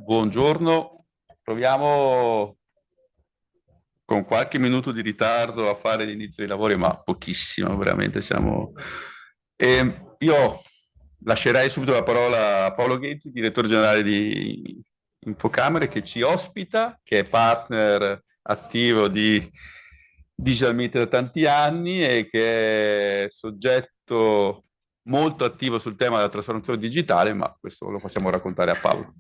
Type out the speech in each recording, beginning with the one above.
Buongiorno, proviamo con qualche minuto di ritardo a fare l'inizio dei lavori, ma pochissimo, veramente siamo... io lascerei subito la parola a Paolo Ghezzi, direttore generale di Infocamere, che ci ospita, che è partner attivo di Digital Meet da tanti anni e che è soggetto molto attivo sul tema della trasformazione digitale, ma questo lo facciamo raccontare a Paolo.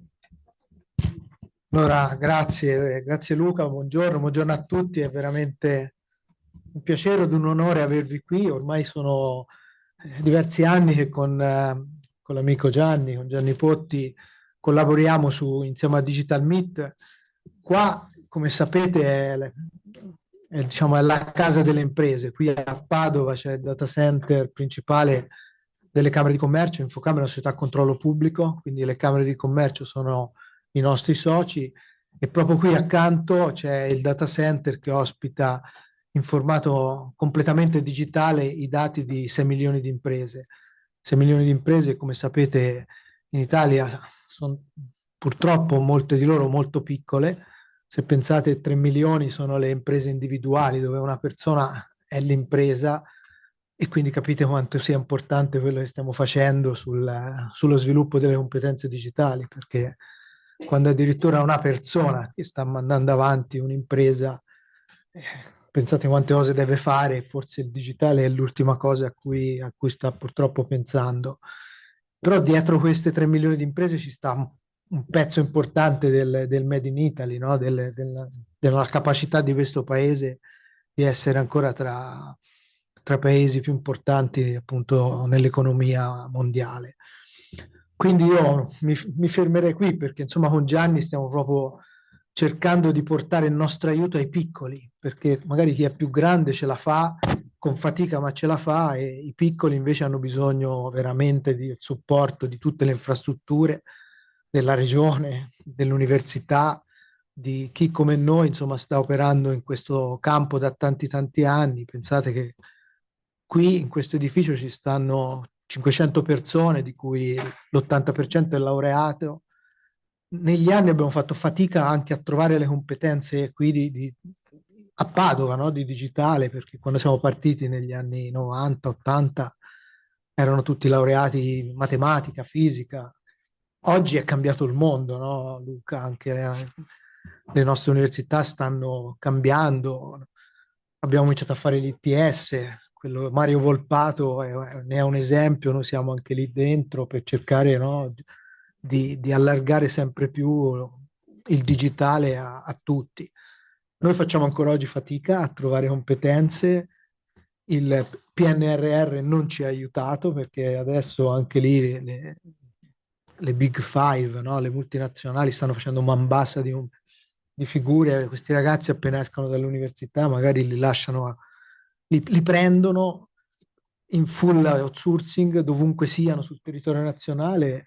Allora, grazie Luca, buongiorno a tutti, è veramente un piacere ed un onore avervi qui. Ormai sono diversi anni che con l'amico Gianni, con Gianni Potti, collaboriamo insieme a Digital Meet. Qua, come sapete, diciamo, è la casa delle imprese. Qui a Padova c'è il data center principale delle Camere di Commercio. Infocamere è una società a controllo pubblico, quindi le Camere di Commercio sono i nostri soci, e proprio qui accanto c'è il data center che ospita in formato completamente digitale i dati di 6 milioni di imprese. 6 milioni di imprese, come sapete, in Italia sono purtroppo molte di loro molto piccole. Se pensate, 3 milioni sono le imprese individuali, dove una persona è l'impresa, e quindi capite quanto sia importante quello che stiamo facendo sullo sviluppo delle competenze digitali, perché quando addirittura una persona che sta mandando avanti un'impresa, eh, pensate quante cose deve fare, forse il digitale è l'ultima cosa a cui sta purtroppo pensando. Però dietro queste 3 milioni di imprese ci sta un pezzo importante del Made in Italy, no? Della capacità di questo paese di essere ancora tra paesi più importanti appunto nell'economia mondiale. Quindi io mi fermerei qui, perché insomma con Gianni stiamo proprio cercando di portare il nostro aiuto ai piccoli, perché magari chi è più grande ce la fa con fatica, ma ce la fa, e i piccoli invece hanno bisogno veramente del supporto di tutte le infrastrutture della regione, dell'università, di chi come noi insomma sta operando in questo campo da tanti anni. Pensate che qui in questo edificio ci stanno 500 persone, di cui l'80% è laureato. Negli anni abbiamo fatto fatica anche a trovare le competenze qui a Padova, no? Di digitale, perché quando siamo partiti negli anni 90, 80 erano tutti laureati in matematica, fisica. Oggi è cambiato il mondo, no, Luca? Anche le nostre università stanno cambiando. Abbiamo cominciato a fare l'ITS, quello Mario Volpato ne è un esempio. Noi siamo anche lì dentro per cercare, no, di allargare sempre più il digitale a tutti. Noi facciamo ancora oggi fatica a trovare competenze. Il PNRR non ci ha aiutato, perché adesso anche lì le Big Five, no? Le multinazionali stanno facendo man bassa di figure. Questi ragazzi appena escono dall'università magari li prendono in full outsourcing dovunque siano sul territorio nazionale,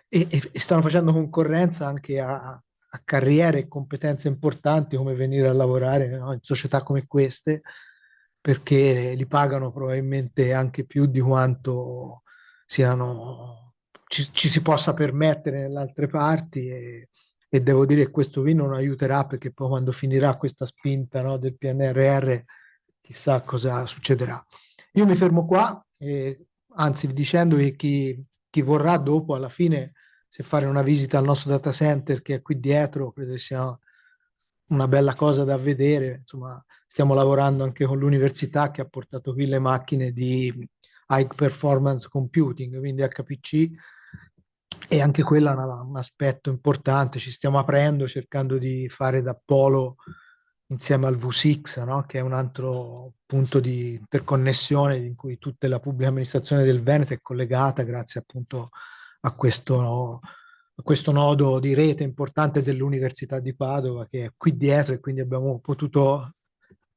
e stanno facendo concorrenza anche a carriere e competenze importanti, come venire a lavorare, no, in società come queste, perché li pagano probabilmente anche più di quanto ci si possa permettere nelle altre parti, e devo dire che questo qui non aiuterà, perché poi quando finirà questa spinta, no, del PNRR, chissà cosa succederà. Io mi fermo qua, anzi dicendo che chi vorrà dopo, alla fine, se fare una visita al nostro data center che è qui dietro, credo sia una bella cosa da vedere. Insomma, stiamo lavorando anche con l'università, che ha portato qui le macchine di High Performance Computing, quindi HPC, e anche quella è un aspetto importante. Ci stiamo aprendo, cercando di fare da polo insieme al V6, no? Che è un altro punto di interconnessione in cui tutta la pubblica amministrazione del Veneto è collegata, grazie appunto a questo nodo di rete importante dell'Università di Padova, che è qui dietro, e quindi abbiamo potuto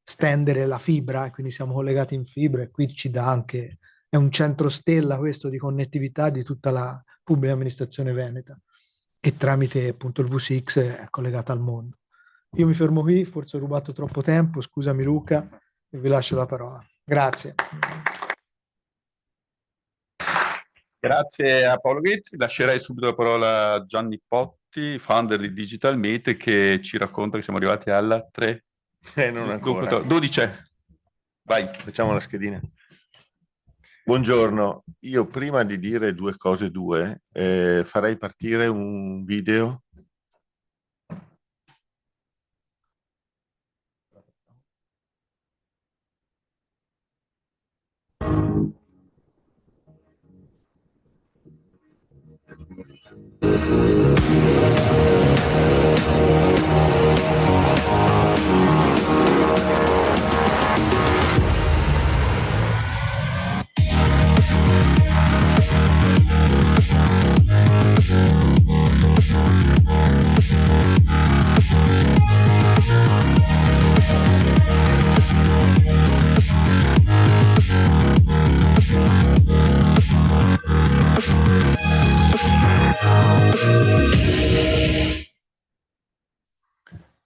stendere la fibra, e quindi siamo collegati in fibra, e qui ci dà anche, è un centro stella questo di connettività di tutta la pubblica amministrazione veneta, e tramite appunto il V6 è collegata al mondo. Io mi fermo qui, forse ho rubato troppo tempo, scusami Luca, e vi lascio la parola. Grazie. Grazie a Paolo Ghezzi. Lascerei subito la parola a Gianni Potti, founder di Digital Meet, che ci racconta che siamo arrivati alla 3. Non ancora. 12. Vai. Facciamo la schedina. Buongiorno, io prima di dire due cose farei partire un video.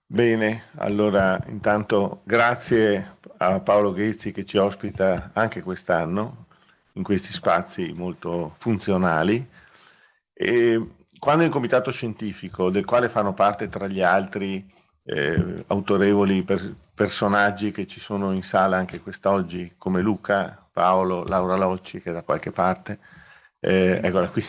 Bene, allora intanto grazie a Paolo Ghezzi che ci ospita anche quest'anno in questi spazi molto funzionali. E quando il comitato scientifico, del quale fanno parte tra gli altri autorevoli personaggi che ci sono in sala anche quest'oggi, come Luca, Paolo, Laura Locci, che è da qualche parte, eccola qui.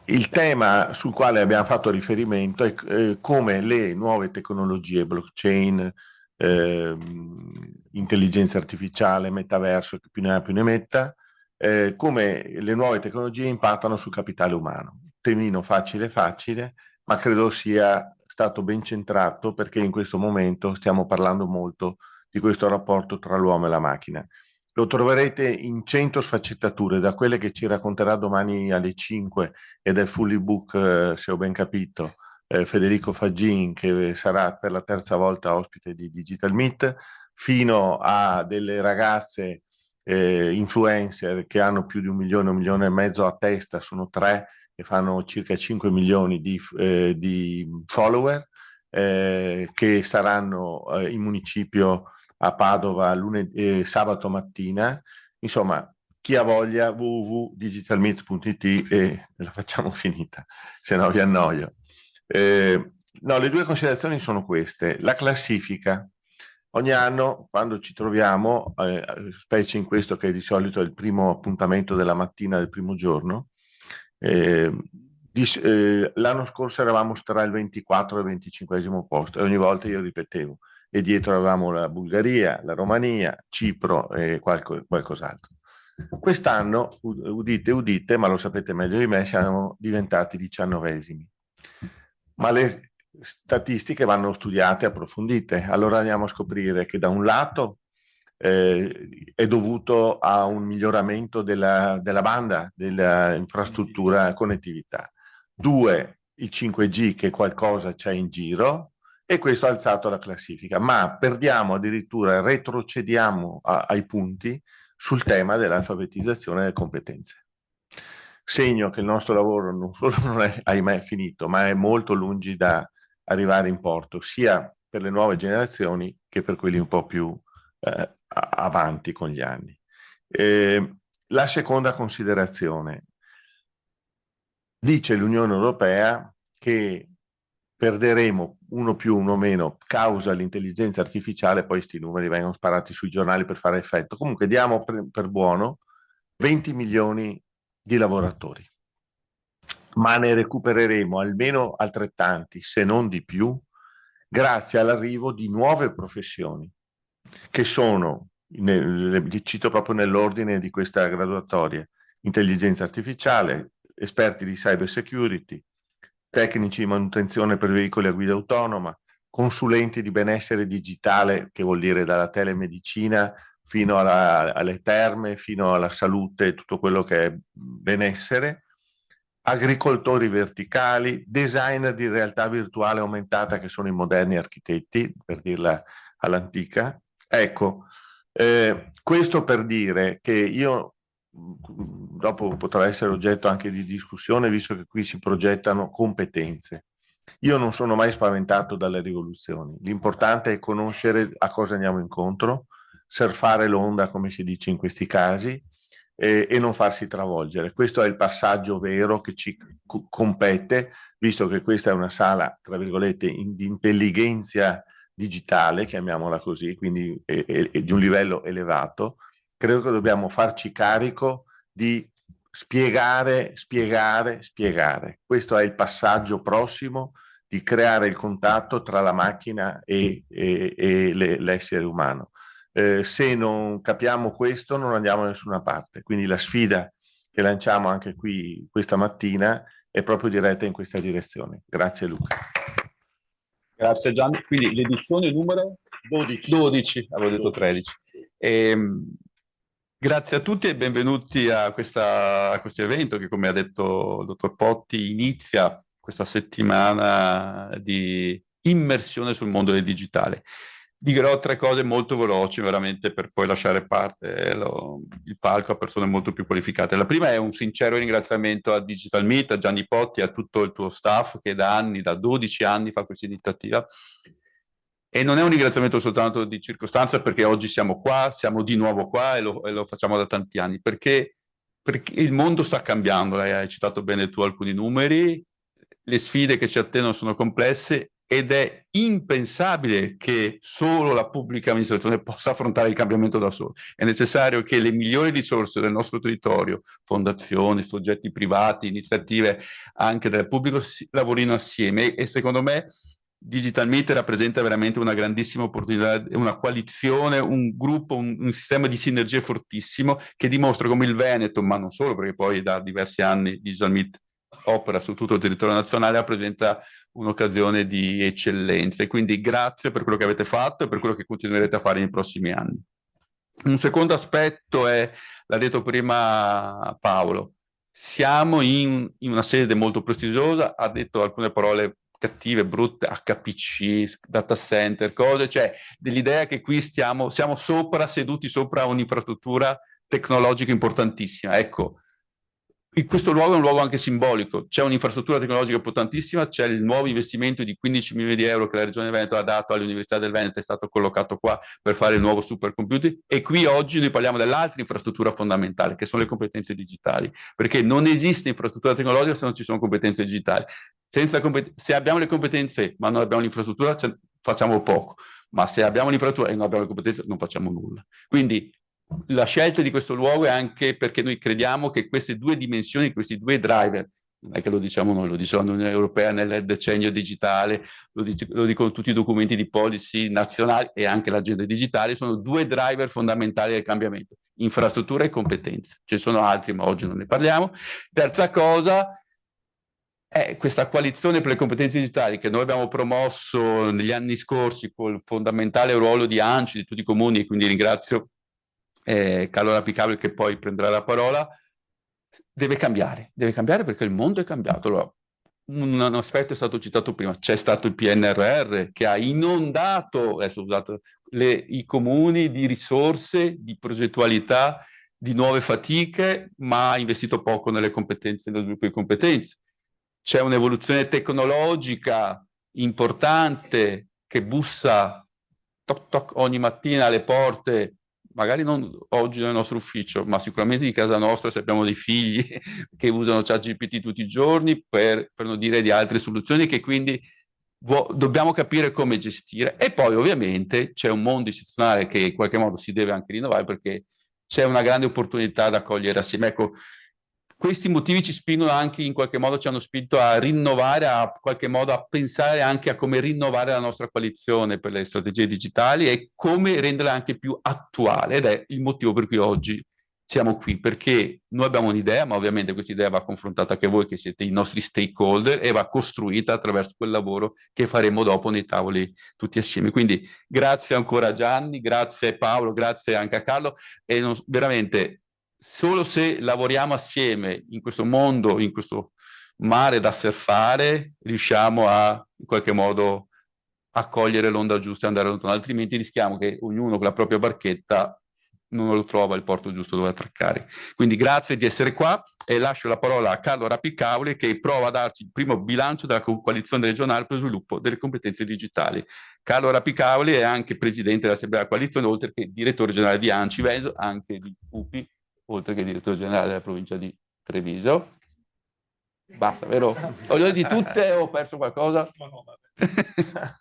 Il tema sul quale abbiamo fatto riferimento è come le nuove tecnologie, blockchain, intelligenza artificiale, metaverso, che più ne ha più ne metta, come le nuove tecnologie impattano sul capitale umano. Temino facile, ma credo sia stato ben centrato perché in questo momento stiamo parlando molto di questo rapporto tra l'uomo e la macchina. Lo troverete in 100 sfaccettature, da quelle che ci racconterà domani alle 5 ed è fully book, se ho ben capito, Federico Faggin, che sarà per la terza volta ospite di Digital Meet, fino a delle ragazze influencer che hanno più di 1 milione e mezzo a testa, sono 3 e fanno circa 5 milioni di follower, che saranno in municipio a Padova sabato mattina. Insomma, chi ha voglia, www.digitalmeet.it e la facciamo finita, se no vi annoio. No, le due considerazioni sono queste. La classifica. Ogni anno, quando ci troviamo, specie in questo che di solito è il primo appuntamento della mattina del primo giorno, l'anno scorso eravamo tra il 24 e il 25 posto e ogni volta io ripetevo, e dietro avevamo la Bulgaria, la Romania, Cipro e qualcos'altro. Quest'anno, udite, udite, ma lo sapete meglio di me, siamo diventati 19esimi. Ma le statistiche vanno studiate e approfondite. Allora andiamo a scoprire che da un lato è dovuto a un miglioramento della banda, dell'infrastruttura connettività. 2, il 5G che qualcosa c'è in giro, e questo ha alzato la classifica, ma perdiamo addirittura, retrocediamo ai punti sul tema dell'alfabetizzazione delle competenze. Segno che il nostro lavoro non solo non è, ahimè, finito, ma è molto lungi da arrivare in porto, sia per le nuove generazioni che per quelli un po' più avanti con gli anni. La seconda considerazione. Dice l'Unione Europea che perderemo 1 più 1 meno causa l'intelligenza artificiale, poi sti numeri vengono sparati sui giornali per fare effetto. Comunque diamo per buono 20 milioni di lavoratori, ma ne recupereremo almeno altrettanti, se non di più, grazie all'arrivo di nuove professioni, che sono, li cito proprio nell'ordine di questa graduatoria: intelligenza artificiale, esperti di cyber security, tecnici di manutenzione per veicoli a guida autonoma, consulenti di benessere digitale, che vuol dire dalla telemedicina fino alle terme, fino alla salute, tutto quello che è benessere, agricoltori verticali, designer di realtà virtuale aumentata, che sono i moderni architetti, per dirla all'antica. Ecco, questo per dire che io, dopo potrà essere oggetto anche di discussione, visto che qui si progettano competenze. Io non sono mai spaventato dalle rivoluzioni, l'importante è conoscere a cosa andiamo incontro, surfare l'onda, come si dice in questi casi, e non farsi travolgere. Questo è il passaggio vero che ci compete, visto che questa è una sala, tra virgolette, di intelligenza digitale, chiamiamola così, quindi di un livello elevato. Credo che dobbiamo farci carico di spiegare. Questo è il passaggio prossimo, di creare il contatto tra la macchina e l'essere umano. Se non capiamo questo non andiamo da nessuna parte, quindi la sfida che lanciamo anche qui questa mattina è proprio diretta in questa direzione. Grazie Luca. Grazie Gianni. Quindi l'edizione numero 12, avevo detto 13. Grazie a tutti e benvenuti a questo evento che, come ha detto il dottor Potti, inizia questa settimana di immersione sul mondo del digitale. Dirò 3 cose molto veloci, veramente, per poi lasciare il palco a persone molto più qualificate. La prima è un sincero ringraziamento a Digital Meet, a Gianni Potti e a tutto il tuo staff che da 12 anni fa questa iniziativa. E non è un ringraziamento soltanto di circostanza, perché oggi siamo qua, siamo di nuovo qua e lo facciamo da tanti anni, perché il mondo sta cambiando. Hai citato bene tu alcuni numeri, le sfide che ci attendono sono complesse ed è impensabile che solo la pubblica amministrazione possa affrontare il cambiamento da solo. È necessario che le migliori risorse del nostro territorio, fondazioni, soggetti privati, iniziative anche del pubblico, lavorino assieme e secondo me Digital Meet rappresenta veramente una grandissima opportunità, una coalizione, un gruppo, un sistema di sinergie fortissimo che dimostra come il Veneto, ma non solo, perché poi da diversi anni Digital Meet opera su tutto il territorio nazionale, rappresenta un'occasione di eccellenza. E quindi grazie per quello che avete fatto e per quello che continuerete a fare nei prossimi anni. Un secondo aspetto è, l'ha detto prima Paolo, siamo in una sede molto prestigiosa, ha detto alcune parole cattive, brutte, HPC, data center, cose, cioè dell'idea che qui siamo seduti sopra un'infrastruttura tecnologica importantissima. Ecco, questo luogo è un luogo anche simbolico, c'è un'infrastruttura tecnologica importantissima, c'è il nuovo investimento di 15 milioni di euro che la Regione Veneto ha dato all'Università del Veneto, è stato collocato qua per fare il nuovo supercomputer, e qui oggi noi parliamo dell'altra infrastruttura fondamentale, che sono le competenze digitali, perché non esiste infrastruttura tecnologica se non ci sono competenze digitali. Se abbiamo le competenze ma non abbiamo l'infrastruttura, facciamo poco, ma se abbiamo l'infrastruttura e non abbiamo le competenze non facciamo nulla. Quindi la scelta di questo luogo è anche perché noi crediamo che queste 2 dimensioni, questi 2 driver, non è che lo diciamo noi, lo dice l'Unione Europea nel decennio digitale, lo dicono tutti i documenti di policy nazionali e anche l'agenda digitale, sono 2 driver fondamentali del cambiamento, infrastruttura e competenze. Ci sono altri, ma oggi non ne parliamo. Terza cosa è questa coalizione per le competenze digitali che noi abbiamo promosso negli anni scorsi col fondamentale ruolo di ANCI, di tutti i comuni, e quindi ringrazio Carlo Rapicabile che poi prenderà la parola. Deve cambiare perché il mondo è cambiato. Allora, un aspetto è stato citato prima, c'è stato il PNRR che ha inondato, adesso scusate, i comuni di risorse, di progettualità, di nuove fatiche, ma ha investito poco nelle competenze, nello sviluppo di competenze. C'è un'evoluzione tecnologica importante che bussa toc toc ogni mattina alle porte, magari non oggi nel nostro ufficio, ma sicuramente di casa nostra, se abbiamo dei figli che usano ChatGPT tutti i giorni, per non dire di altre soluzioni che quindi dobbiamo capire come gestire. E poi ovviamente c'è un mondo istituzionale che in qualche modo si deve anche rinnovare, perché c'è una grande opportunità da cogliere assieme. Ecco, questi motivi ci spingono anche, in qualche modo ci hanno spinto a rinnovare, a qualche modo a pensare anche a come rinnovare la nostra coalizione per le strategie digitali e come renderla anche più attuale. Ed è il motivo per cui oggi siamo qui, perché noi abbiamo un'idea, ma ovviamente questa idea va confrontata anche voi che siete i nostri stakeholder e va costruita attraverso quel lavoro che faremo dopo nei tavoli tutti assieme. Quindi grazie ancora a Gianni, grazie Paolo, grazie anche a Carlo e veramente solo se lavoriamo assieme in questo mondo, in questo mare da surfare, riusciamo a in qualche modo a cogliere l'onda giusta e andare lontano, altrimenti rischiamo che ognuno con la propria barchetta non lo trova il porto giusto dove attraccare. Quindi grazie di essere qua e lascio la parola a Carlo Rapicauli che prova a darci il primo bilancio della coalizione regionale per lo sviluppo delle competenze digitali. Carlo Rapicauli è anche presidente dell'Assemblea della coalizione, oltre che direttore generale di ANCI Veneto, anche di UPI, oltre che direttore generale della provincia di Treviso. Basta, vero? Ho detto di tutte o ho perso qualcosa? No, vabbè.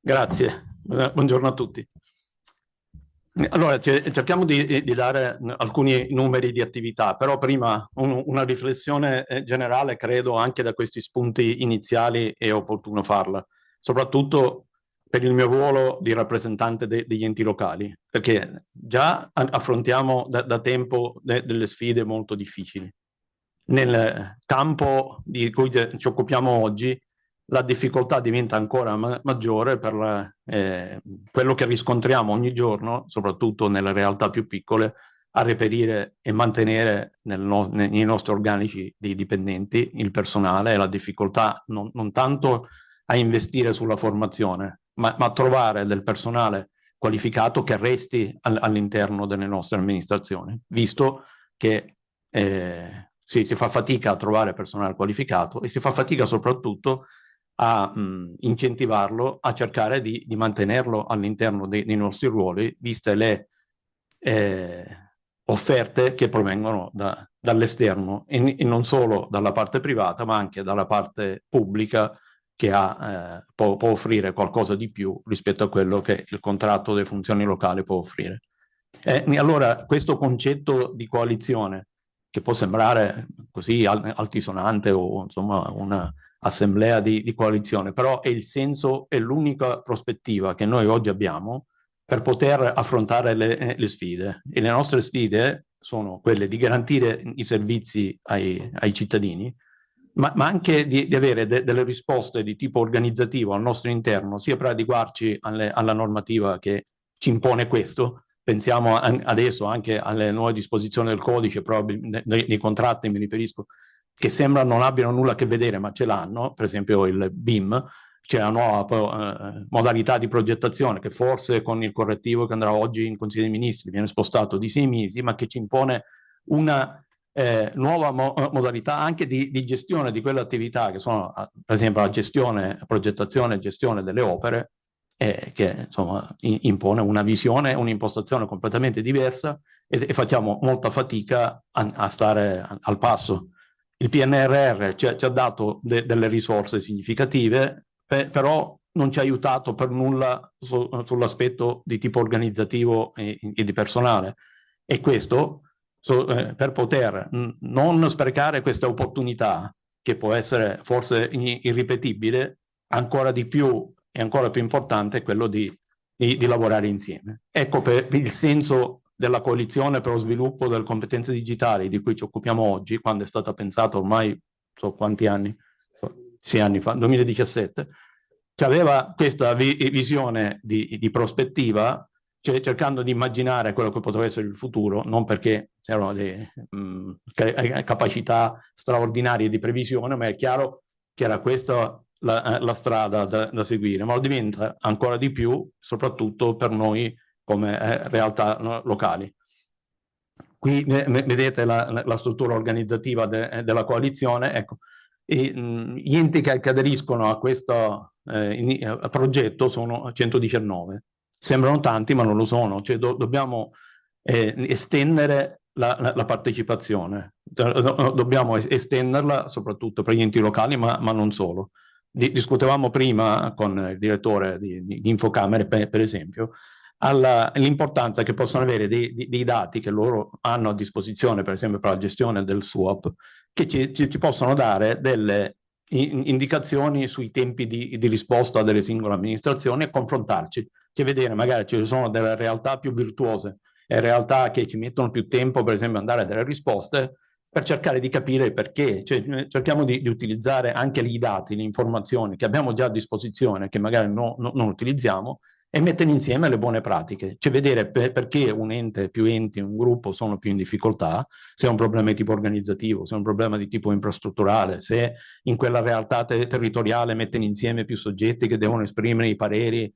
Grazie, buongiorno a tutti. Allora, cerchiamo di dare alcuni numeri di attività, però prima una riflessione generale, credo anche da questi spunti iniziali è opportuno farla, soprattutto per il mio ruolo di rappresentante degli enti locali, perché già affrontiamo da tempo delle sfide molto difficili. Nel campo di cui ci occupiamo oggi, la difficoltà diventa ancora maggiore per quello che riscontriamo ogni giorno, soprattutto nelle realtà più piccole, a reperire e mantenere nei nostri organici dei dipendenti il personale e la difficoltà non tanto a investire sulla formazione, ma a trovare del personale qualificato che resti all'interno delle nostre amministrazioni, visto che si fa fatica a trovare personale qualificato e si fa fatica soprattutto a incentivarlo, a cercare di mantenerlo all'interno dei nostri ruoli, viste le offerte che provengono dall'esterno e non solo dalla parte privata, ma anche dalla parte pubblica che può offrire qualcosa di più rispetto a quello che il contratto delle funzioni locali può offrire. Allora, questo concetto di coalizione, che può sembrare così altisonante o insomma una assemblea di coalizione, però è il senso, è l'unica prospettiva che noi oggi abbiamo per poter affrontare le sfide. E le nostre sfide sono quelle di garantire i servizi ai cittadini, ma anche di avere delle risposte di tipo organizzativo al nostro interno, sia per adeguarci alla normativa che ci impone questo. Pensiamo adesso anche alle nuove disposizioni del codice, proprio nei contratti mi riferisco, che sembra non abbiano nulla a che vedere, ma ce l'hanno, per esempio il BIM, c'è la nuova modalità di progettazione che forse con il correttivo che andrà oggi in Consiglio dei Ministri viene spostato di 6 mesi, ma che ci impone una nuova modalità anche di gestione di quelle attività che sono, per esempio, la gestione, progettazione e gestione delle opere, che insomma impone una visione, un'impostazione completamente diversa e facciamo molta fatica a stare al passo. Il PNRR ci ha dato delle risorse significative, però non ci ha aiutato per nulla sull'aspetto di tipo organizzativo e di personale. E questo per poter non sprecare questa opportunità, che può essere forse irripetibile, ancora di più e ancora più importante è quello di lavorare insieme. Ecco per il senso della coalizione per lo sviluppo delle competenze digitali di cui ci occupiamo oggi, quando è stata pensata ormai, so quanti anni, 6 anni fa, 2017, ci aveva questa visione di prospettiva, cioè cercando di immaginare quello che poteva essere il futuro, non perché c'erano delle capacità straordinarie di previsione, ma è chiaro che era questa la strada da seguire, ma lo diventa ancora di più, soprattutto per noi come realtà locali. Qui vedete la struttura organizzativa della coalizione, ecco. Gli enti che aderiscono a questo progetto sono 119. Sembrano tanti, ma non lo sono. Cioè, dobbiamo estendere la partecipazione. Dobbiamo estenderla soprattutto per gli enti locali, ma non solo. Discutevamo prima con il direttore di Infocamere, per esempio, l'importanza che possono avere dei dati che loro hanno a disposizione, per esempio per la gestione del SUAP, che ci possono dare delle indicazioni sui tempi di risposta delle singole amministrazioni e confrontarci, cioè vedere magari ci sono delle realtà più virtuose e realtà che ci mettono più tempo, per esempio, andare a delle risposte, per cercare di capire perché. Cioè, cerchiamo di utilizzare anche i dati, le informazioni che abbiamo già a disposizione, che magari non utilizziamo, e mettere insieme le buone pratiche, cioè vedere perché un ente, più enti, un gruppo sono più in difficoltà, se è un problema di tipo organizzativo, se è un problema di tipo infrastrutturale, se in quella realtà territoriale mettono insieme più soggetti che devono esprimere i pareri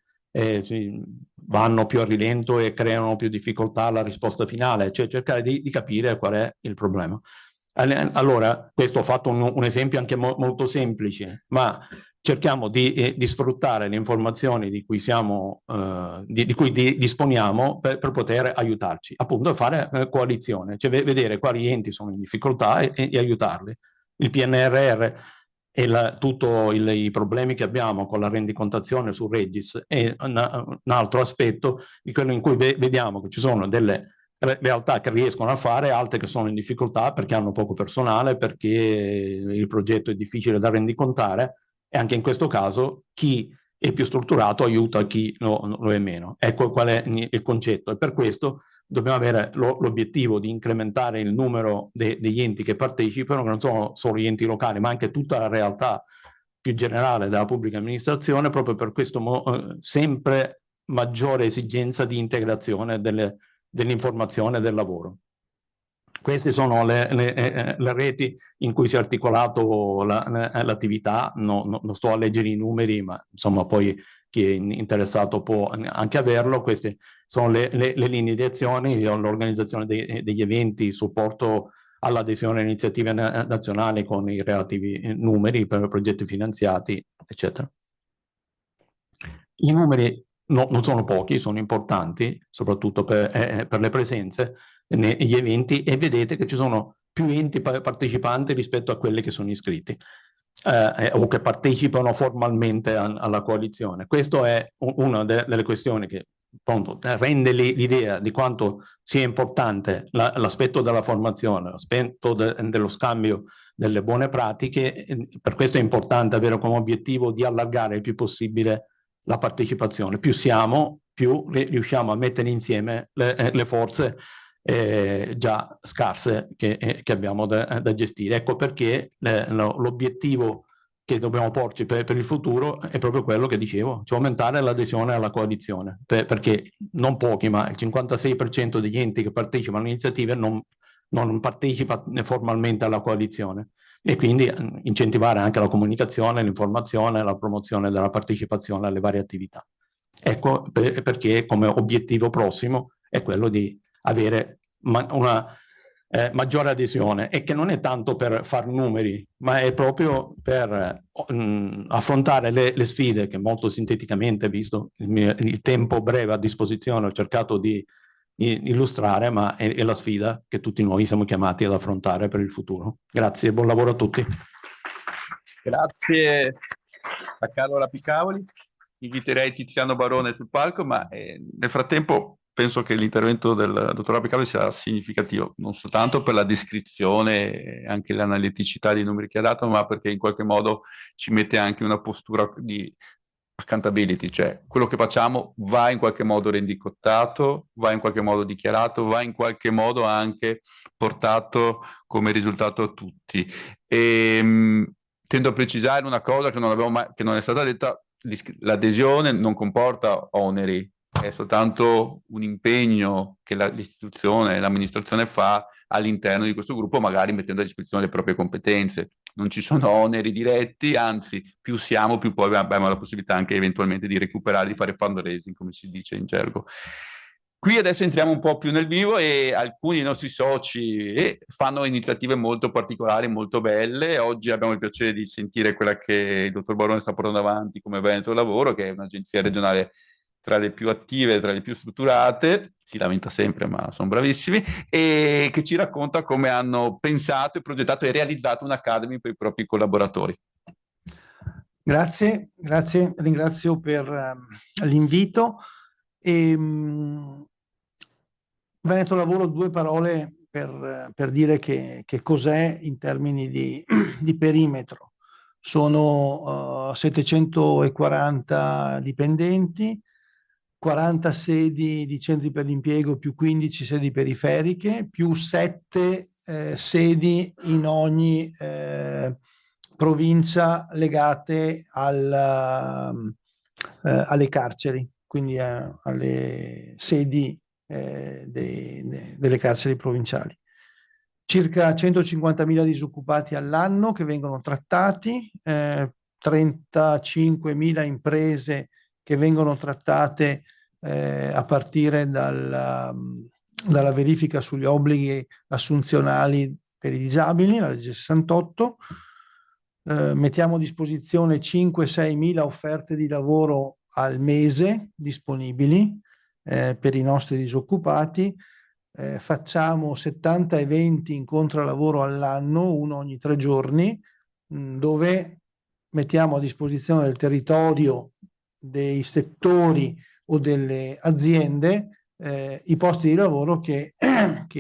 vanno più a rilento e creano più difficoltà alla risposta finale, cioè cercare di capire qual è il problema. Allora, questo ho fatto un esempio anche molto semplice, ma cerchiamo di sfruttare le informazioni di cui disponiamo per poter aiutarci, appunto a fare coalizione, cioè vedere quali enti sono in difficoltà e aiutarli. Il PNRR e tutti i problemi che abbiamo con la rendicontazione su Regis è un altro aspetto di quello in cui vediamo che ci sono delle realtà che riescono a fare, altre che sono in difficoltà perché hanno poco personale, perché il progetto è difficile da rendicontare, e anche in questo caso chi è più strutturato aiuta chi lo è meno. Ecco qual è il concetto, e per questo dobbiamo avere l'obiettivo di incrementare il numero degli enti che partecipano, che non sono solo gli enti locali, ma anche tutta la realtà più generale della pubblica amministrazione, proprio per questo sempre maggiore esigenza di integrazione dell'informazione e del lavoro. Queste sono le reti in cui si è articolato l'attività. Non sto a leggere i numeri, ma insomma poi chi è interessato può anche averlo. Queste sono le linee di azione, l'organizzazione degli eventi, il supporto all'adesione a iniziative nazionali con i relativi numeri per progetti finanziati, eccetera. I numeri non sono pochi, sono importanti, soprattutto per le presenze negli eventi, e vedete che ci sono più enti partecipanti rispetto a quelli che sono iscritti o che partecipano formalmente alla coalizione. Questa è una delle questioni che appunto rende l'idea di quanto sia importante l'aspetto della formazione, l'aspetto dello scambio delle buone pratiche. Per questo è importante avere come obiettivo di allargare il più possibile la partecipazione. Più siamo, più riusciamo a mettere insieme le forze già scarse che abbiamo da gestire. Ecco perché l'obiettivo che dobbiamo porci per il futuro è proprio quello che dicevo, cioè aumentare l'adesione alla coalizione, perché non pochi, ma il 56% degli enti che partecipano all'iniziativa non partecipa formalmente alla coalizione, e quindi incentivare anche la comunicazione, l'informazione, la promozione della partecipazione alle varie attività. Ecco perché come obiettivo prossimo è quello di avere una maggiore adesione, e che non è tanto per far numeri, ma è proprio per affrontare le sfide che molto sinteticamente, visto il tempo breve a disposizione, ho cercato di illustrare, ma è la sfida che tutti noi siamo chiamati ad affrontare per il futuro. Grazie e buon lavoro a tutti. Grazie a Carlo Rapicavoli. Inviterei Tiziano Barone sul palco, ma nel frattempo penso che l'intervento del dottor Rapicavoli sia significativo, non soltanto per la descrizione e anche l'analiticità dei numeri che ha dato, ma perché in qualche modo ci mette anche una postura di accountability, cioè quello che facciamo va in qualche modo rendicontato, va in qualche modo dichiarato, va in qualche modo anche portato come risultato a tutti. Tendo a precisare una cosa che non è stata detta: l'adesione non comporta oneri, è soltanto un impegno che l'istituzione, l'amministrazione fa all'interno di questo gruppo, magari mettendo a disposizione le proprie competenze. Non ci sono oneri diretti, anzi, più siamo, più poi abbiamo la possibilità anche eventualmente di recuperare, di fare fundraising, come si dice in gergo. Qui adesso entriamo un po' più nel vivo, e alcuni dei nostri soci fanno iniziative molto particolari, molto belle. Oggi abbiamo il piacere di sentire quella che il dottor Barone sta portando avanti come Veneto Lavoro, che è un'agenzia regionale tra le più attive, tra le più strutturate, si lamenta sempre ma sono bravissimi, e che ci racconta come hanno pensato e progettato e realizzato un'academy per i propri collaboratori. Grazie, ringrazio per l'invito. Veneto Lavoro, due parole per dire che cos'è in termini di perimetro. Sono 740 dipendenti, 40 sedi di centri per l'impiego, più 15 sedi periferiche, più 7 sedi in ogni provincia legate alle carceri, quindi alle sedi delle carceri provinciali. Circa 150.000 disoccupati all'anno che vengono trattati, 35.000 imprese che vengono trattate a partire dalla verifica sugli obblighi assunzionali per i disabili, la legge 68. Mettiamo a disposizione 5-6 mila offerte di lavoro al mese disponibili per i nostri disoccupati. Facciamo 70 eventi incontro lavoro all'anno, uno ogni 3 giorni, dove mettiamo a disposizione del territorio, dei settori o delle aziende i posti di lavoro che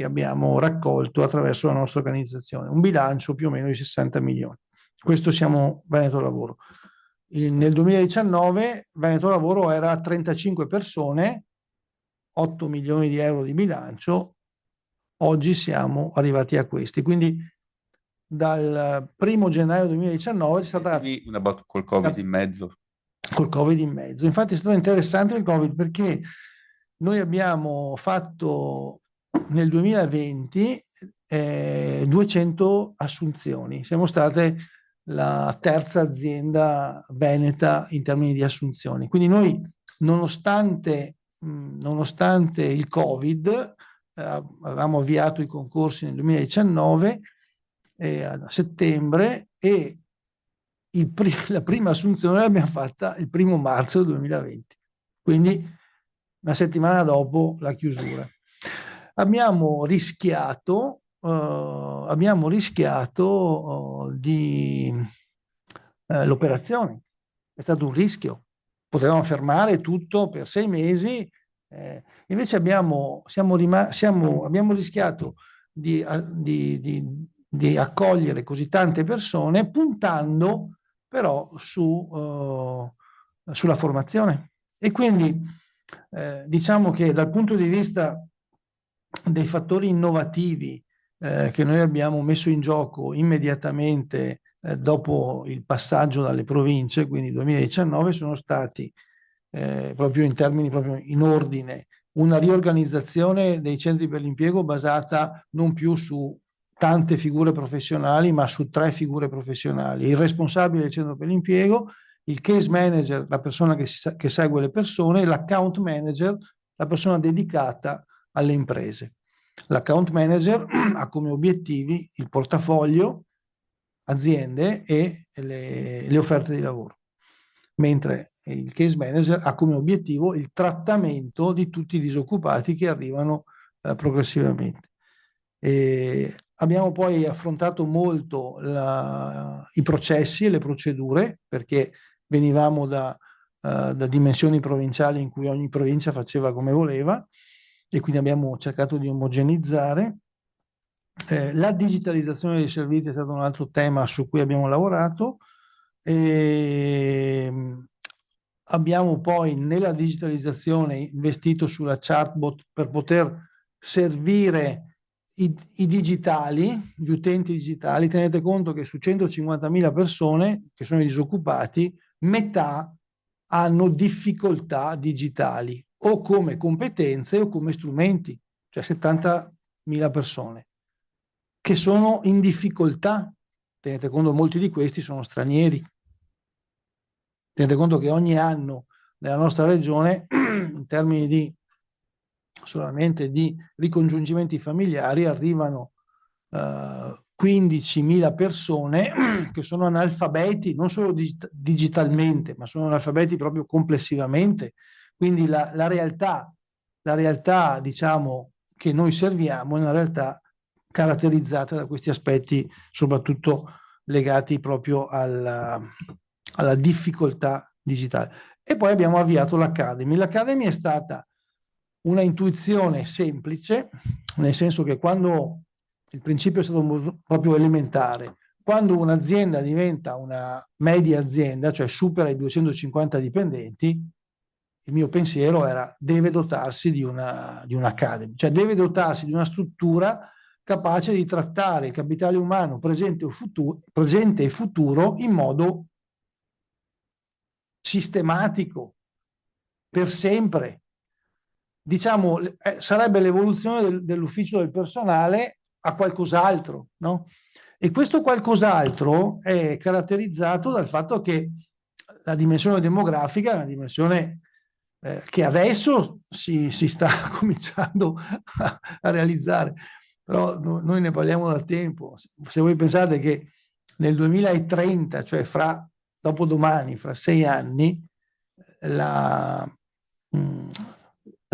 abbiamo raccolto attraverso la nostra organizzazione, un bilancio più o meno di 60 milioni. Questo siamo Veneto Lavoro. Nel 2019 Veneto Lavoro era 35 persone, 8 milioni di euro di bilancio, oggi siamo arrivati a questi. Quindi dal 1° gennaio 2019 c'è stata... Una battuta col Covid in mezzo. Col Covid in mezzo. Infatti è stato interessante il Covid perché noi abbiamo fatto nel 2020 200 assunzioni. Siamo state la terza azienda veneta in termini di assunzioni. Quindi noi, nonostante il Covid, avevamo avviato i concorsi nel 2019 a settembre e la prima assunzione l'abbiamo fatta il 1° marzo 2020, quindi una settimana dopo la chiusura. Abbiamo rischiato l'operazione, è stato un rischio. Potevamo fermare tutto per 6 mesi, invece abbiamo rischiato di accogliere così tante persone, puntando però sulla formazione. E quindi diciamo che dal punto di vista dei fattori innovativi che noi abbiamo messo in gioco immediatamente dopo il passaggio dalle province, quindi 2019, sono stati proprio in termini, proprio in ordine, una riorganizzazione dei centri per l'impiego basata non più su tante figure professionali, ma su 3 figure professionali: il responsabile del centro per l'impiego, il case manager, la persona che segue le persone, e l'account manager, la persona dedicata alle imprese. L'account manager ha come obiettivi il portafoglio, aziende e le offerte di lavoro, mentre il case manager ha come obiettivo il trattamento di tutti i disoccupati che arrivano progressivamente. Abbiamo poi affrontato molto i processi e le procedure, perché venivamo da dimensioni provinciali in cui ogni provincia faceva come voleva, e quindi abbiamo cercato di omogenizzare. La digitalizzazione dei servizi è stato un altro tema su cui abbiamo lavorato. Abbiamo poi nella digitalizzazione investito sulla chatbot per poter servire i digitali, gli utenti digitali. Tenete conto che su 150.000 persone che sono i disoccupati, metà hanno difficoltà digitali, o come competenze o come strumenti, cioè 70.000 persone che sono in difficoltà. Tenete conto che molti di questi sono stranieri. Tenete conto che ogni anno nella nostra regione, in termini solamente di ricongiungimenti familiari, arrivano 15.000 persone che sono analfabeti, non solo digitalmente, ma sono analfabeti proprio complessivamente. Quindi la realtà, diciamo, che noi serviamo è una realtà caratterizzata da questi aspetti, soprattutto legati proprio alla difficoltà digitale. E poi abbiamo avviato l'Academy. L'Academy è stata una intuizione semplice, nel senso che quando il principio è stato proprio elementare, quando un'azienda diventa una media azienda, cioè supera i 250 dipendenti, il mio pensiero era: deve dotarsi di un'Academy, cioè deve dotarsi di una struttura capace di trattare il capitale umano presente e futuro in modo sistematico, per sempre. Diciamo, sarebbe l'evoluzione dell'ufficio del personale a qualcos'altro, no? E questo qualcos'altro è caratterizzato dal fatto che la dimensione demografica è una dimensione che adesso si sta cominciando a realizzare, però noi ne parliamo da tempo. Se voi pensate che nel 2030, cioè dopodomani, fra 6 anni, la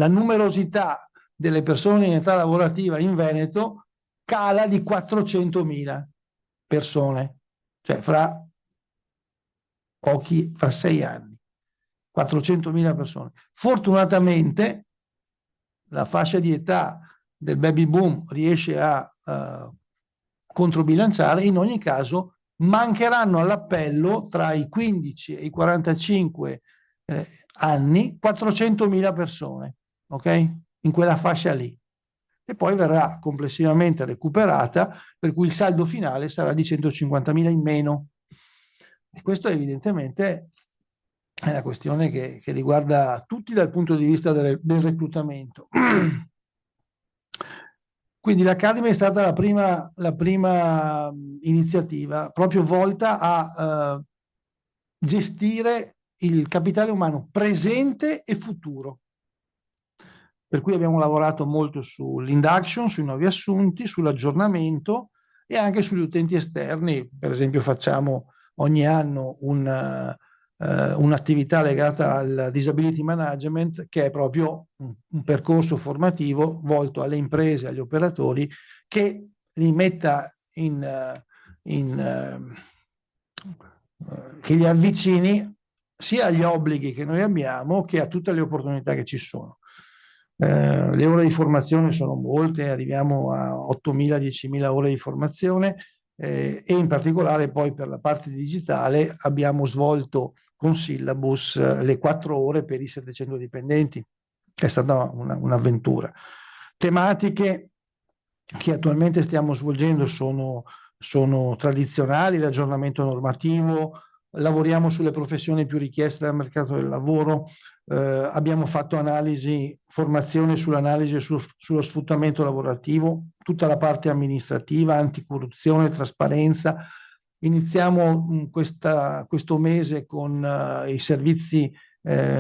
numerosità delle persone in età lavorativa in Veneto cala di 400.000 persone, cioè fra 6 anni, 400.000 persone. Fortunatamente la fascia di età del baby boom riesce a controbilanciare. In ogni caso mancheranno all'appello tra i 15 e i 45 anni 400.000 persone, ok? In quella fascia lì. E poi verrà complessivamente recuperata, per cui il saldo finale sarà di 150.000 in meno. E questo evidentemente è una questione che riguarda tutti dal punto di vista del reclutamento. Quindi l'Academy è stata la prima iniziativa proprio volta a gestire il capitale umano presente e futuro. Per cui abbiamo lavorato molto sull'induction, sui nuovi assunti, sull'aggiornamento e anche sugli utenti esterni. Per esempio facciamo ogni anno un'attività legata al disability management, che è proprio un percorso formativo volto alle imprese, agli operatori, che li metta che li avvicini sia agli obblighi che noi abbiamo che a tutte le opportunità che ci sono. Le ore di formazione sono molte, arriviamo a 8.000-10.000 ore di formazione e in particolare poi per la parte digitale abbiamo svolto con Syllabus le 4 ore per i 700 dipendenti, che è stata un'avventura. Tematiche che attualmente stiamo svolgendo sono tradizionali, l'aggiornamento normativo, lavoriamo sulle professioni più richieste dal mercato del lavoro, abbiamo fatto formazione sull'analisi e sullo sfruttamento lavorativo, tutta la parte amministrativa, anticorruzione, trasparenza. Iniziamo questo mese con i servizi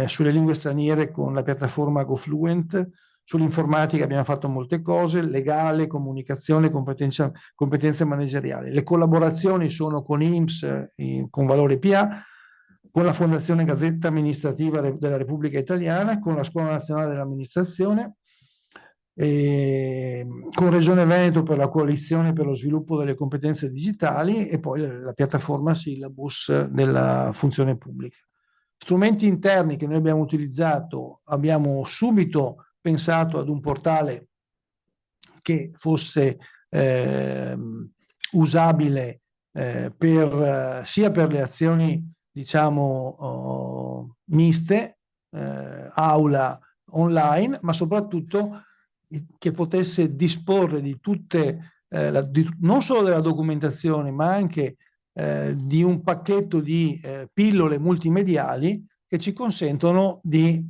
sulle lingue straniere con la piattaforma GoFluent. Sull'informatica abbiamo fatto molte cose, legale, comunicazione, competenze manageriali. Le collaborazioni sono con INPS, con Valore PA, con la Fondazione Gazzetta Amministrativa della Repubblica Italiana, con la Scuola Nazionale dell'Amministrazione, con Regione Veneto per la Coalizione per lo Sviluppo delle Competenze Digitali e poi la piattaforma Syllabus della Funzione Pubblica. Strumenti interni che noi abbiamo utilizzato, abbiamo subito pensato ad un portale che fosse usabile sia per le azioni, diciamo, miste, aula online, ma soprattutto che potesse disporre di tutte, non solo della documentazione, ma anche di un pacchetto di pillole multimediali che ci consentono di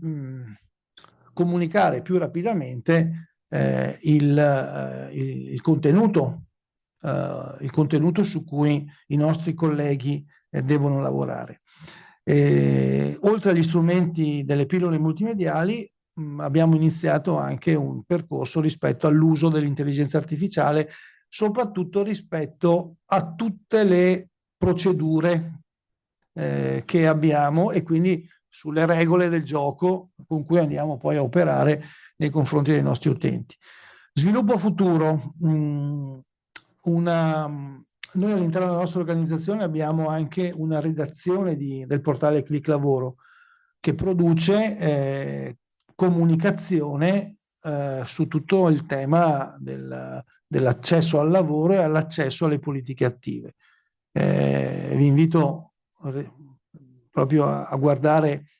comunicare più rapidamente il contenuto su cui i nostri colleghi devono lavorare. Oltre agli strumenti delle pillole multimediali abbiamo iniziato anche un percorso rispetto all'uso dell'intelligenza artificiale, soprattutto rispetto a tutte le procedure che abbiamo e quindi sulle regole del gioco con cui andiamo poi a operare nei confronti dei nostri utenti. Sviluppo futuro. Noi all'interno della nostra organizzazione abbiamo anche una redazione del portale Click Lavoro che produce comunicazione su tutto il tema dell'accesso al lavoro e all'accesso alle politiche attive. Vi invito proprio a guardare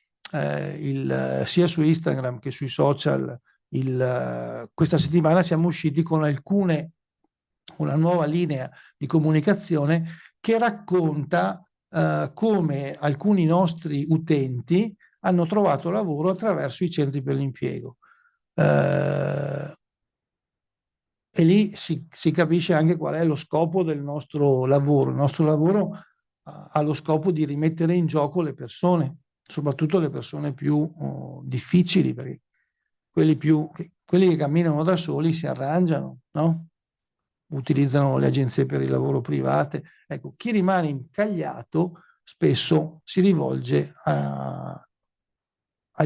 sia su Instagram che sui social. Questa settimana siamo usciti con una nuova linea di comunicazione che racconta come alcuni nostri utenti hanno trovato lavoro attraverso i centri per l'impiego. E lì si capisce anche qual è lo scopo del nostro lavoro. Il nostro lavoro ha lo scopo di rimettere in gioco le persone, soprattutto le persone più difficili, perché quelli che camminano da soli si arrangiano, no? Utilizzano le agenzie per il lavoro private. Ecco, chi rimane incagliato spesso si rivolge al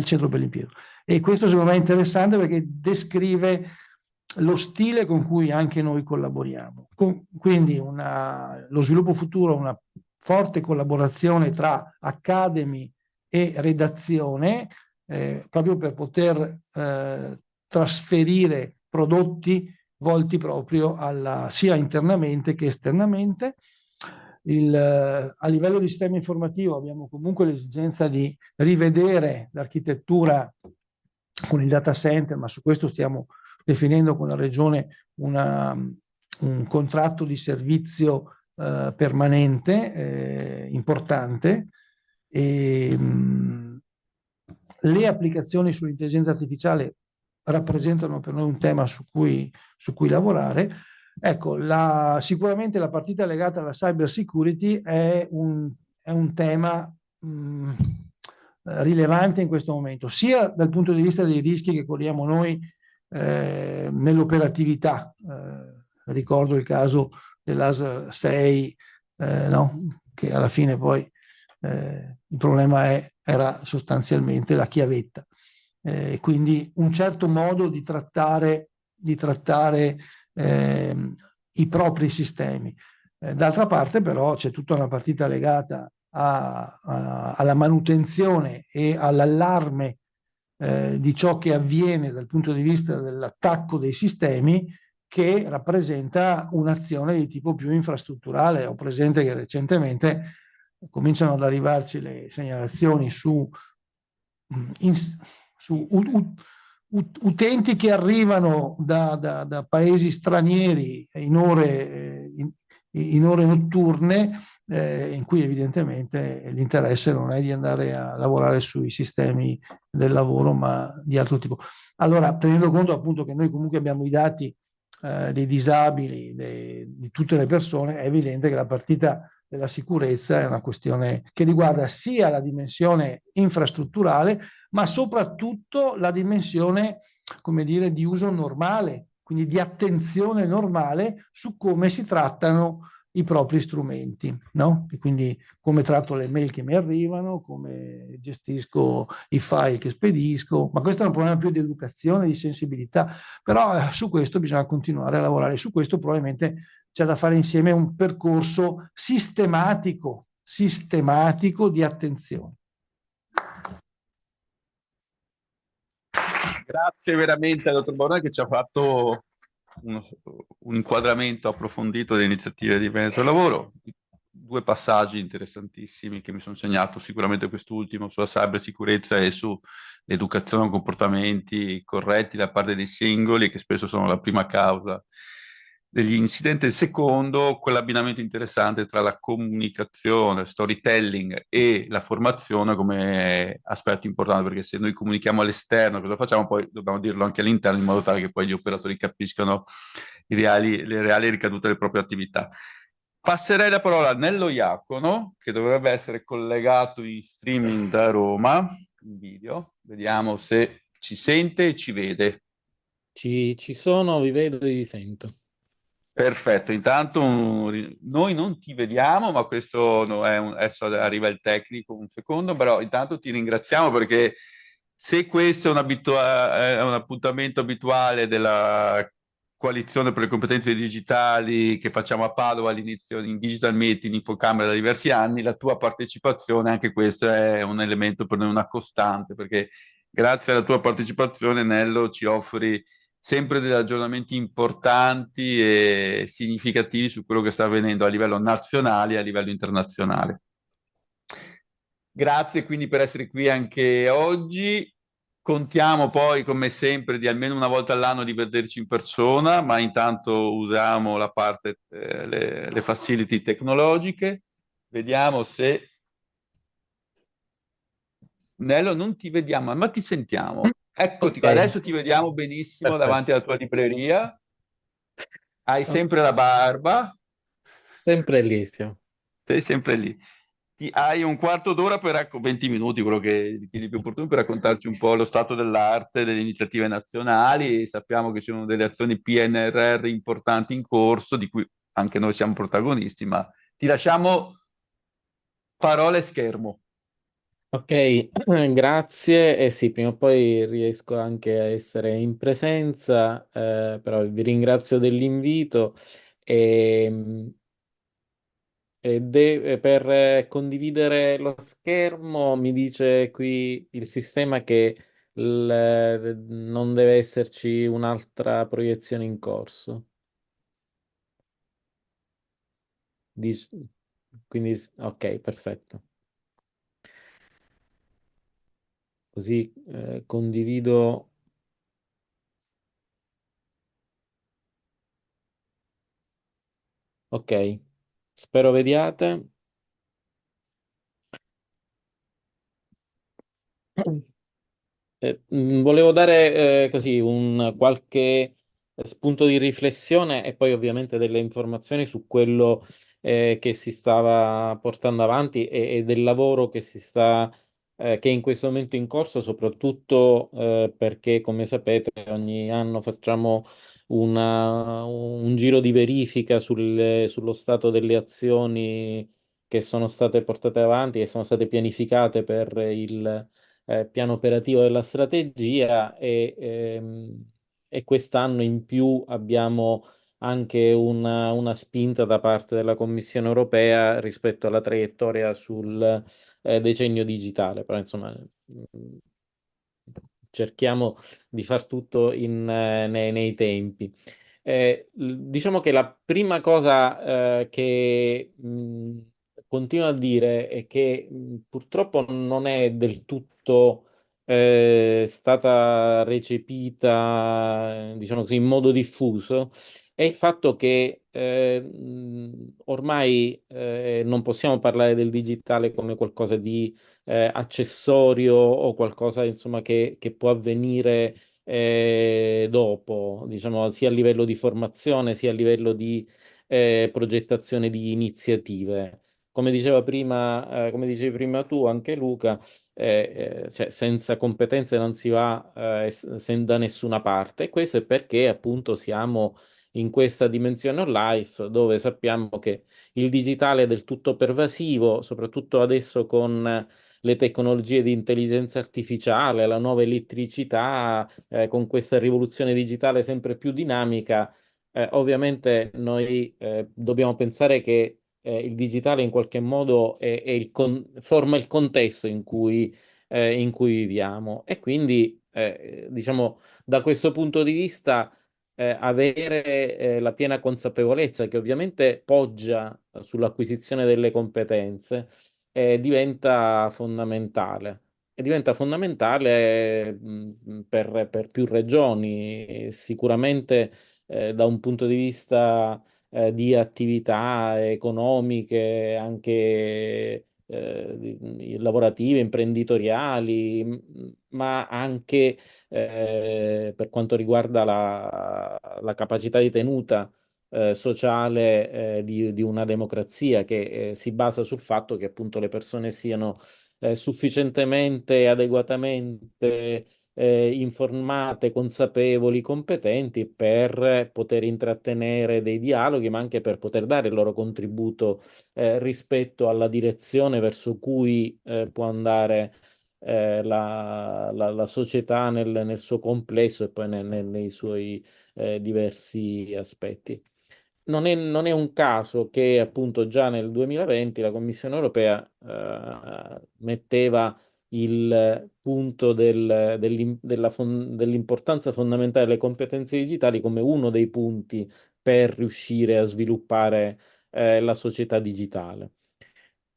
centro per l'impiego. E questo secondo me è interessante perché descrive lo stile con cui anche noi collaboriamo. Quindi lo sviluppo futuro, una forte collaborazione tra academy e redazione, proprio per poter trasferire prodotti volti proprio sia internamente che esternamente. A livello di sistema informativo abbiamo comunque l'esigenza di rivedere l'architettura con il data center, ma su questo stiamo definendo con la Regione un contratto di servizio permanente importante. Le applicazioni sull'intelligenza artificiale rappresentano per noi un tema su cui lavorare. Ecco, sicuramente la partita legata alla cyber security è un tema rilevante in questo momento, sia dal punto di vista dei rischi che corriamo noi nell'operatività. Ricordo il caso dell'AS 6, no? Che alla fine poi il problema era sostanzialmente la chiavetta. Quindi un certo modo di trattare i propri sistemi. D'altra parte però c'è tutta una partita legata alla manutenzione e all'allarme di ciò che avviene dal punto di vista dell'attacco dei sistemi, che rappresenta un'azione di tipo più infrastrutturale. Ho presente che recentemente cominciano ad arrivarci le segnalazioni su utenti che arrivano da paesi stranieri in ore notturne, in cui evidentemente l'interesse non è di andare a lavorare sui sistemi del lavoro, ma di altro tipo. Allora, tenendo conto appunto che noi comunque abbiamo i dati dei disabili, di tutte le persone, è evidente che la partita della sicurezza è una questione che riguarda sia la dimensione infrastrutturale, ma soprattutto la dimensione, come dire, di uso normale, quindi di attenzione normale su come si trattano i propri strumenti, no? E quindi come tratto le mail che mi arrivano, come gestisco i file che spedisco, ma questo è un problema più di educazione, di sensibilità, però su questo bisogna continuare a lavorare, su questo probabilmente c'è da fare insieme un percorso sistematico di attenzione. Grazie veramente al dottor Borona che ci ha fatto un inquadramento approfondito delle iniziative di Veneto del Lavoro. Due passaggi interessantissimi che mi sono segnato, sicuramente quest'ultimo sulla cybersicurezza e sull'educazione a comportamenti corretti da parte dei singoli, che spesso sono la prima causa degli incidenti. Il secondo, quell'abbinamento interessante tra la comunicazione, storytelling e la formazione come aspetto importante, perché se noi comunichiamo all'esterno cosa facciamo, poi dobbiamo dirlo anche all'interno in modo tale che poi gli operatori capiscano le reali ricadute delle proprie attività. Passerei la parola a Nello Iacono, che dovrebbe essere collegato in streaming da Roma, in video. Vediamo se ci sente e ci vede. Ci sono, vi vedo e vi sento. Perfetto, intanto noi non ti vediamo, ma questo no, adesso arriva il tecnico, un secondo, però intanto ti ringraziamo perché se questo è un appuntamento abituale della coalizione per le competenze digitali che facciamo a Padova all'inizio in Digital Meeting, Infocamera da diversi anni, la tua partecipazione, anche questo è un elemento per noi, una costante, perché grazie alla tua partecipazione, Nello, ci offri sempre degli aggiornamenti importanti e significativi su quello che sta avvenendo a livello nazionale e a livello internazionale. Grazie quindi per essere qui anche oggi. Contiamo poi, come sempre, di almeno una volta all'anno di vederci in persona, ma intanto usiamo la parte, le facility tecnologiche. Vediamo se... Nello, non ti vediamo, ma ti sentiamo. Eccoti qua, adesso ti vediamo benissimo. Perfetto. Davanti alla tua libreria. Hai sempre la barba. Sempre lì siamo. sei sempre lì. Hai un quarto d'ora 20 minuti, quello che ritieni più opportuno, per raccontarci un po' lo stato dell'arte, delle iniziative nazionali. Sappiamo che ci sono delle azioni PNRR importanti in corso, di cui anche noi siamo protagonisti, ma ti lasciamo parole e schermo. Ok, grazie. Eh sì, prima o poi riesco anche a essere in presenza, però vi ringrazio dell'invito e, per condividere lo schermo mi dice qui il sistema che non deve esserci un'altra proiezione in corso. Dic- quindi, ok, perfetto. Così condivido. Ok, spero vediate. Volevo dare così un qualche spunto di riflessione e poi ovviamente delle informazioni su quello che si stava portando avanti e del lavoro che si sta che è in questo momento in corso, soprattutto perché, come sapete, ogni anno facciamo un giro di verifica sullo stato delle azioni che sono state portate avanti e sono state pianificate per il piano operativo della strategia e quest'anno in più abbiamo anche una spinta da parte della Commissione europea rispetto alla traiettoria sul decennio digitale, però insomma cerchiamo di far tutto nei tempi. Diciamo che la prima cosa che continuo a dire è che purtroppo non è del tutto stata recepita, diciamo così, in modo diffuso, è il fatto che ormai non possiamo parlare del digitale come qualcosa di accessorio o qualcosa, insomma, che può avvenire dopo, diciamo, sia a livello di formazione, sia a livello di progettazione di iniziative. Come dicevi prima tu, anche Luca, cioè, senza competenze non si va da nessuna parte. E questo è perché appunto siamo in questa dimensione on life dove sappiamo che il digitale è del tutto pervasivo, soprattutto adesso con le tecnologie di intelligenza artificiale, la nuova elettricità, con questa rivoluzione digitale sempre più dinamica. Ovviamente noi dobbiamo pensare che il digitale in qualche modo forma il contesto in cui viviamo e quindi diciamo da questo punto di vista avere la piena consapevolezza che ovviamente poggia sull'acquisizione delle competenze diventa fondamentale. E diventa fondamentale per più ragioni, sicuramente da un punto di vista di attività economiche, anche lavorative, imprenditoriali, ma anche per quanto riguarda la capacità di tenuta sociale di una democrazia che si basa sul fatto che appunto le persone siano sufficientemente, adeguatamente informate, consapevoli, competenti per poter intrattenere dei dialoghi, ma anche per poter dare il loro contributo rispetto alla direzione verso cui può andare la società nel suo complesso e poi nei suoi diversi aspetti. Non è un caso che appunto già nel 2020 la Commissione europea metteva il punto dell'importanza fondamentale delle competenze digitali come uno dei punti per riuscire a sviluppare la società digitale.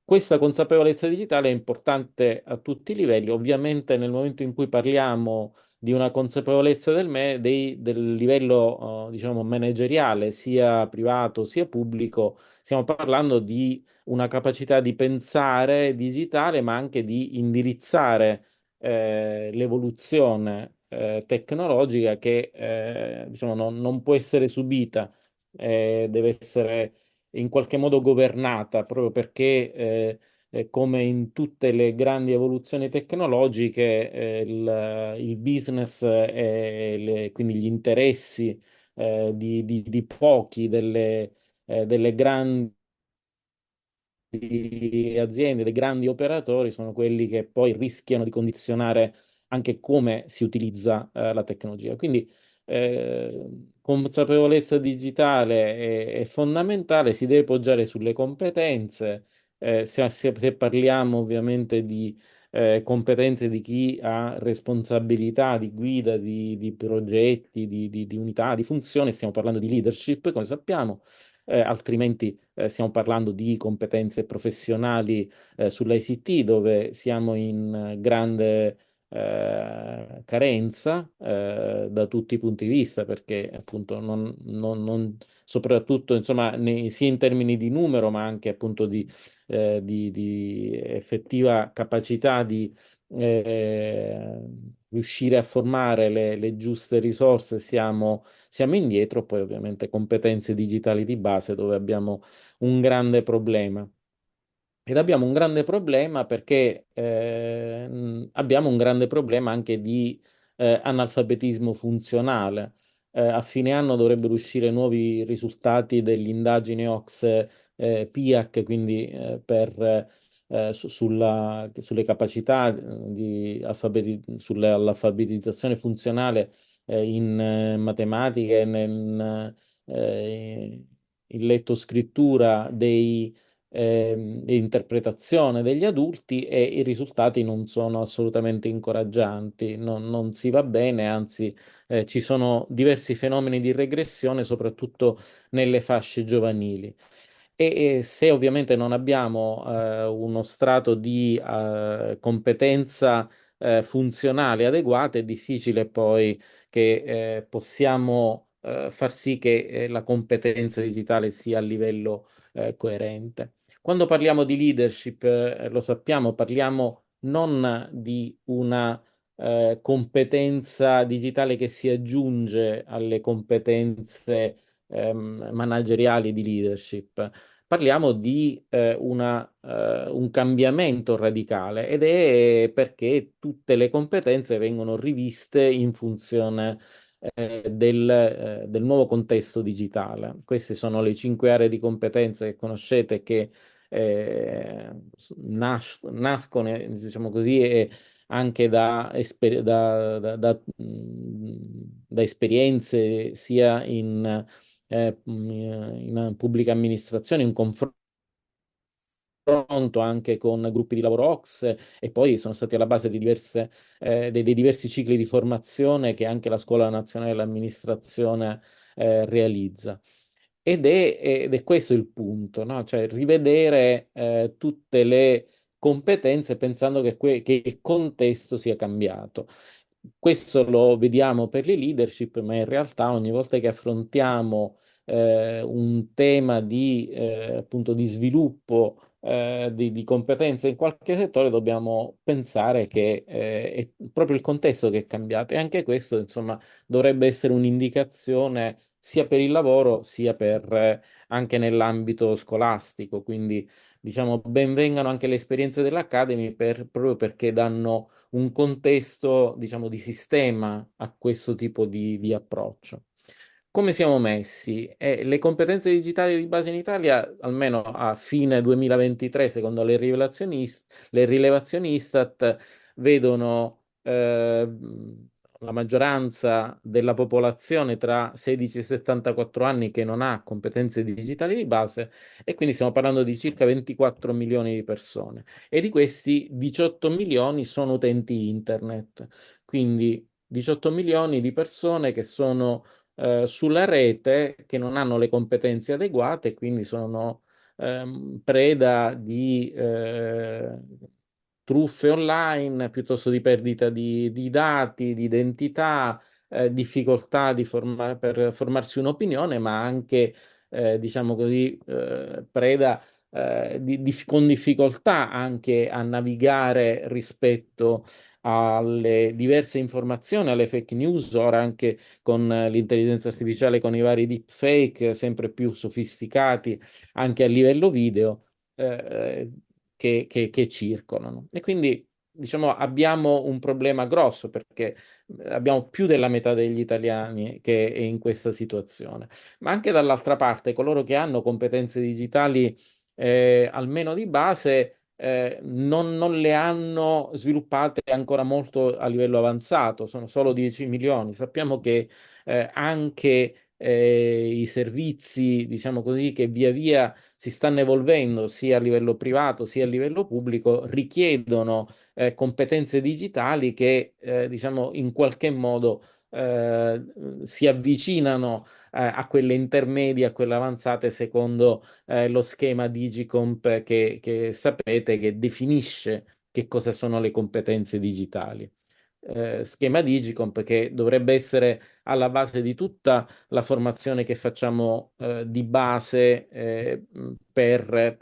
Questa consapevolezza digitale è importante a tutti i livelli, ovviamente nel momento in cui parliamo di una consapevolezza del livello, diciamo, manageriale, sia privato sia pubblico, stiamo parlando di una capacità di pensare digitale, ma anche di indirizzare l'evoluzione tecnologica che diciamo, non può essere subita, deve essere in qualche modo governata, proprio perché come in tutte le grandi evoluzioni tecnologiche, il business e quindi gli interessi di pochi, delle grandi aziende, dei grandi operatori, sono quelli che poi rischiano di condizionare anche come si utilizza la tecnologia. Quindi consapevolezza digitale è fondamentale, si deve poggiare sulle competenze. Se parliamo ovviamente di competenze di chi ha responsabilità di guida di progetti, di unità, di funzioni, stiamo parlando di leadership, come sappiamo. Altrimenti stiamo parlando di competenze professionali sull'ICT, dove siamo in grande carenza da tutti i punti di vista, perché appunto soprattutto insomma sia in termini di numero, ma anche appunto di effettiva capacità di eh, riuscire a formare le giuste risorse, siamo indietro. Poi ovviamente competenze digitali di base, dove abbiamo un grande problema. Ed abbiamo un grande problema perché abbiamo un grande problema anche di analfabetismo funzionale. A fine anno dovrebbero uscire nuovi risultati delle indagini OCSE PIAC, quindi sulle capacità sull'alfabetizzazione funzionale in matematica e in lettoscrittura e interpretazione degli adulti, e i risultati non sono assolutamente incoraggianti, non si va bene, anzi ci sono diversi fenomeni di regressione, soprattutto nelle fasce giovanili. E se ovviamente non abbiamo uno strato di competenza funzionale adeguate, è difficile poi che possiamo far sì che la competenza digitale sia a livello coerente. Quando parliamo di leadership, lo sappiamo, parliamo non di una competenza digitale che si aggiunge alle competenze manageriali di leadership. Parliamo di un cambiamento radicale, ed è perché tutte le competenze vengono riviste in funzione del nuovo contesto digitale. Queste sono le 5 aree di competenze che conoscete, che nascono, diciamo così, anche da esperienze sia in pubblica amministrazione, in confronto anche con gruppi di lavoro OCSE, e poi sono stati alla base di dei diversi cicli di formazione che anche la Scuola Nazionale dell'Amministrazione realizza. Ed è questo il punto, no? Cioè rivedere tutte le competenze pensando che il contesto sia cambiato. Questo lo vediamo per le leadership, ma in realtà ogni volta che affrontiamo un tema appunto di sviluppo di competenze in qualche settore, dobbiamo pensare che è proprio il contesto che è cambiato, e anche questo, insomma, dovrebbe essere un'indicazione sia per il lavoro sia anche nell'ambito scolastico. Quindi, diciamo, ben vengano anche le esperienze dell'Academy proprio perché danno un contesto, diciamo, di sistema a questo tipo di approccio. Come siamo messi? Le competenze digitali di base in Italia, almeno a fine 2023, secondo le rilevazioni Istat, vedono la maggioranza della popolazione tra 16 e 74 anni che non ha competenze digitali di base, e quindi stiamo parlando di circa 24 milioni di persone, e di questi 18 milioni sono utenti internet. Quindi 18 milioni di persone che sono sulla rete, che non hanno le competenze adeguate, e quindi sono preda di truffe online, piuttosto di perdita di dati, di identità, difficoltà per formarsi un'opinione, ma anche diciamo così, preda con difficoltà anche a navigare rispetto alle diverse informazioni, alle fake news, ora anche con l'intelligenza artificiale, con i vari deepfake sempre più sofisticati anche a livello video, che circolano. E quindi, diciamo, abbiamo un problema grosso perché abbiamo più della metà degli italiani che è in questa situazione. Ma anche dall'altra parte, coloro che hanno competenze digitali, almeno di base, non le hanno sviluppate ancora molto a livello avanzato, sono solo 10 milioni. Sappiamo che anche i servizi, diciamo così, che via via si stanno evolvendo sia a livello privato sia a livello pubblico, richiedono competenze digitali che, diciamo, in qualche modo eh, si avvicinano a quelle intermedie, a quelle avanzate, secondo lo schema Digicomp che sapete che definisce che cosa sono le competenze digitali. Schema Digicomp che dovrebbe essere alla base di tutta la formazione che facciamo di base per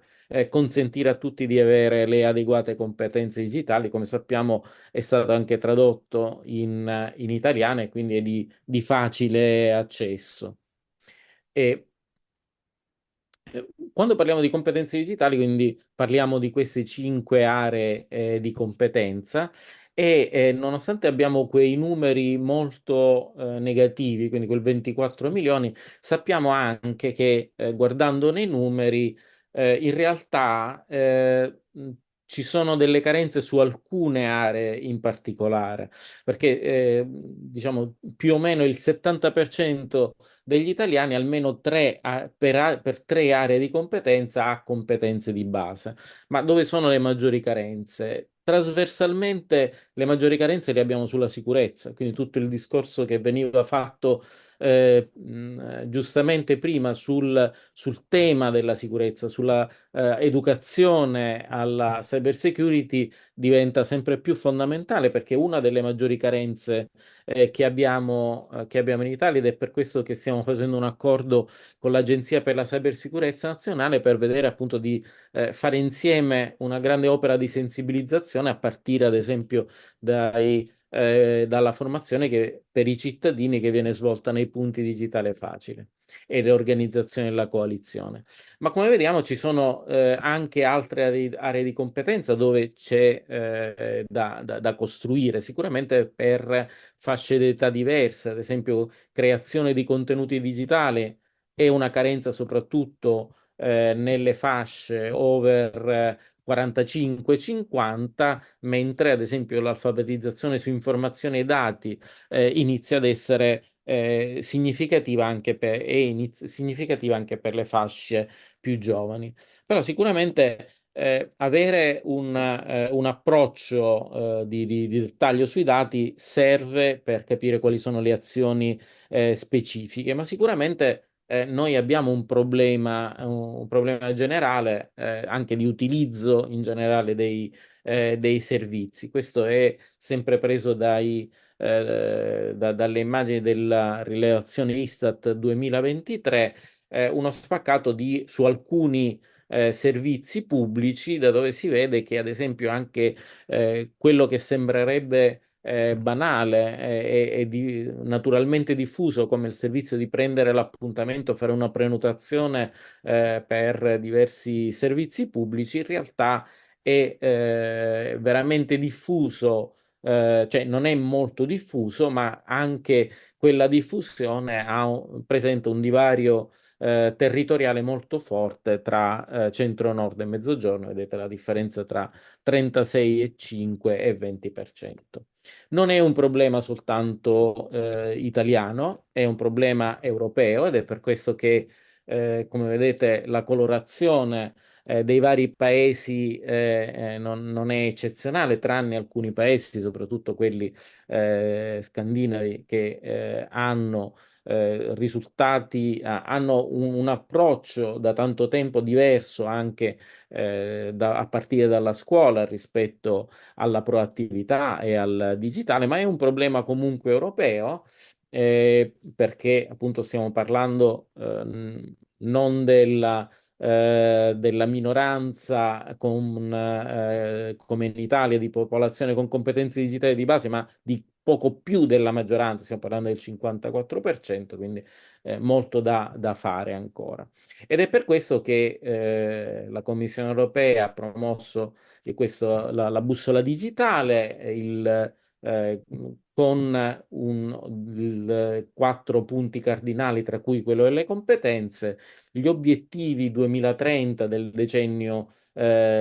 consentire a tutti di avere le adeguate competenze digitali. Come sappiamo è stato anche tradotto in italiano e quindi è di facile accesso. E quando parliamo di competenze digitali, quindi parliamo di queste 5 aree di competenza e nonostante abbiamo quei numeri molto negativi, quindi quel 24 milioni, sappiamo anche che guardando nei numeri, in realtà ci sono delle carenze su alcune aree in particolare, perché diciamo più o meno il 70% degli italiani almeno per 3 aree di competenza ha competenze di base. Ma dove sono le maggiori carenze? Trasversalmente le maggiori carenze le abbiamo sulla sicurezza, quindi tutto il discorso che veniva fatto giustamente prima sul tema della sicurezza, sulla educazione alla cyber security diventa sempre più fondamentale perché una delle maggiori carenze che abbiamo in Italia ed è per questo che stiamo facendo un accordo con l'Agenzia per la Cybersicurezza Nazionale per vedere appunto di fare insieme una grande opera di sensibilizzazione a partire ad esempio dalla formazione per i cittadini che viene svolta nei punti digitale facile e le organizzazioni della coalizione. Ma come vediamo ci sono anche altre aree di competenza dove c'è da costruire, sicuramente per fasce d'età diverse, ad esempio creazione di contenuti digitali è una carenza soprattutto nelle fasce over 45-50, mentre ad esempio l'alfabetizzazione su informazioni e dati inizia ad essere significativa anche per le fasce più giovani. Però sicuramente avere un approccio di dettaglio sui dati serve per capire quali sono le azioni specifiche, ma sicuramente noi abbiamo un problema generale anche di utilizzo in generale dei servizi. Questo è sempre preso dalle immagini della rilevazione Istat 2023, uno spaccato su alcuni servizi pubblici, da dove si vede che, ad esempio, anche quello che sembrerebbe banale naturalmente diffuso come il servizio di prendere l'appuntamento, fare una prenotazione per diversi servizi pubblici, in realtà è veramente diffuso. Cioè non è molto diffuso, ma anche quella diffusione presenta un divario territoriale molto forte tra centro-nord e mezzogiorno. Vedete la differenza tra 36,5 e 20%. Non è un problema soltanto italiano, è un problema europeo ed è per questo che, come vedete, la colorazione dei vari paesi non è eccezionale, tranne alcuni paesi, soprattutto quelli scandinavi, che hanno risultati, hanno un approccio da tanto tempo diverso anche a partire dalla scuola rispetto alla proattività e al digitale, ma è un problema comunque europeo perché appunto stiamo parlando non della minoranza come in Italia di popolazione con competenze digitali di base, ma di poco più della maggioranza, stiamo parlando del 54%, quindi molto da fare ancora. Ed è per questo che la Commissione europea ha promosso la bussola digitale, eh, con quattro punti cardinali, tra cui quello delle competenze, gli obiettivi 2030 del decennio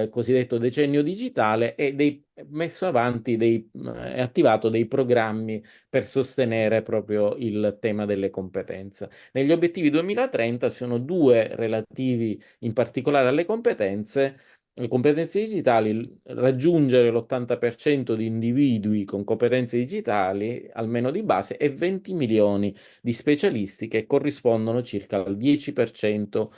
cosiddetto decennio digitale e messo avanti e attivato dei programmi per sostenere proprio il tema delle competenze. Negli obiettivi 2030 sono due relativi in particolare alle competenze. Le competenze digitali, raggiungere l'80% di individui con competenze digitali, almeno di base, e 20 milioni di specialisti che corrispondono circa al 10%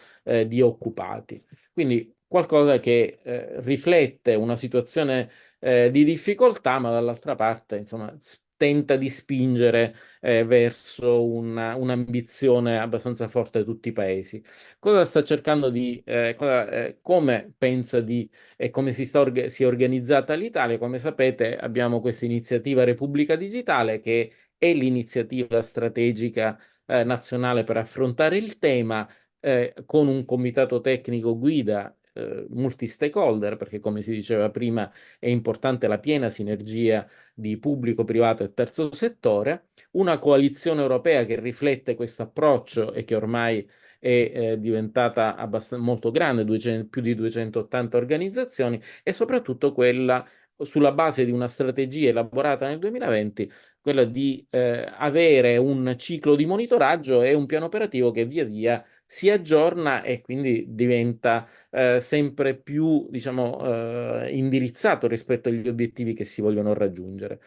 di occupati. Quindi qualcosa che riflette una situazione di difficoltà, ma dall'altra parte, insomma, tenta di spingere verso un'ambizione abbastanza forte da tutti i paesi. Cosa sta cercando come pensa e come si è organizzata l'Italia? Come sapete, abbiamo questa iniziativa Repubblica Digitale, che è l'iniziativa strategica nazionale per affrontare il tema, con un comitato tecnico guida, multi-stakeholder, perché come si diceva prima è importante la piena sinergia di pubblico, privato e terzo settore, una coalizione europea che riflette questo approccio e che ormai è diventata molto grande, più di 280 organizzazioni, e soprattutto quella sulla base di una strategia elaborata nel 2020, quella di avere un ciclo di monitoraggio e un piano operativo che via via si aggiorna e quindi diventa sempre più, diciamo, indirizzato rispetto agli obiettivi che si vogliono raggiungere.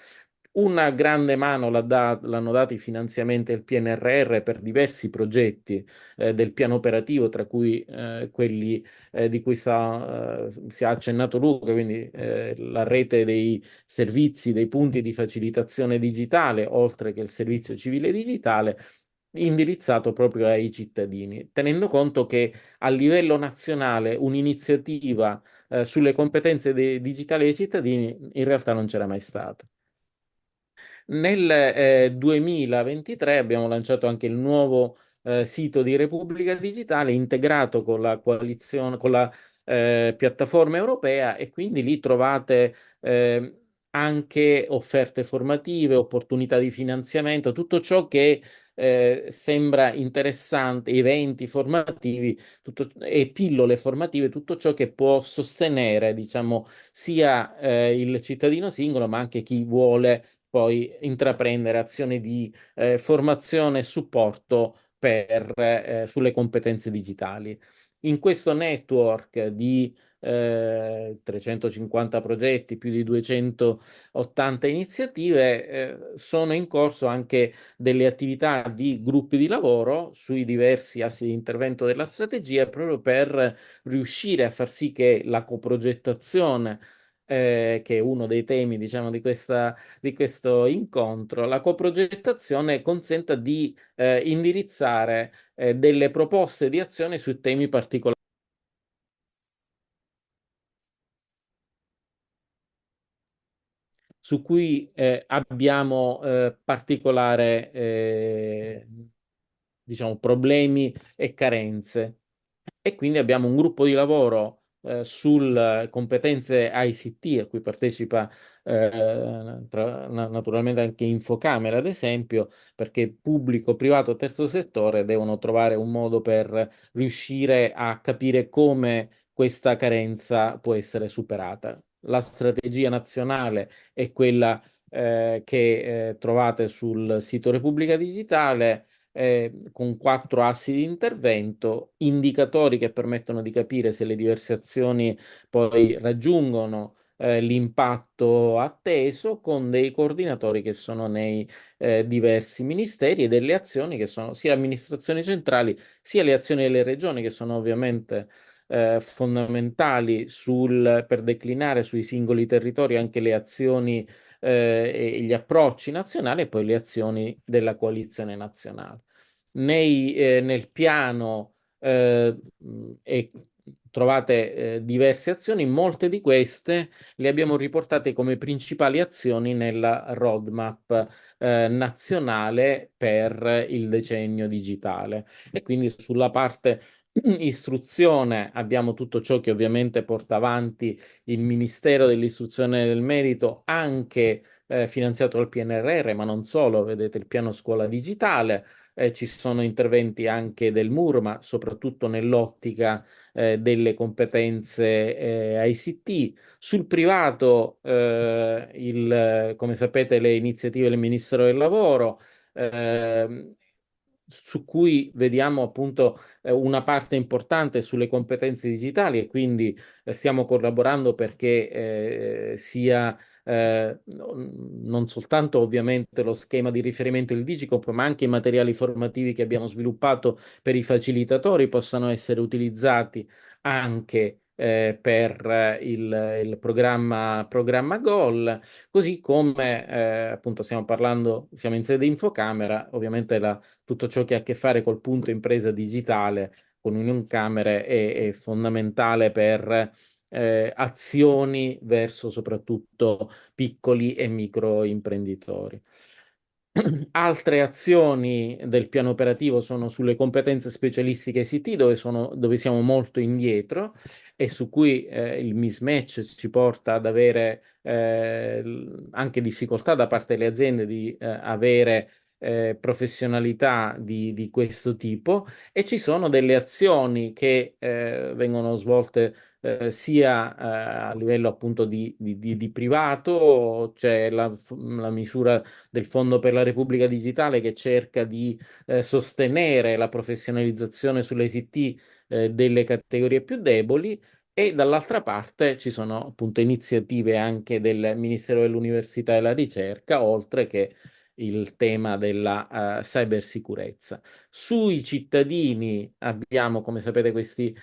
Una grande mano l'hanno dato i finanziamenti del PNRR per diversi progetti del piano operativo, tra cui quelli di cui si ha accennato Luca, quindi la rete dei servizi, dei punti di facilitazione digitale, oltre che il servizio civile digitale, indirizzato proprio ai cittadini, tenendo conto che a livello nazionale un'iniziativa sulle competenze digitali dei cittadini in realtà non c'era mai stata. Nel 2023 abbiamo lanciato anche il nuovo sito di Repubblica Digitale integrato con la coalizione, con la piattaforma europea, e quindi lì trovate anche offerte formative, opportunità di finanziamento, tutto ciò che sembra interessante, eventi formativi e pillole formative, tutto ciò che può sostenere, diciamo, sia il cittadino singolo, ma anche chi vuole poi intraprendere azioni di formazione e supporto sulle competenze digitali. In questo network di 350 progetti, più di 280 iniziative, sono in corso anche delle attività di gruppi di lavoro sui diversi assi di intervento della strategia, proprio per riuscire a far sì che la coprogettazione, che è uno dei temi, diciamo, di questo incontro, la coprogettazione consenta di indirizzare delle proposte di azione su temi particolari su cui abbiamo particolare, diciamo, problemi e carenze. E quindi abbiamo un gruppo di lavoro sulle competenze ICT, a cui partecipa naturalmente anche Infocamera, ad esempio, perché pubblico, privato, terzo settore devono trovare un modo per riuscire a capire come questa carenza può essere superata. La strategia nazionale è quella che trovate sul sito Repubblica Digitale, con 4 assi di intervento, indicatori che permettono di capire se le diverse azioni poi raggiungono l'impatto atteso, con dei coordinatori che sono nei diversi ministeri, e delle azioni che sono sia amministrazioni centrali sia le azioni delle regioni, che sono ovviamente fondamentali per declinare sui singoli territori anche le azioni e gli approcci nazionali, e poi le azioni della coalizione nazionale. Nel piano e trovate diverse azioni. Molte di queste le abbiamo riportate come principali azioni nella roadmap nazionale per il decennio digitale. E quindi sulla parte istruzione abbiamo tutto ciò che ovviamente porta avanti il Ministero dell'Istruzione e del Merito, anche finanziato dal PNRR, ma non solo, vedete il piano scuola digitale, ci sono interventi anche del MUR, ma soprattutto nell'ottica delle competenze ICT. Sul privato, come sapete, le iniziative del Ministero del Lavoro, su cui vediamo appunto una parte importante sulle competenze digitali, e quindi stiamo collaborando perché sia non soltanto ovviamente lo schema di riferimento il Digicomp, ma anche i materiali formativi che abbiamo sviluppato per i facilitatori possano essere utilizzati anche per il programma GOL, così come appunto stiamo parlando, siamo in sede Infocamera, ovviamente tutto ciò che ha a che fare col punto impresa digitale con Unioncamere è fondamentale per azioni verso soprattutto piccoli e micro imprenditori. Altre azioni del piano operativo sono sulle competenze specialistiche ICT, dove siamo molto indietro e su cui il mismatch ci porta ad avere anche difficoltà da parte delle aziende di avere professionalità di questo tipo, e ci sono delle azioni che vengono svolte sia a livello appunto di privato. C'è la misura del Fondo per la Repubblica Digitale che cerca di sostenere la professionalizzazione sulle ICT delle categorie più deboli, e dall'altra parte ci sono appunto iniziative anche del Ministero dell'Università e della Ricerca, oltre che il tema della cybersicurezza. Sui cittadini abbiamo, come sapete, questi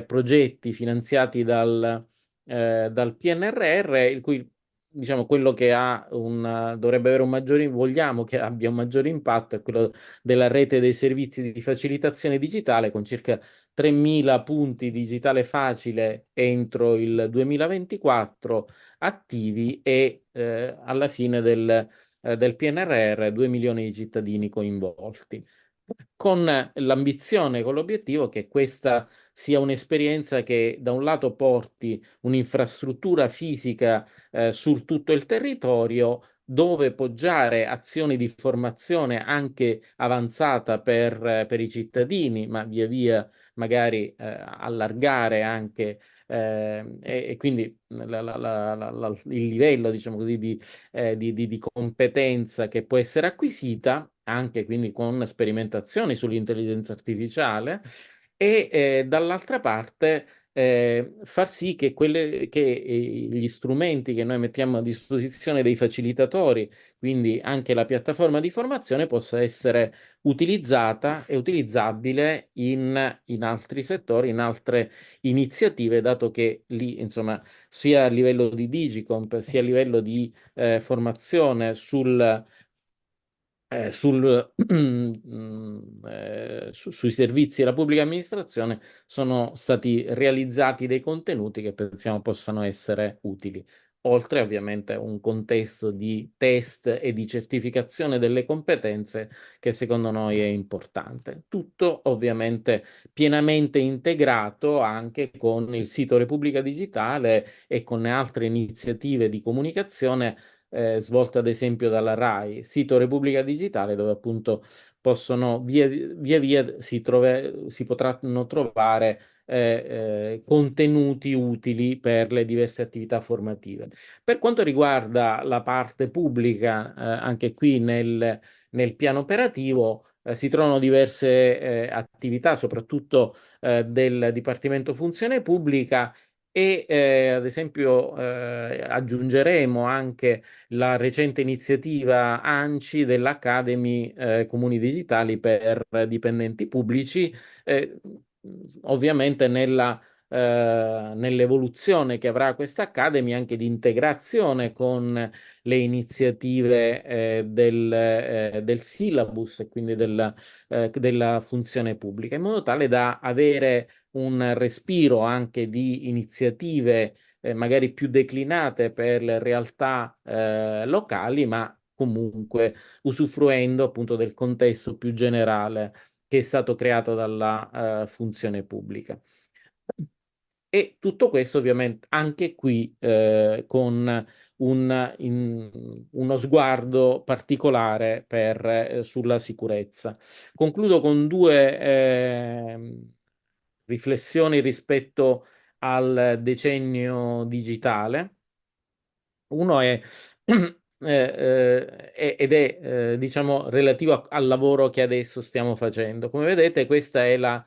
progetti finanziati dal PNRR, il cui diciamo quello che dovrebbe avere vogliamo che abbia un maggiore impatto è quello della rete dei servizi di facilitazione digitale, con circa 3.000 punti digitale facile entro il 2024 attivi, e alla fine del PNRR 2 milioni di cittadini coinvolti, con l'ambizione, con l'obiettivo che questa sia un'esperienza che da un lato porti un'infrastruttura fisica su tutto il territorio, dove poggiare azioni di formazione anche avanzata per i cittadini, ma via via magari allargare anche e quindi il livello, diciamo così, di competenza che può essere acquisita, anche quindi con sperimentazioni sull'intelligenza artificiale, e dall'altra parte far sì che gli strumenti che noi mettiamo a disposizione dei facilitatori, quindi anche la piattaforma di formazione, possa essere utilizzata e utilizzabile in altri settori, in altre iniziative, dato che lì, insomma, sia a livello di Digicomp, sia a livello di formazione sui servizi della pubblica amministrazione, sono stati realizzati dei contenuti che pensiamo possano essere utili, oltre ovviamente a un contesto di test e di certificazione delle competenze che secondo noi è importante. Tutto ovviamente pienamente integrato anche con il sito Repubblica Digitale e con altre iniziative di comunicazione svolte ad esempio dalla RAI, sito Repubblica Digitale, dove appunto possono via via si potranno trovare contenuti utili per le diverse attività formative. Per quanto riguarda la parte pubblica, anche qui nel piano operativo si trovano diverse attività, soprattutto del Dipartimento Funzione Pubblica, e ad esempio aggiungeremo anche la recente iniziativa ANCI dell'Academy Comuni Digitali per dipendenti pubblici, ovviamente nell'evoluzione che avrà questa Academy, anche di integrazione con le iniziative del syllabus e quindi della funzione pubblica, in modo tale da avere un respiro anche di iniziative magari più declinate per le realtà locali, ma comunque usufruendo appunto del contesto più generale che è stato creato dalla funzione pubblica. E tutto questo ovviamente anche qui con uno sguardo particolare sulla sicurezza. Concludo con due riflessioni rispetto al decennio digitale. Uno è diciamo relativo al lavoro che adesso stiamo facendo. Come vedete, questa è la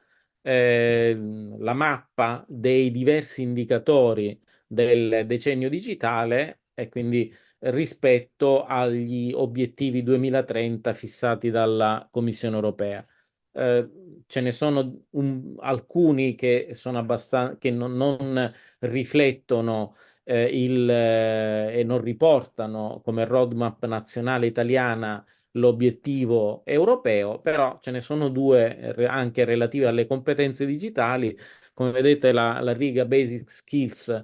mappa dei diversi indicatori del decennio digitale e quindi rispetto agli obiettivi 2030 fissati dalla Commissione europea. Ce ne sono alcuni che sono che non riflettono e non riportano come roadmap nazionale italiana l'obiettivo europeo, però ce ne sono due anche relative alle competenze digitali. Come vedete, la riga Basic Skills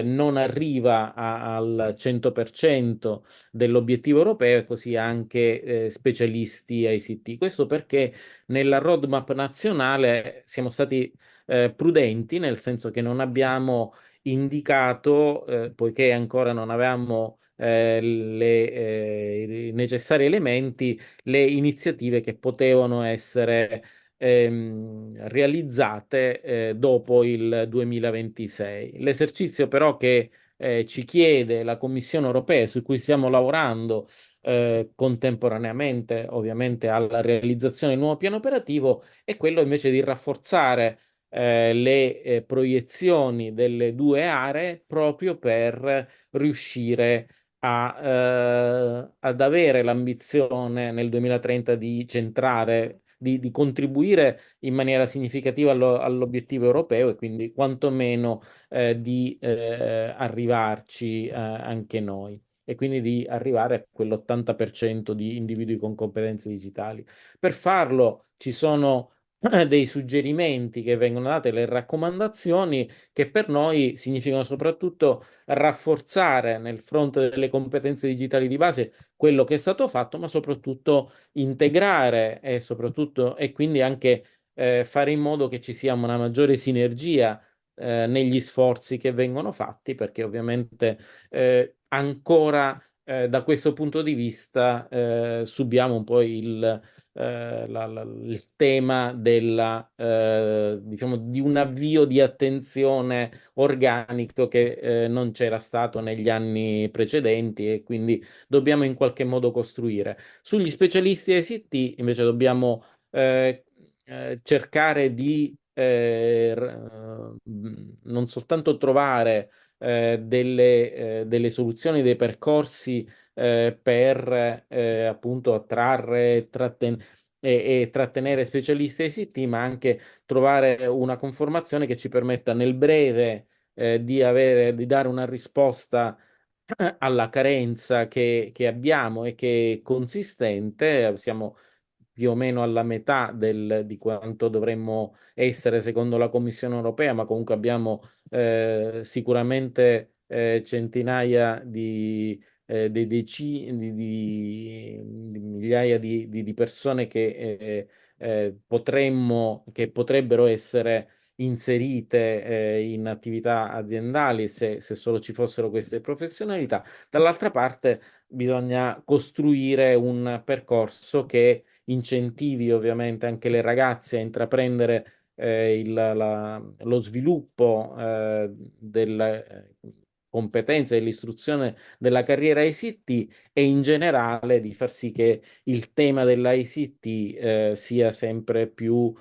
non arriva al 100% dell'obiettivo europeo e così anche specialisti ICT. Questo perché nella roadmap nazionale siamo stati prudenti, nel senso che non abbiamo indicato, poiché ancora non avevamo i necessari elementi, le iniziative che potevano essere realizzate dopo il 2026. L'esercizio però che ci chiede la Commissione europea, su cui stiamo lavorando contemporaneamente ovviamente alla realizzazione del nuovo piano operativo, è quello invece di rafforzare le proiezioni delle due aree proprio per riuscire ad avere l'ambizione nel 2030 di centrare, di contribuire in maniera significativa all'obiettivo europeo e quindi quantomeno di arrivarci anche noi e quindi di arrivare a quell'80% di individui con competenze digitali. Per farlo ci sono dei suggerimenti che vengono date, le raccomandazioni che per noi significano soprattutto rafforzare nel fronte delle competenze digitali di base quello che è stato fatto, ma soprattutto integrare e quindi anche fare in modo che ci sia una maggiore sinergia negli sforzi che vengono fatti, perché ovviamente ancora da questo punto di vista subiamo un po' il tema diciamo, di un avvio di attenzione organico che non c'era stato negli anni precedenti e quindi dobbiamo in qualche modo costruire. Sugli specialisti ICT invece dobbiamo cercare di non soltanto trovare delle soluzioni, dei percorsi per appunto attrarre e trattenere specialisti ICT, ma anche trovare una conformazione che ci permetta nel breve di dare una risposta alla carenza che abbiamo e che è consistente. Siamo più o meno alla metà di quanto dovremmo essere secondo la Commissione europea, ma comunque abbiamo sicuramente centinaia di migliaia di persone che potrebbero essere inserite in attività aziendali se solo ci fossero queste professionalità. Dall'altra parte bisogna costruire un percorso che incentivi ovviamente anche le ragazze a intraprendere lo sviluppo delle competenze e dell'istruzione della carriera ICT e in generale di far sì che il tema dell'ICT sia sempre più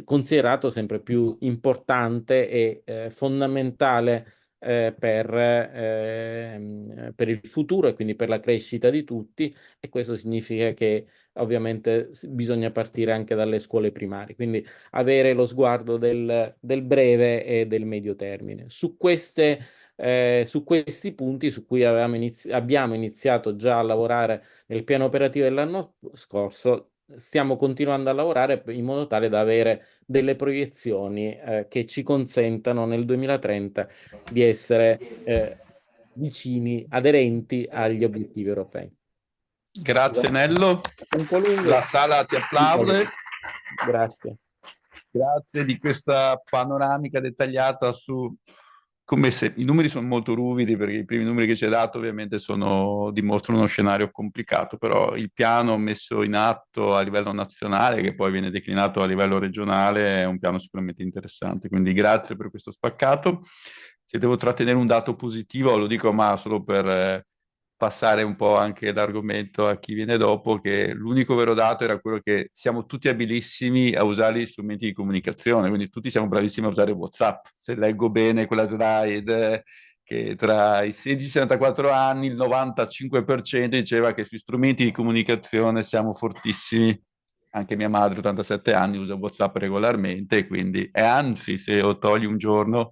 considerato sempre più importante e fondamentale per il futuro e quindi per la crescita di tutti, e questo significa che ovviamente bisogna partire anche dalle scuole primarie, quindi avere lo sguardo del breve e del medio termine. Su questi punti su cui abbiamo iniziato già a lavorare nel piano operativo dell'anno scorso, stiamo continuando a lavorare in modo tale da avere delle proiezioni che ci consentano nel 2030 di essere vicini, aderenti agli obiettivi europei. Grazie Nello, Un po' lungo. la sala ti applaude. Grazie. Grazie di questa panoramica dettagliata su come se i numeri sono molto ruvidi, perché i primi numeri che ci hai dato ovviamente dimostrano uno scenario complicato, però il piano messo in atto a livello nazionale, che poi viene declinato a livello regionale, è un piano sicuramente interessante. Quindi grazie per questo spaccato. Se devo trattenere un dato positivo, lo dico ma solo per passare un po' anche l'argomento a chi viene dopo, che l'unico vero dato era quello che siamo tutti abilissimi a usare gli strumenti di comunicazione, quindi tutti siamo bravissimi a usare WhatsApp. Se leggo bene quella slide, che tra i 16 e i 64 anni il 95% diceva che sui strumenti di comunicazione siamo fortissimi. Anche mia madre, 87 anni, usa WhatsApp regolarmente, quindi, e anzi, se lo togli un giorno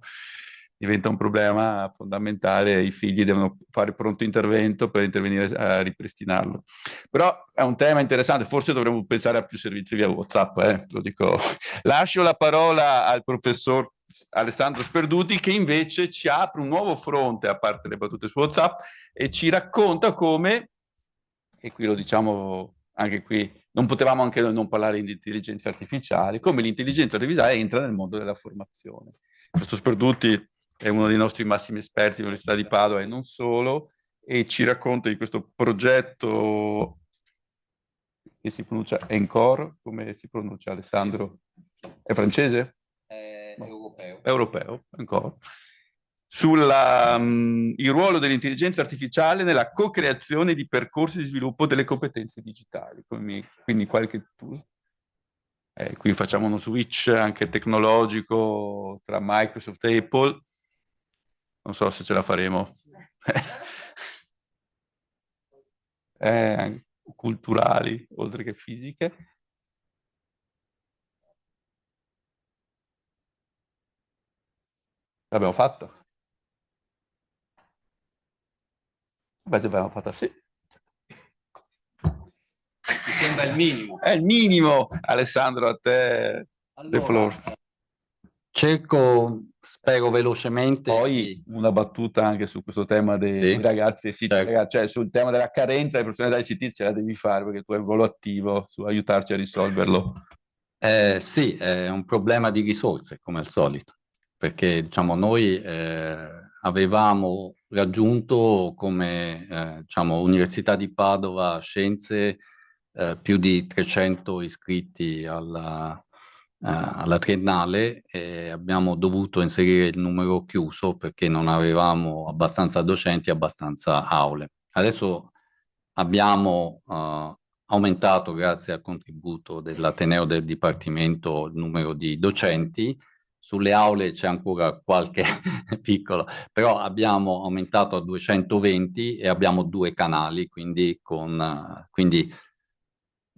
diventa un problema fondamentale, i figli devono fare pronto intervento per intervenire a ripristinarlo. Però è un tema interessante, forse dovremmo pensare a più servizi via WhatsApp, lo dico. Lascio la parola al professor Alessandro Sperduti, che invece ci apre un nuovo fronte, a parte le battute su WhatsApp, e ci racconta come, e qui lo diciamo anche qui, non potevamo anche noi non parlare di intelligenza artificiale, come l'intelligenza artificiale entra nel mondo della formazione. Questo Sperduti è uno dei nostri massimi esperti all'Università di Padova e non solo, e ci racconta di questo progetto che si pronuncia Encore, come si pronuncia Alessandro? È francese? Europeo. Europeo, Encore. Il ruolo dell'intelligenza artificiale nella co-creazione di percorsi di sviluppo delle competenze digitali. Quindi qualche tool. Qui facciamo uno switch anche tecnologico tra Microsoft e Apple. Non so se ce la faremo. Culturali, oltre che fisiche. L'abbiamo fatto? Beh, l'abbiamo fatta sì. Mi sembra il minimo. È il minimo. Alessandro, a te the floor. Cerco, spero velocemente. Poi una battuta anche su questo tema dei ragazzi, certo. cioè sul tema della carenza delle professionalità ICT ce la devi fare, perché tu hai un ruolo attivo su aiutarci a risolverlo. Sì, è un problema di risorse, come al solito, perché diciamo, noi avevamo raggiunto come Università di Padova Scienze più di 300 iscritti alla triennale, e abbiamo dovuto inserire il numero chiuso perché non avevamo abbastanza docenti e abbastanza aule. Adesso abbiamo aumentato, grazie al contributo dell'Ateneo del Dipartimento, il numero di docenti. Sulle aule c'è ancora qualche piccolo, però abbiamo aumentato a 220 e abbiamo 2 canali, quindi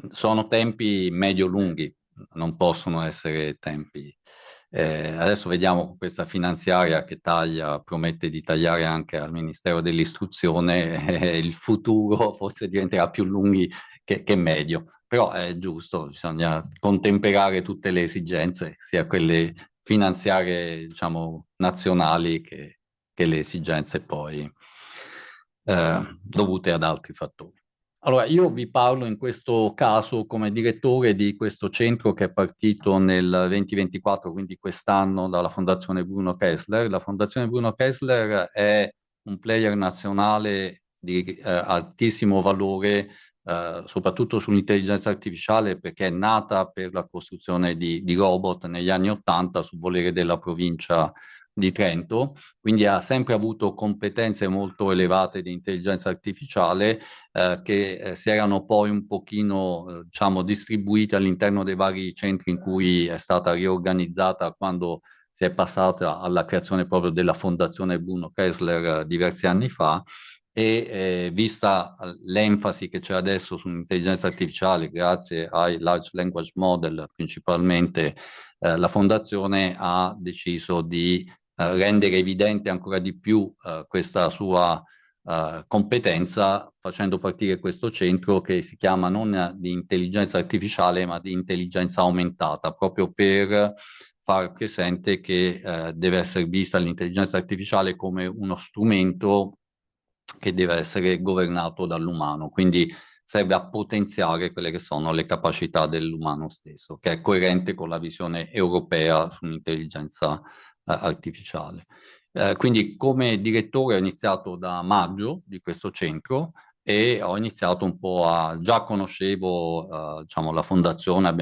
sono tempi medio-lunghi, non possono essere tempi. Adesso vediamo con questa finanziaria che promette di tagliare anche al Ministero dell'Istruzione, il futuro forse diventerà più lunghi che medio, però è giusto, bisogna contemperare tutte le esigenze, sia quelle finanziarie, diciamo, nazionali che le esigenze poi dovute ad altri fattori. Allora, io vi parlo in questo caso come direttore di questo centro che è partito nel 2024, quindi quest'anno, dalla Fondazione Bruno Kessler. La Fondazione Bruno Kessler è un player nazionale di altissimo valore, soprattutto sull'intelligenza artificiale, perché è nata per la costruzione di robot negli anni '80 sul volere della provincia di Trento, quindi ha sempre avuto competenze molto elevate di intelligenza artificiale che si erano poi un pochino diciamo distribuite all'interno dei vari centri in cui è stata riorganizzata quando si è passata alla creazione proprio della Fondazione Bruno Kessler diversi anni fa, e vista l'enfasi che c'è adesso sull'intelligenza artificiale grazie ai large language model principalmente, la Fondazione ha deciso di rendere evidente ancora di più questa sua competenza, facendo partire questo centro che si chiama non di intelligenza artificiale ma di intelligenza aumentata, proprio per far presente che deve essere vista l'intelligenza artificiale come uno strumento che deve essere governato dall'umano, quindi serve a potenziare quelle che sono le capacità dell'umano stesso, che è coerente con la visione europea sull'intelligenza artificiale. Quindi come direttore ho iniziato da maggio di questo centro e ho iniziato un po' già conoscevo diciamo, la fondazione,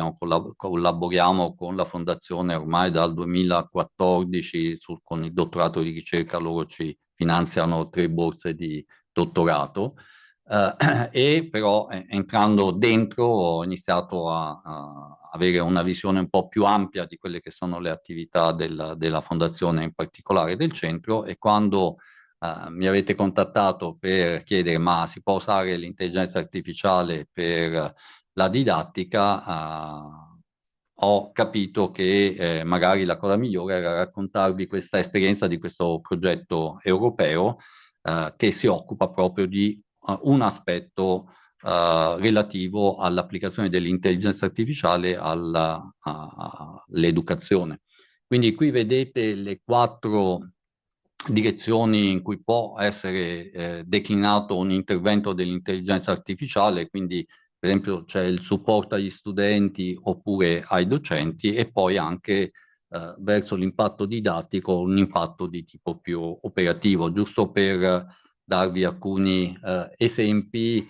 collaboriamo con la fondazione ormai dal 2014 con il dottorato di ricerca, loro ci finanziano 3 borse di dottorato, e però entrando dentro ho iniziato a avere una visione un po' più ampia di quelle che sono le attività della fondazione, in particolare del centro, e quando mi avete contattato per chiedere ma si può usare l'intelligenza artificiale per la didattica, ho capito che magari la cosa migliore era raccontarvi questa esperienza di questo progetto europeo che si occupa proprio di un aspetto relativo all'applicazione dell'intelligenza artificiale all'educazione. Quindi qui vedete le 4 direzioni in cui può essere declinato un intervento dell'intelligenza artificiale, quindi per esempio c'è il supporto agli studenti oppure ai docenti, e poi anche verso l'impatto didattico, un impatto di tipo più operativo. Giusto per darvi alcuni esempi,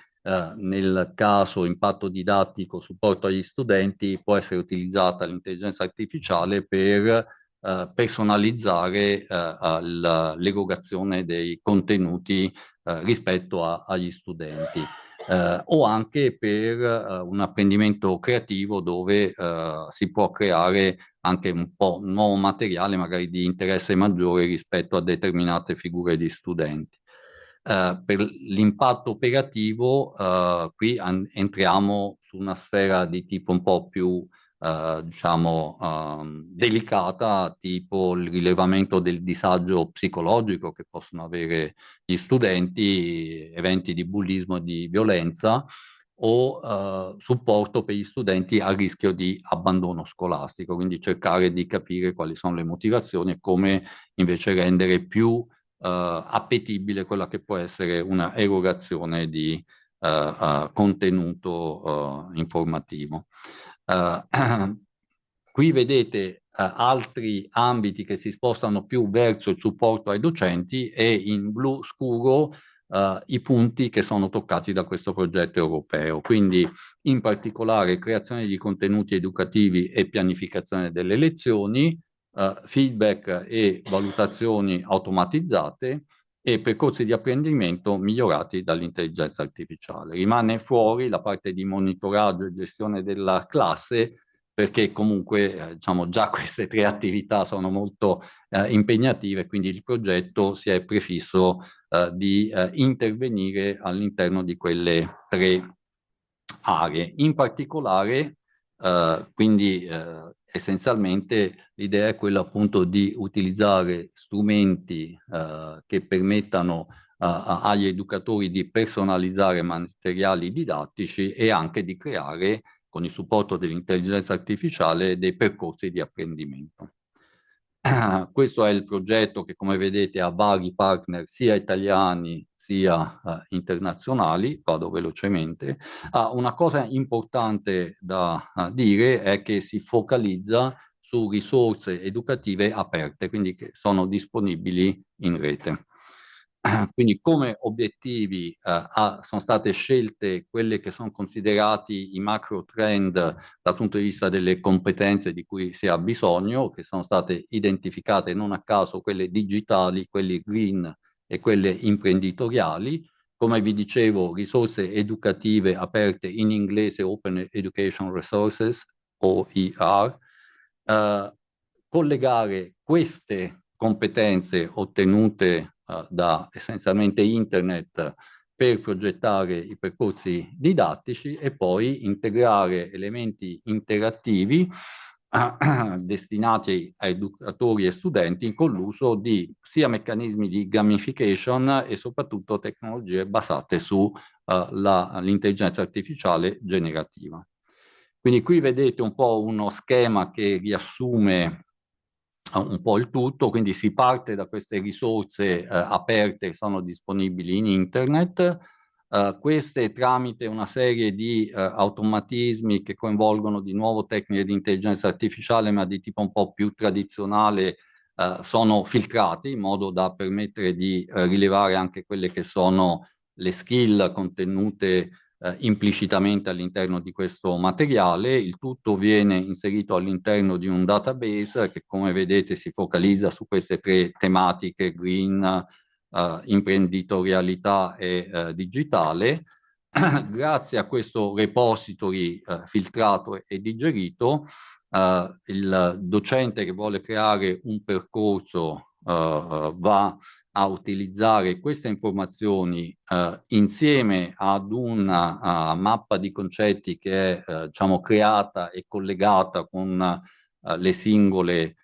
nel caso impatto didattico, supporto agli studenti, può essere utilizzata l'intelligenza artificiale per personalizzare l'erogazione dei contenuti rispetto agli studenti. O anche per un apprendimento creativo dove si può creare anche un po' nuovo materiale magari di interesse maggiore rispetto a determinate figure di studenti. Per l'impatto operativo qui entriamo su una sfera di tipo un po' più diciamo delicata, tipo il rilevamento del disagio psicologico che possono avere gli studenti, eventi di bullismo e di violenza, o supporto per gli studenti a rischio di abbandono scolastico, quindi cercare di capire quali sono le motivazioni e come invece rendere più appetibile quella che può essere una erogazione di contenuto informativo. Qui vedete altri ambiti che si spostano più verso il supporto ai docenti, e in blu scuro i punti che sono toccati da questo progetto europeo, quindi in particolare creazione di contenuti educativi e pianificazione delle lezioni, feedback e valutazioni automatizzate e percorsi di apprendimento migliorati dall'intelligenza artificiale. Rimane fuori la parte di monitoraggio e gestione della classe, perché comunque diciamo, già queste 3 attività sono molto impegnative, quindi il progetto si è prefisso di intervenire all'interno di quelle 3 aree. In particolare, quindi essenzialmente l'idea è quella appunto di utilizzare strumenti che permettano agli educatori di personalizzare materiali didattici e anche di creare, con il supporto dell'intelligenza artificiale, dei percorsi di apprendimento. Questo è il progetto che, come vedete, ha vari partner sia italiani sia internazionali. Vado velocemente. Una cosa importante da dire è che si focalizza su risorse educative aperte, quindi che sono disponibili in rete. Quindi come obiettivi sono state scelte quelle che sono considerati i macro trend dal punto di vista delle competenze di cui si ha bisogno, che sono state identificate non a caso quelle digitali, quelle green e quelle imprenditoriali. Come vi dicevo, risorse educative aperte in inglese, Open Education Resources, OER, collegare queste competenze ottenute da essenzialmente internet per progettare i percorsi didattici e poi integrare elementi interattivi destinati a educatori e studenti con l'uso di sia meccanismi di gamification e soprattutto tecnologie basate su l'intelligenza artificiale generativa. Quindi qui vedete un po' uno schema che riassume un po' il tutto, quindi si parte da queste risorse aperte che sono disponibili in internet, queste tramite una serie di automatismi che coinvolgono di nuovo tecniche di intelligenza artificiale ma di tipo un po' più tradizionale, sono filtrati in modo da permettere di rilevare anche quelle che sono le skill contenute implicitamente all'interno di questo materiale. Il tutto viene inserito all'interno di un database che, come vedete, si focalizza su queste tre tematiche: green, imprenditorialità e digitale. Grazie a questo repository filtrato e digerito, il docente che vuole creare un percorso va a utilizzare queste informazioni insieme ad una mappa di concetti che è diciamo, creata e collegata con le singole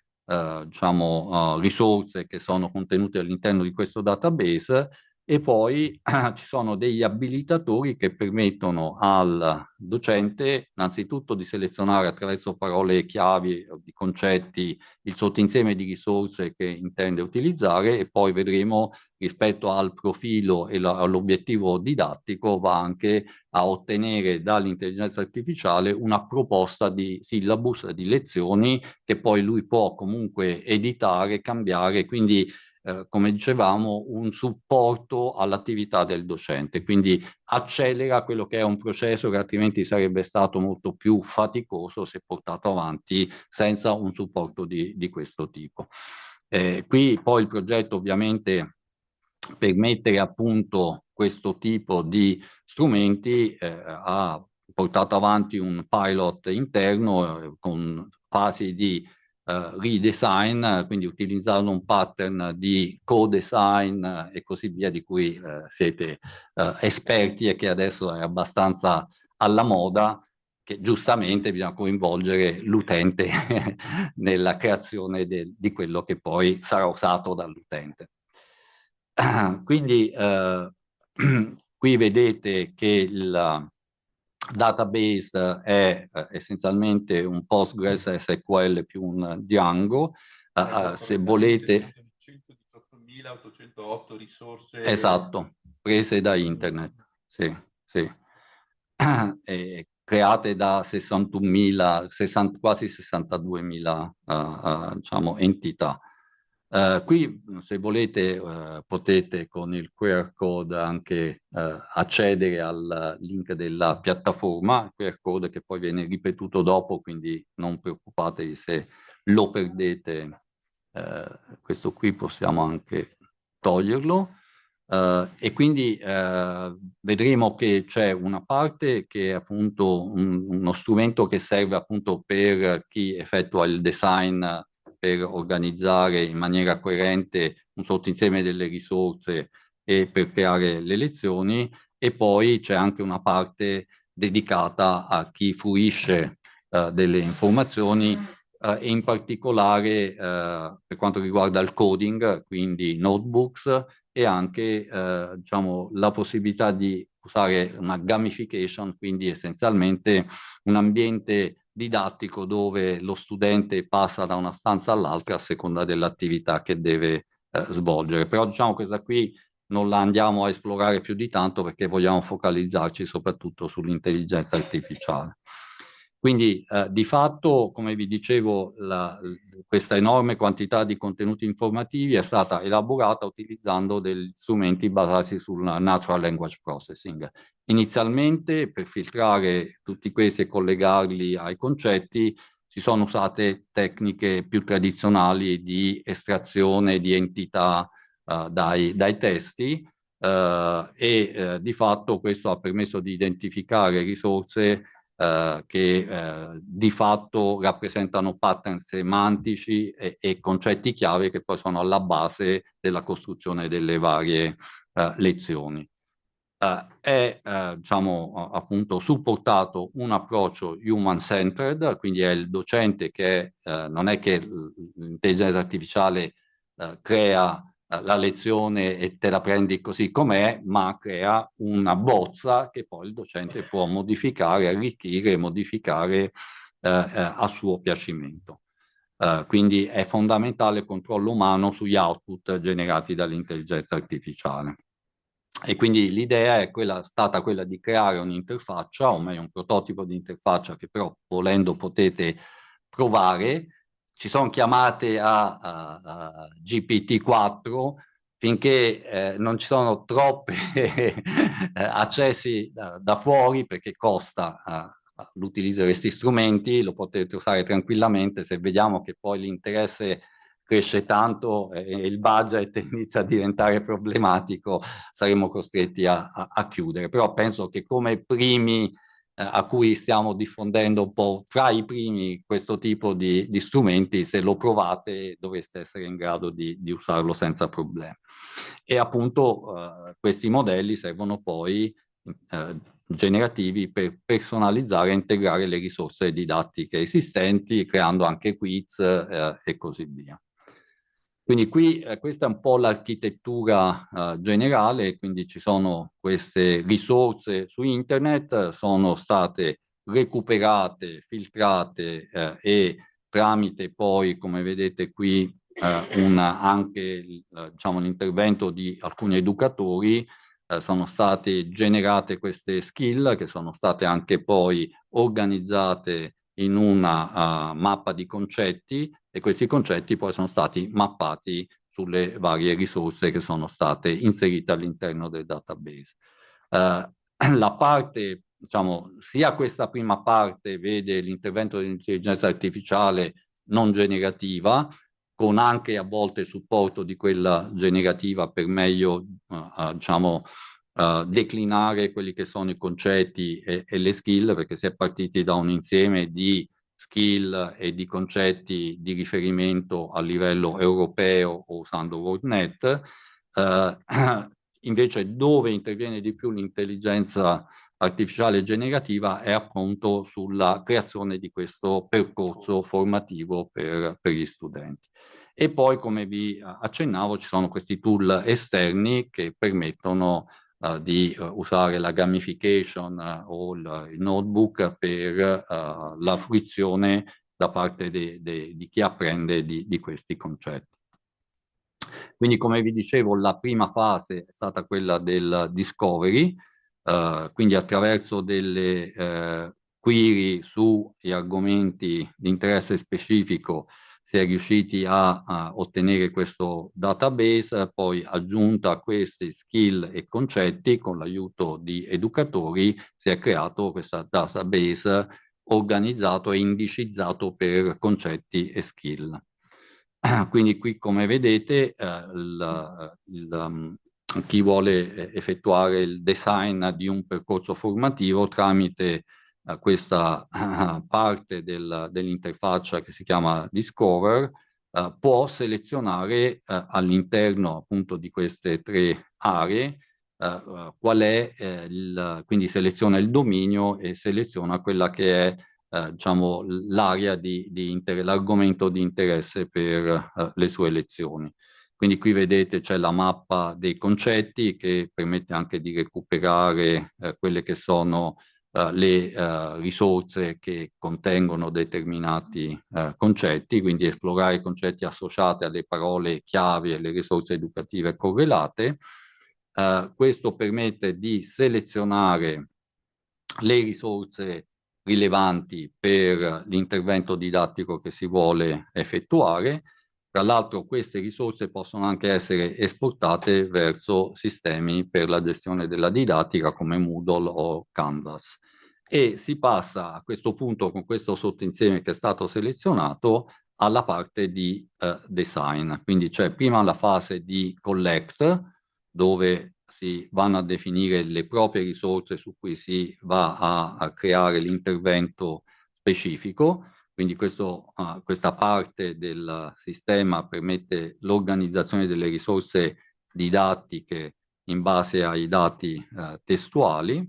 risorse che sono contenute all'interno di questo database, e poi ci sono degli abilitatori che permettono al docente innanzitutto di selezionare attraverso parole chiavi di concetti il sottoinsieme di risorse che intende utilizzare, e poi vedremo rispetto al profilo e all'obiettivo didattico va anche a ottenere dall'intelligenza artificiale una proposta di syllabus, di lezioni che poi lui può comunque editare, cambiare, quindi come dicevamo, un supporto all'attività del docente, quindi accelera quello che è un processo che altrimenti sarebbe stato molto più faticoso se portato avanti senza un supporto di questo tipo. Qui poi il progetto ovviamente per mettere a punto questo tipo di strumenti ha portato avanti un pilot interno con fasi di redesign, quindi utilizzando un pattern di co-design e così via, di cui siete esperti e che adesso è abbastanza alla moda, che giustamente bisogna coinvolgere l'utente nella creazione di quello che poi sarà usato dall'utente. Quindi qui vedete che il database è essenzialmente un Postgres SQL più un Django. Se volete... 118.808 risorse... Esatto, prese da internet, sì, sì. Create da 61.000, quasi 62.000 diciamo, entità. Qui, se volete, potete con il QR code anche accedere al link della piattaforma, QR code che poi viene ripetuto dopo, quindi non preoccupatevi se lo perdete. Questo qui possiamo anche toglierlo. E quindi vedremo che c'è una parte che è appunto uno strumento che serve appunto per chi effettua il design, per organizzare in maniera coerente un sottoinsieme delle risorse e per creare le lezioni, e poi c'è anche una parte dedicata a chi fruisce delle informazioni e in particolare per quanto riguarda il coding, quindi notebooks, e anche diciamo, la possibilità di usare una gamification, quindi essenzialmente un ambiente didattico dove lo studente passa da una stanza all'altra a seconda dell'attività che deve svolgere. Però diciamo questa qui non la andiamo a esplorare più di tanto perché vogliamo focalizzarci soprattutto sull'intelligenza artificiale. Quindi di fatto, come vi dicevo, questa enorme quantità di contenuti informativi è stata elaborata utilizzando degli strumenti basati sul Natural Language Processing. Inizialmente, per filtrare tutti questi e collegarli ai concetti, si sono usate tecniche più tradizionali di estrazione di entità dai testi e di fatto questo ha permesso di identificare risorse che di fatto rappresentano pattern semantici e concetti chiave che poi sono alla base della costruzione delle varie lezioni. Diciamo, appunto supportato un approccio human-centered, quindi è il docente che non è che l'intelligenza artificiale crea la lezione e te la prendi così com'è, ma crea una bozza che poi il docente può modificare, arricchire e modificare a suo piacimento. Quindi è fondamentale il controllo umano sugli output generati dall'intelligenza artificiale. E quindi l'idea è stata quella di creare un'interfaccia, o meglio un prototipo di interfaccia che però volendo potete provare. Ci sono chiamate a GPT-4 finché non ci sono troppi accessi da fuori, perché costa l'utilizzo di questi strumenti. Lo potete usare tranquillamente. Se vediamo che poi l'interesse cresce tanto e il budget inizia a diventare problematico, saremo costretti a chiudere. Però penso che come primi a cui stiamo diffondendo un po' fra i primi questo tipo di strumenti, se lo provate dovreste essere in grado di usarlo senza problemi. E appunto questi modelli servono poi generativi per personalizzare e integrare le risorse didattiche esistenti, creando anche quiz e così via. Quindi qui questa è un po' l'architettura generale, quindi ci sono queste risorse su internet, sono state recuperate, filtrate e tramite poi, come vedete qui, anche diciamo, l'intervento di alcuni educatori, sono state generate queste skill che sono state anche poi organizzate in una mappa di concetti, e questi concetti poi sono stati mappati sulle varie risorse che sono state inserite all'interno del database. La parte, diciamo, sia questa prima parte vede l'intervento dell'intelligenza artificiale non generativa, con anche a volte il supporto di quella generativa per meglio, diciamo, declinare quelli che sono i concetti e le skill, perché si è partiti da un insieme di skill e di concetti di riferimento a livello europeo o usando WordNet. Invece dove interviene di più l'intelligenza artificiale generativa è appunto sulla creazione di questo percorso formativo per gli studenti. E poi, come vi accennavo, ci sono questi tool esterni che permettono di usare la gamification o il notebook per la fruizione da parte di chi apprende di questi concetti. Quindi, come vi dicevo, la prima fase è stata quella del discovery, quindi attraverso delle query sugli argomenti di interesse specifico si è riusciti a ottenere questo database, poi aggiunta a questi skill e concetti con l'aiuto di educatori si è creato questo database organizzato e indicizzato per concetti e skill. Quindi qui, come vedete, chi vuole effettuare il design di un percorso formativo tramite questa parte dell'interfaccia che si chiama Discover, può selezionare all'interno appunto di queste tre aree qual è quindi seleziona il dominio e seleziona quella che è diciamo l'area l'argomento di interesse per le sue lezioni. Quindi qui vedete c'è la mappa dei concetti che permette anche di recuperare quelle che sono le risorse che contengono determinati concetti, quindi esplorare i concetti associati alle parole chiave e alle risorse educative correlate. Questo permette di selezionare le risorse rilevanti per l'intervento didattico che si vuole effettuare. Tra l'altro queste risorse possono anche essere esportate verso sistemi per la gestione della didattica come Moodle o Canvas. E si passa a questo punto, con questo sottoinsieme che è stato selezionato, alla parte di design. Quindi c'è prima la fase di collect, dove si vanno a definire le proprie risorse su cui si va a creare l'intervento specifico. Quindi questa parte del sistema permette l'organizzazione delle risorse didattiche in base ai dati testuali,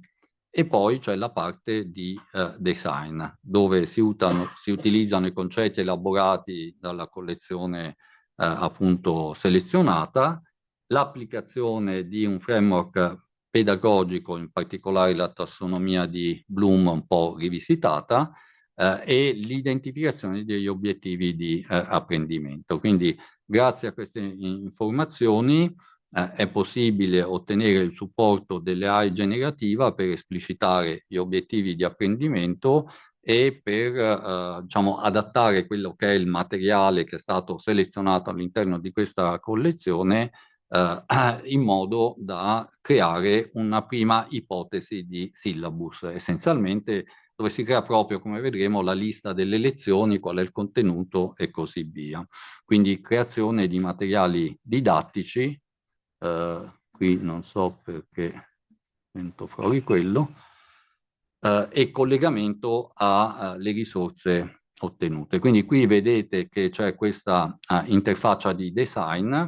e poi c'è la parte di design, dove si utilizzano i concetti elaborati dalla collezione appunto selezionata, l'applicazione di un framework pedagogico, in particolare la tassonomia di Bloom un po' rivisitata, e l'identificazione degli obiettivi di apprendimento. Quindi grazie a queste informazioni è possibile ottenere il supporto dell'AI generativa per esplicitare gli obiettivi di apprendimento e per diciamo, adattare quello che è il materiale che è stato selezionato all'interno di questa collezione in modo da creare una prima ipotesi di syllabus, essenzialmente dove si crea proprio, come vedremo, la lista delle lezioni, qual è il contenuto e così via. Quindi creazione di materiali didattici, qui non so perché metto fuori quello, e collegamento alle risorse ottenute. Quindi qui vedete che c'è questa interfaccia di design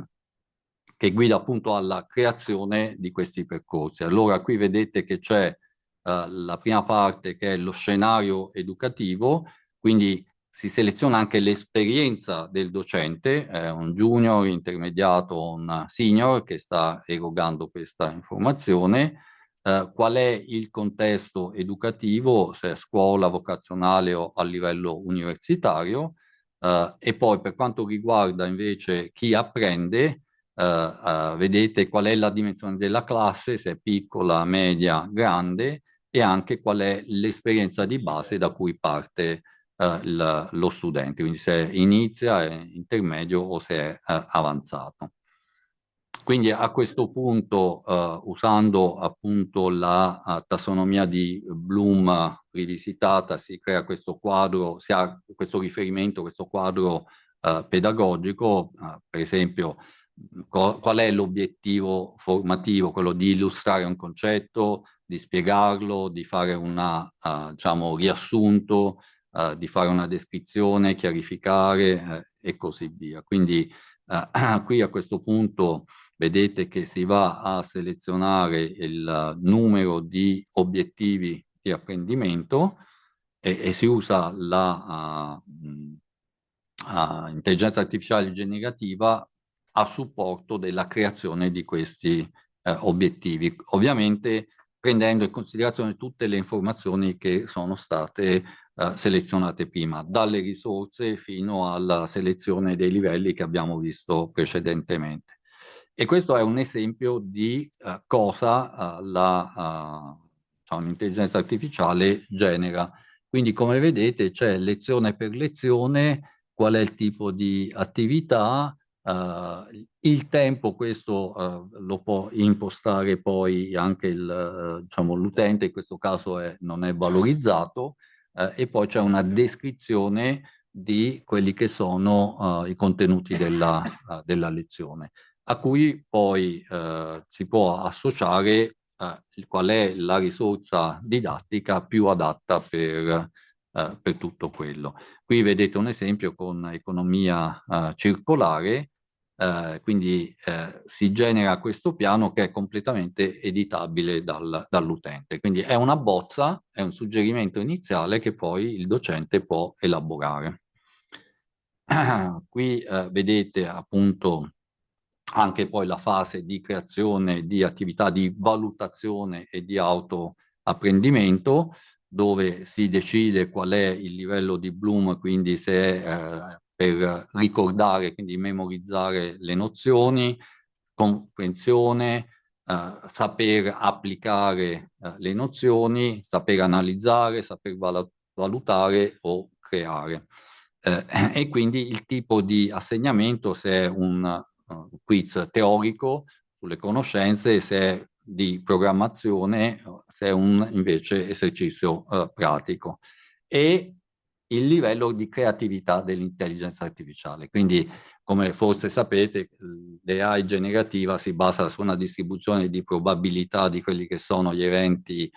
che guida appunto alla creazione di questi percorsi. Allora qui vedete che c'è la prima parte che è lo scenario educativo, quindi si seleziona anche l'esperienza del docente, un junior, intermediato, un senior che sta erogando questa informazione, qual è il contesto educativo, se è scuola, vocazionale o a livello universitario, e poi per quanto riguarda invece chi apprende, vedete qual è la dimensione della classe, se è piccola, media, grande, e anche qual è l'esperienza di base da cui parte lo studente, quindi se inizia, è intermedio o se è avanzato. Quindi a questo punto, usando appunto la tassonomia di Bloom rivisitata, si crea questo quadro, si ha questo riferimento, questo quadro pedagogico, per esempio qual è l'obiettivo formativo, quello di illustrare un concetto, di spiegarlo, di fare un diciamo, riassunto, di fare una descrizione, chiarificare e così via. Quindi qui a questo punto vedete che si va a selezionare il numero di obiettivi di apprendimento e si usa la intelligenza artificiale generativa a supporto della creazione di questi obiettivi, ovviamente prendendo in considerazione tutte le informazioni che sono state selezionate prima, dalle risorse fino alla selezione dei livelli che abbiamo visto precedentemente. E questo è un esempio di cosa l'intelligenza artificiale genera. Quindi come vedete c'è lezione per lezione, qual è il tipo di attività, il tempo, questo lo può impostare poi anche l'utente, in questo caso non è valorizzato, e poi c'è una descrizione di quelli che sono i contenuti della lezione, a cui poi si può associare qual è la risorsa didattica più adatta per tutto quello. Qui vedete un esempio con economia circolare, quindi si genera questo piano che è completamente editabile dall'utente. Quindi è una bozza, è un suggerimento iniziale che poi il docente può elaborare. Qui vedete appunto anche poi la fase di creazione di attività di valutazione e di autoapprendimento, dove si decide qual è il livello di Bloom, quindi se è per ricordare, quindi memorizzare le nozioni, comprensione, saper applicare le nozioni, saper analizzare, saper valutare o creare. E quindi il tipo di assegnamento, se è un quiz teorico sulle conoscenze, se è di programmazione, se è un invece esercizio pratico, e il livello di creatività dell'intelligenza artificiale. Quindi, come forse sapete, l'AI generativa si basa su una distribuzione di probabilità di quelli che sono gli eventi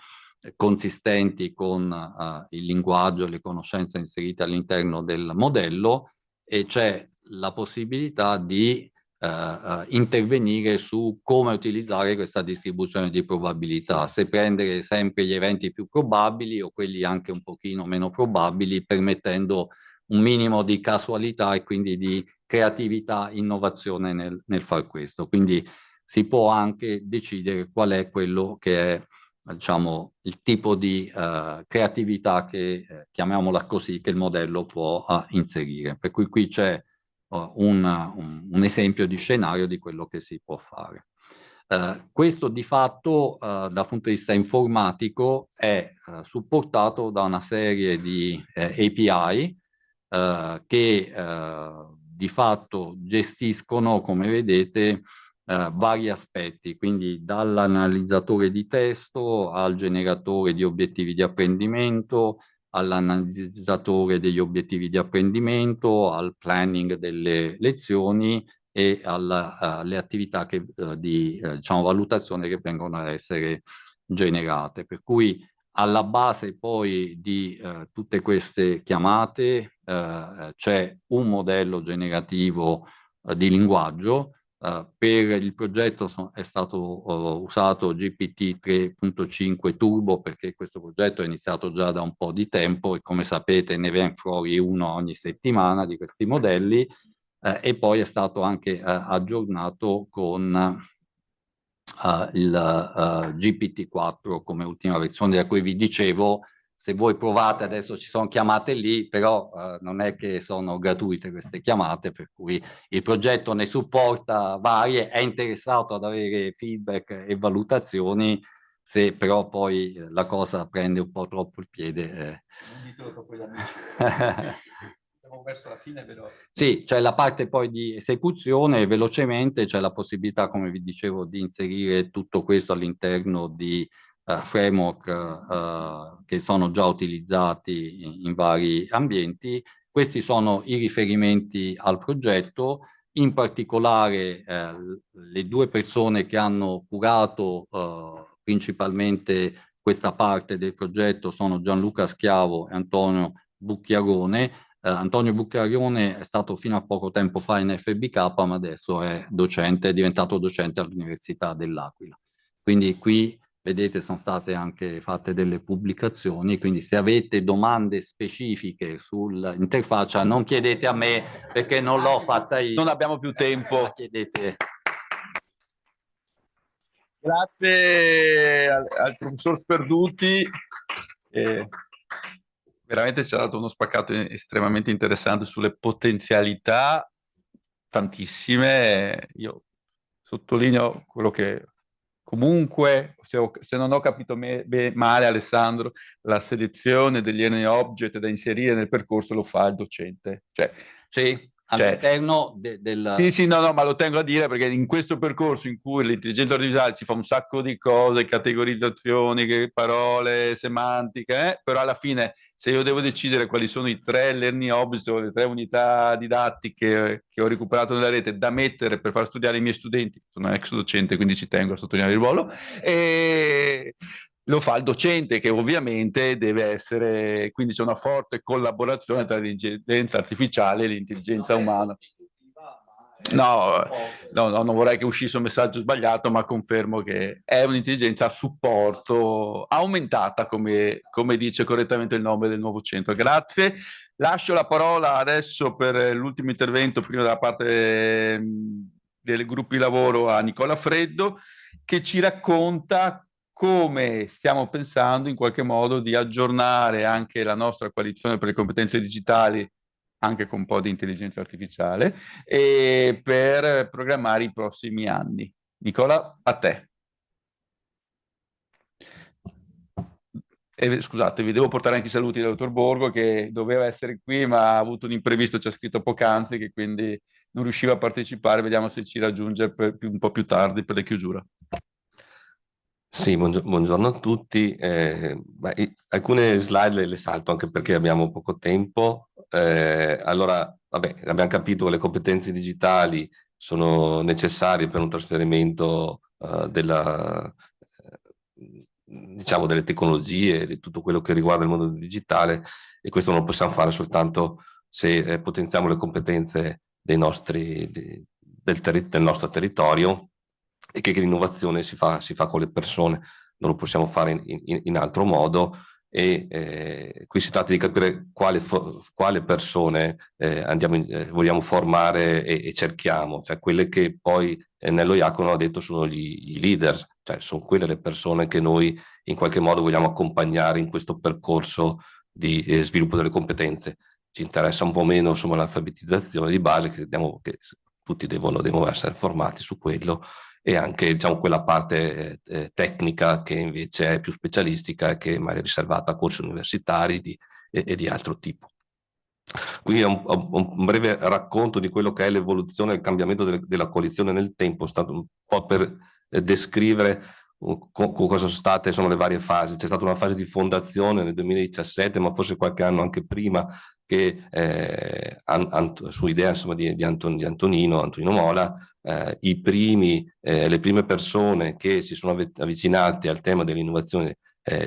consistenti con il linguaggio e le conoscenze inserite all'interno del modello, e c'è la possibilità di intervenire su come utilizzare questa distribuzione di probabilità, se prendere sempre gli eventi più probabili o quelli anche un pochino meno probabili, permettendo un minimo di casualità e quindi di creatività, innovazione nel far questo. Quindi si può anche decidere qual è quello che è, diciamo, il tipo di creatività che, chiamiamola così, che il modello può inserire. Per cui qui c'è un esempio di scenario di quello che si può fare. Questo di fatto dal punto di vista informatico è supportato da una serie di API che di fatto gestiscono, come vedete, vari aspetti, quindi dall'analizzatore di testo al generatore di obiettivi di apprendimento, all'analizzatore degli obiettivi di apprendimento, al planning delle lezioni e alle attività di diciamo, valutazione che vengono a essere generate. Per cui alla base poi di tutte queste chiamate c'è un modello generativo di linguaggio. Per il progetto è stato usato GPT 3.5 Turbo, perché questo progetto è iniziato già da un po' di tempo e, come sapete, ne viene fuori uno ogni settimana di questi modelli, e poi è stato anche aggiornato con il GPT-4 come ultima versione, da cui vi dicevo. Se voi provate, adesso ci sono chiamate lì, però non è che sono gratuite queste chiamate, per cui il progetto ne supporta varie, è interessato ad avere feedback e valutazioni. Se però poi la cosa prende un po' troppo il piede... Non ditelo troppo gli amici. Siamo verso la fine, però... Sì, c'è la parte poi di esecuzione, velocemente c'è la possibilità, come vi dicevo, di inserire tutto questo all'interno di framework che sono già utilizzati in vari ambienti. Questi sono i riferimenti al progetto, in particolare le due persone che hanno curato principalmente questa parte del progetto sono Gianluca Schiavo e Antonio Bucchiarone. Antonio Bucchiarone è stato fino a poco tempo fa in FBK, ma adesso è docente, è diventato docente all'Università dell'Aquila. Quindi qui vedete sono state anche fatte delle pubblicazioni, quindi se avete domande specifiche sull'interfaccia non chiedete a me, perché non l'ho fatta io. Non abbiamo più tempo. Chiedete. Grazie al professor Sperduti. Veramente ci ha dato uno spaccato estremamente interessante sulle potenzialità, tantissime. Io sottolineo quello che comunque, se non ho capito male, Alessandro, la selezione degli learning object da inserire nel percorso lo fa il docente. Sì, all'interno del... Sì, no, ma lo tengo a dire perché in questo percorso in cui l'intelligenza artificiale ci fa un sacco di cose, categorizzazioni, parole, semantica, però alla fine se io devo decidere quali sono i 3 learning object o le 3 unità didattiche che ho recuperato nella rete da mettere per far studiare i miei studenti, sono ex docente quindi ci tengo a sottolineare il ruolo, e lo fa il docente, che ovviamente deve essere, quindi c'è una forte collaborazione tra l'intelligenza artificiale e l'intelligenza umana. No, non vorrei che uscisse un messaggio sbagliato, ma confermo che è un'intelligenza a supporto aumentata, come dice correttamente il nome del nuovo centro. Grazie. Lascio la parola adesso per l'ultimo intervento, prima della parte del gruppo di lavoro, a Nicola Freddo, che ci racconta come stiamo pensando in qualche modo di aggiornare anche la nostra coalizione per le competenze digitali, anche con un po' di intelligenza artificiale, e per programmare i prossimi anni. Nicola, a te. Scusate, vi devo portare anche i saluti del dottor Borgo, che doveva essere qui ma ha avuto un imprevisto, ci ha scritto poc'anzi, che quindi non riusciva a partecipare. Vediamo se ci raggiunge un po' più tardi per la chiusura. Sì, buongiorno a tutti. Alcune slide le salto anche perché abbiamo poco tempo. Allora, vabbè, abbiamo capito che le competenze digitali sono necessarie per un trasferimento diciamo delle tecnologie, di tutto quello che riguarda il mondo digitale, e questo non lo possiamo fare soltanto se potenziamo le competenze del nostro territorio, e che l'innovazione si fa con le persone, non lo possiamo fare in altro modo. E qui si tratta di capire quale persone vogliamo formare e cerchiamo, cioè quelle che poi Nello Iacono ha detto sono i leaders, cioè sono quelle le persone che noi in qualche modo vogliamo accompagnare in questo percorso di sviluppo delle competenze. Ci interessa un po' meno, insomma, l'alfabetizzazione di base, che tutti devono essere formati su quello, e anche, diciamo, quella parte tecnica che invece è più specialistica e che magari è riservata a corsi universitari e di altro tipo. Quindi è un breve racconto di quello che è l'evoluzione e il cambiamento della coalizione nel tempo, è stato un po' per descrivere cosa sono le varie fasi. C'è stata una fase di fondazione nel 2017, ma forse qualche anno anche prima, che su idea, insomma, di Antonino Mola, le prime persone che si sono avvicinate al tema dell'innovazione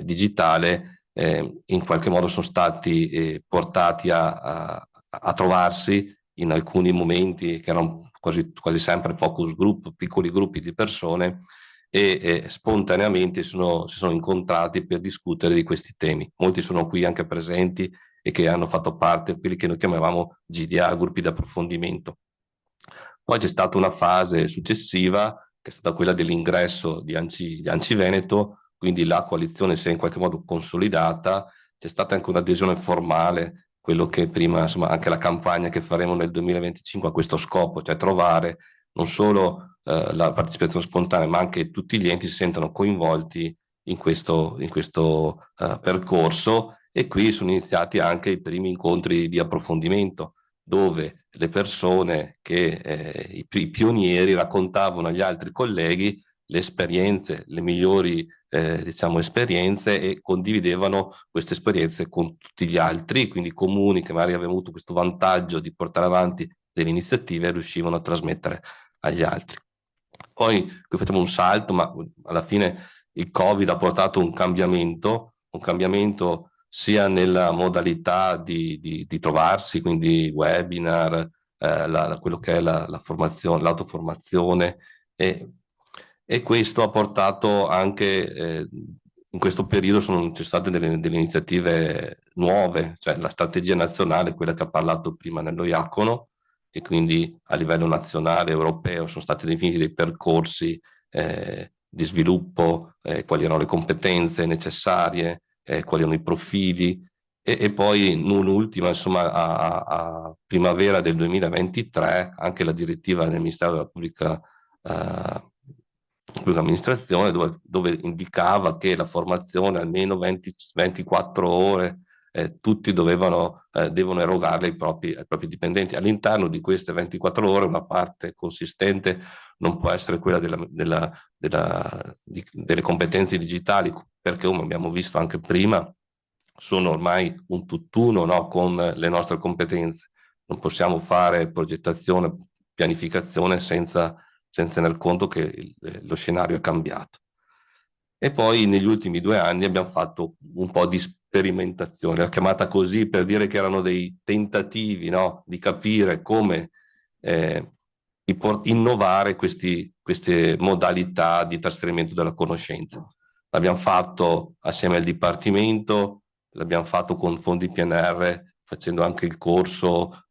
digitale in qualche modo sono stati portati a trovarsi in alcuni momenti che erano quasi sempre focus group, piccoli gruppi di persone, e spontaneamente si sono incontrati per discutere di questi temi. Molti sono qui anche presenti e che hanno fatto parte di quelli che noi chiamavamo GDA, gruppi di approfondimento. Poi c'è stata una fase successiva, che è stata quella dell'ingresso di ANCI Veneto, quindi la coalizione si è in qualche modo consolidata. C'è stata anche un'adesione formale, quello che prima, insomma, anche la campagna che faremo nel 2025 a questo scopo, cioè trovare non solo la partecipazione spontanea, ma anche tutti gli enti si sentano coinvolti in questo percorso. E qui sono iniziati anche i primi incontri di approfondimento, dove le persone, i pionieri, raccontavano agli altri colleghi le esperienze, le migliori diciamo esperienze, e condividevano queste esperienze con tutti gli altri, quindi i comuni che magari avevano avuto questo vantaggio di portare avanti delle iniziative riuscivano a trasmettere agli altri. Poi qui facciamo un salto, ma alla fine il Covid ha portato un cambiamento sia nella modalità di trovarsi, quindi webinar, quello che è la formazione, l'autoformazione, e questo ha portato anche, in questo periodo ci state delle iniziative nuove, cioè la strategia nazionale, quella che ha parlato prima Nello Iacono, e quindi a livello nazionale, europeo, sono stati definiti dei percorsi di sviluppo, quali erano le competenze necessarie, quali erano i profili, e poi non ultima, insomma, a primavera del 2023 anche la direttiva del Ministero della Pubblica Amministrazione, dove indicava che la formazione almeno 24 ore tutti devono erogarle ai propri dipendenti. All'interno di queste 24 ore una parte consistente non può essere quella delle competenze digitali, perché, come abbiamo visto anche prima, sono ormai un tutt'uno, no, con le nostre competenze. Non possiamo fare progettazione, pianificazione senza tener conto che lo scenario è cambiato. E poi negli ultimi 2 anni abbiamo fatto un po' di sperimentazione, l'ho chiamata così per dire che erano dei tentativi, no, di capire come innovare queste modalità di trasferimento della conoscenza. L'abbiamo fatto assieme al Dipartimento, l'abbiamo fatto con fondi PNR, facendo anche il corso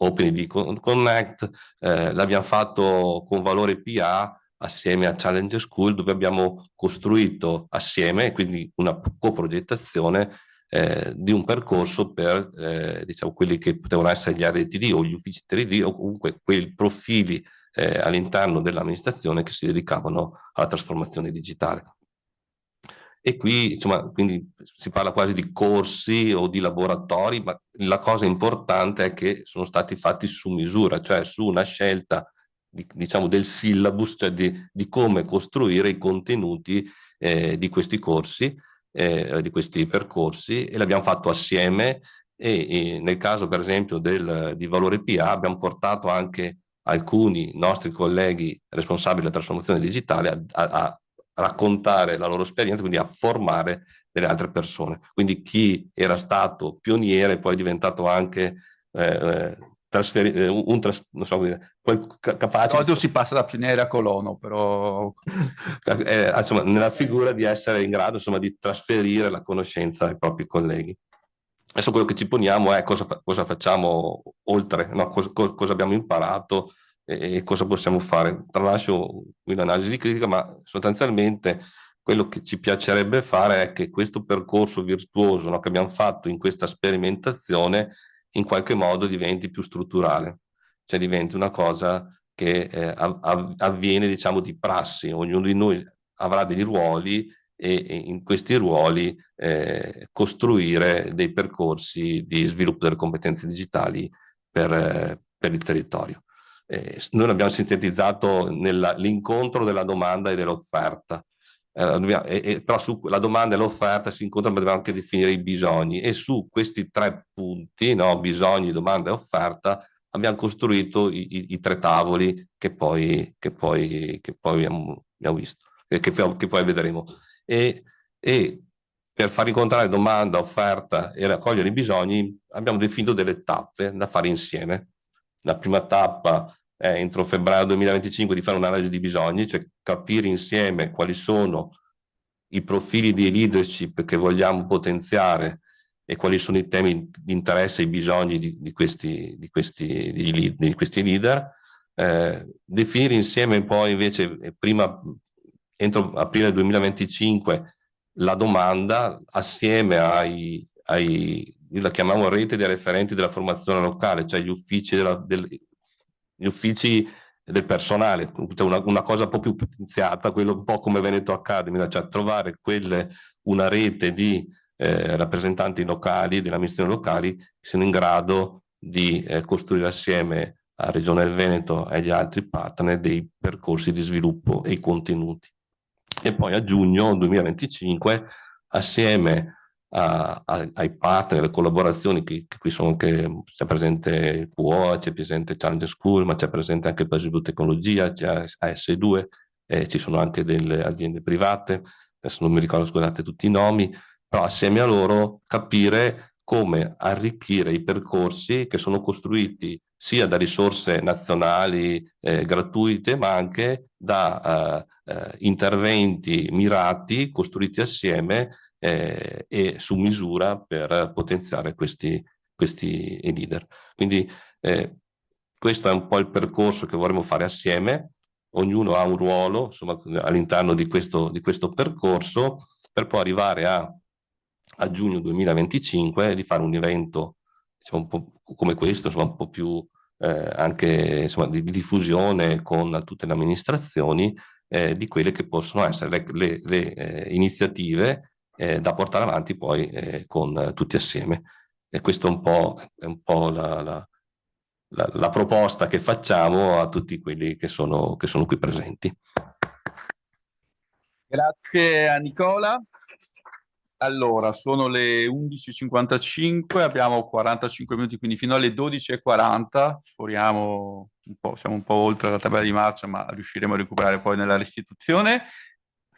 OpenID Connect, l'abbiamo fatto con Valore PA assieme a Challenge School, dove abbiamo costruito assieme, quindi una coprogettazione di un percorso per diciamo quelli che potevano essere gli RTD o gli uffici 3D, o comunque quei profili all'interno dell'amministrazione che si dedicavano alla trasformazione digitale. E qui, insomma, quindi si parla quasi di corsi o di laboratori, ma la cosa importante è che sono stati fatti su misura, cioè su una scelta diciamo del syllabus, cioè di come costruire i contenuti di questi corsi, di questi percorsi, e l'abbiamo fatto assieme, e nel caso per esempio di Valore PA abbiamo portato anche alcuni nostri colleghi responsabili della trasformazione digitale a raccontare la loro esperienza, quindi a formare delle altre persone. Quindi chi era stato pioniere poi è diventato anche non so come dire, capace. Di... si passa da pioniere a colono, però insomma, nella figura di essere in grado, insomma, di trasferire la conoscenza ai propri colleghi. Adesso quello che ci poniamo è cosa facciamo oltre, no? Cosa abbiamo imparato e cosa possiamo fare. Tralascio qui l'analisi di critica, ma sostanzialmente quello che ci piacerebbe fare è che questo percorso virtuoso, no, che abbiamo fatto in questa sperimentazione in qualche modo diventi più strutturale, cioè diventi una cosa che avviene, diciamo, di prassi. Ognuno di noi avrà dei ruoli e in questi ruoli costruire dei percorsi di sviluppo delle competenze digitali per il territorio. Noi l'abbiamo sintetizzato nell'incontro della domanda e dell'offerta. Però su la domanda e l'offerta si incontrano, ma dobbiamo anche definire i bisogni, e su questi 3 punti, no, bisogni, domanda e offerta, abbiamo costruito i 3 tavoli che poi abbiamo visto, che poi vedremo. E per far incontrare domanda, offerta e raccogliere i bisogni abbiamo definito delle tappe da fare insieme. La prima tappa è entro febbraio 2025 di fare un'analisi di bisogni, cioè capire insieme quali sono i profili di leadership che vogliamo potenziare e quali sono i temi di interesse e i bisogni di questi leader. Definire insieme poi invece prima, entro aprile 2025, la domanda assieme io la chiamiamo rete dei referenti della formazione locale, cioè gli uffici del personale, una cosa un po' più potenziata, quello un po' come Veneto Academy, cioè trovare una rete di rappresentanti locali, delle amministrazioni locali, che siano in grado di costruire assieme a Regione del Veneto e agli altri partner dei percorsi di sviluppo e i contenuti. E poi a giugno 2025, assieme ai partner, alle collaborazioni, che qui sono anche, c'è presente QO, c'è presente Challenge School, ma c'è presente anche Paesibu Tecnologia, c'è AS2, ci sono anche delle aziende private, adesso non mi ricordo, scusate, tutti i nomi, però assieme a loro capire come arricchire i percorsi che sono costruiti sia da risorse nazionali gratuite, ma anche da interventi mirati costruiti assieme e su misura per potenziare questi leader. Quindi questo è un po' il percorso che vorremmo fare assieme. Ognuno ha un ruolo, insomma, all'interno di questo percorso, per poi arrivare a giugno 2025 di fare un evento, diciamo, un po' come questo, insomma, un po' più anche, insomma, di diffusione con tutte le amministrazioni di quelle che possono essere le iniziative da portare avanti poi con tutti assieme. E questo è un po' la proposta che facciamo a tutti quelli che sono qui presenti. Grazie a Nicola. Allora, sono le 11:55, abbiamo 45 minuti, quindi fino alle 12:40 sforiamo un po', siamo un po' oltre la tabella di marcia, ma riusciremo a recuperare poi nella restituzione.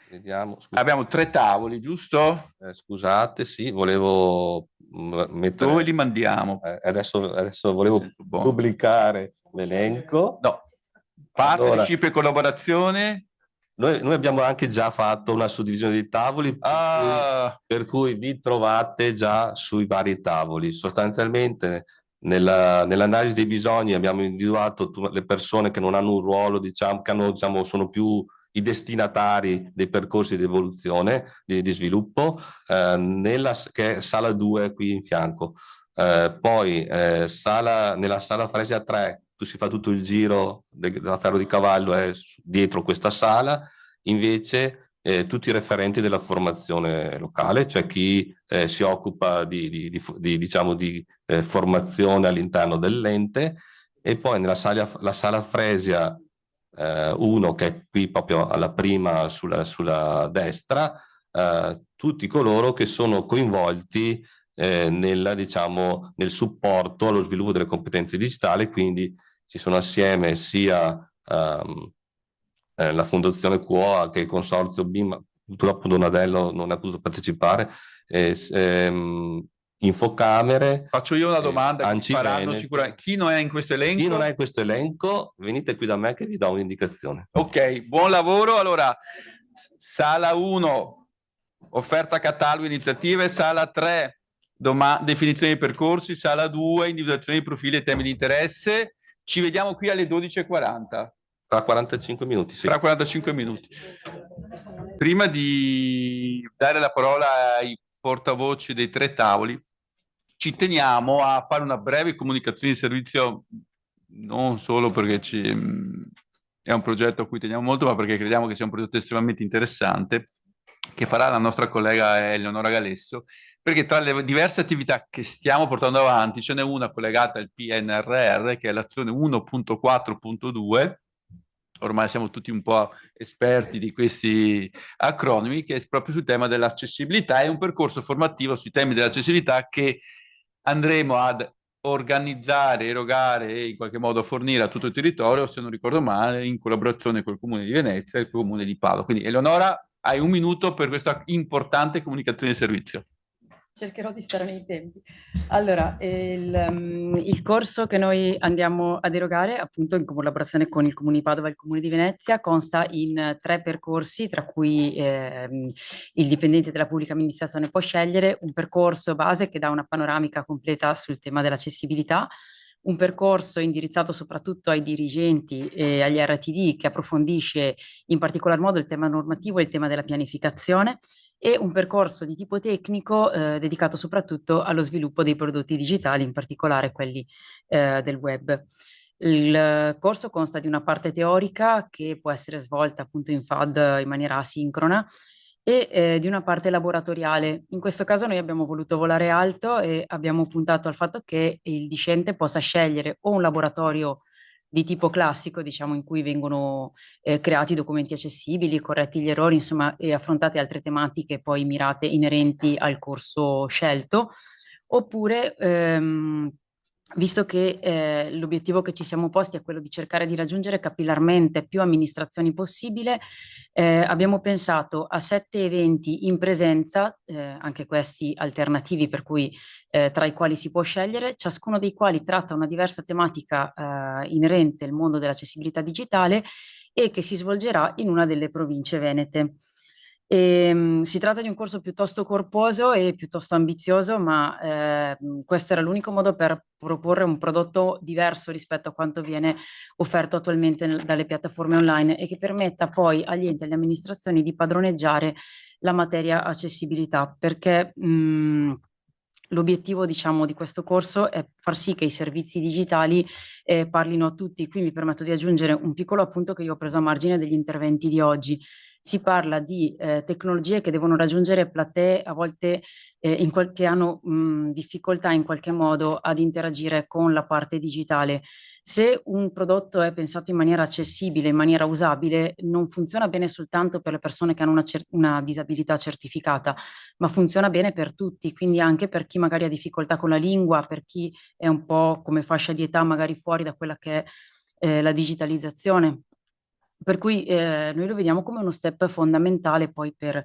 Vediamo, abbiamo 3 tavoli, giusto? Scusate, sì, volevo mettere... Dove li mandiamo? Adesso volevo pubblicare l'elenco. No, partnership e collaborazione. Noi abbiamo anche già fatto una suddivisione dei tavoli, per cui vi trovate già sui vari tavoli. Sostanzialmente nell'analisi dei bisogni abbiamo individuato le persone che non hanno un ruolo, diciamo, sono più i destinatari dei percorsi di evoluzione, di sviluppo, che è sala 2 qui in fianco. Poi nella sala Fresia 3 si fa tutto il giro della Ferro di Cavallo, è dietro questa sala. Invece tutti i referenti della formazione locale, cioè chi si occupa di formazione all'interno dell'ente. E poi la sala Fresia 1, che è qui proprio alla prima sulla destra, tutti coloro che sono coinvolti nel supporto allo sviluppo delle competenze digitali, quindi ci sono assieme sia la Fondazione QOA che il Consorzio BIM, purtroppo Donadello non ha potuto partecipare, Infocamere. Faccio io una domanda, Anci faranno sicuramente. Chi non è in questo elenco? Chi non è in questo elenco, venite qui da me che vi do un'indicazione. Ok, buon lavoro. Allora, sala 1, offerta catalogo iniziative, sala 3, definizione dei percorsi, sala 2, individuazione di profili e temi di interesse. Ci vediamo qui alle 12:40. Tra 45 minuti, sì. Tra 45 minuti. Prima di dare la parola ai portavoce dei 3 tavoli, ci teniamo a fare una breve comunicazione di servizio, non solo perché è un progetto a cui teniamo molto, ma perché crediamo che sia un progetto estremamente interessante, che farà la nostra collega Eleonora Galesso, perché tra le diverse attività che stiamo portando avanti ce n'è una collegata al PNRR, che è l'azione 1.4.2, ormai siamo tutti un po' esperti di questi acronimi, che è proprio sul tema dell'accessibilità. È un percorso formativo sui temi dell'accessibilità che andremo ad organizzare, erogare e in qualche modo fornire a tutto il territorio, se non ricordo male, in collaborazione col Comune di Venezia e il Comune di Padova. Quindi Eleonora, hai un minuto per questa importante comunicazione di servizio. Cercherò di stare nei tempi. Allora, il corso che noi andiamo ad erogare, appunto in collaborazione con il Comune di Padova e il Comune di Venezia, consta in 3 percorsi, tra cui il dipendente della pubblica amministrazione può scegliere un percorso base che dà una panoramica completa sul tema dell'accessibilità, un percorso indirizzato soprattutto ai dirigenti e agli RTD che approfondisce in particolar modo il tema normativo e il tema della pianificazione, e un percorso di tipo tecnico dedicato soprattutto allo sviluppo dei prodotti digitali, in particolare quelli del web. Il corso consta di una parte teorica che può essere svolta appunto in FAD in maniera asincrona e di una parte laboratoriale. In questo caso noi abbiamo voluto volare alto e abbiamo puntato al fatto che il discente possa scegliere o un laboratorio di tipo classico, diciamo, in cui vengono creati documenti accessibili, corretti gli errori, insomma, e affrontate altre tematiche poi mirate inerenti al corso scelto, oppure visto che l'obiettivo che ci siamo posti è quello di cercare di raggiungere capillarmente più amministrazioni possibile, abbiamo pensato a 7 eventi in presenza, anche questi alternativi, per cui tra i quali si può scegliere, ciascuno dei quali tratta una diversa tematica inerente al mondo dell'accessibilità digitale e che si svolgerà in una delle province venete. Si tratta di un corso piuttosto corposo e piuttosto ambizioso, ma questo era l'unico modo per proporre un prodotto diverso rispetto a quanto viene offerto attualmente dalle piattaforme online e che permetta poi agli enti e alle amministrazioni di padroneggiare la materia accessibilità, perché l'obiettivo, diciamo, di questo corso è far sì che i servizi digitali parlino a tutti. Qui mi permetto di aggiungere un piccolo appunto che io ho preso a margine degli interventi di oggi. Si parla di tecnologie che devono raggiungere platee a volte che hanno difficoltà in qualche modo ad interagire con la parte digitale. Se un prodotto è pensato in maniera accessibile, in maniera usabile, non funziona bene soltanto per le persone che hanno una disabilità certificata, ma funziona bene per tutti, quindi anche per chi magari ha difficoltà con la lingua, per chi è un po' come fascia di età magari fuori da quella che è la digitalizzazione. Per cui noi lo vediamo come uno step fondamentale poi per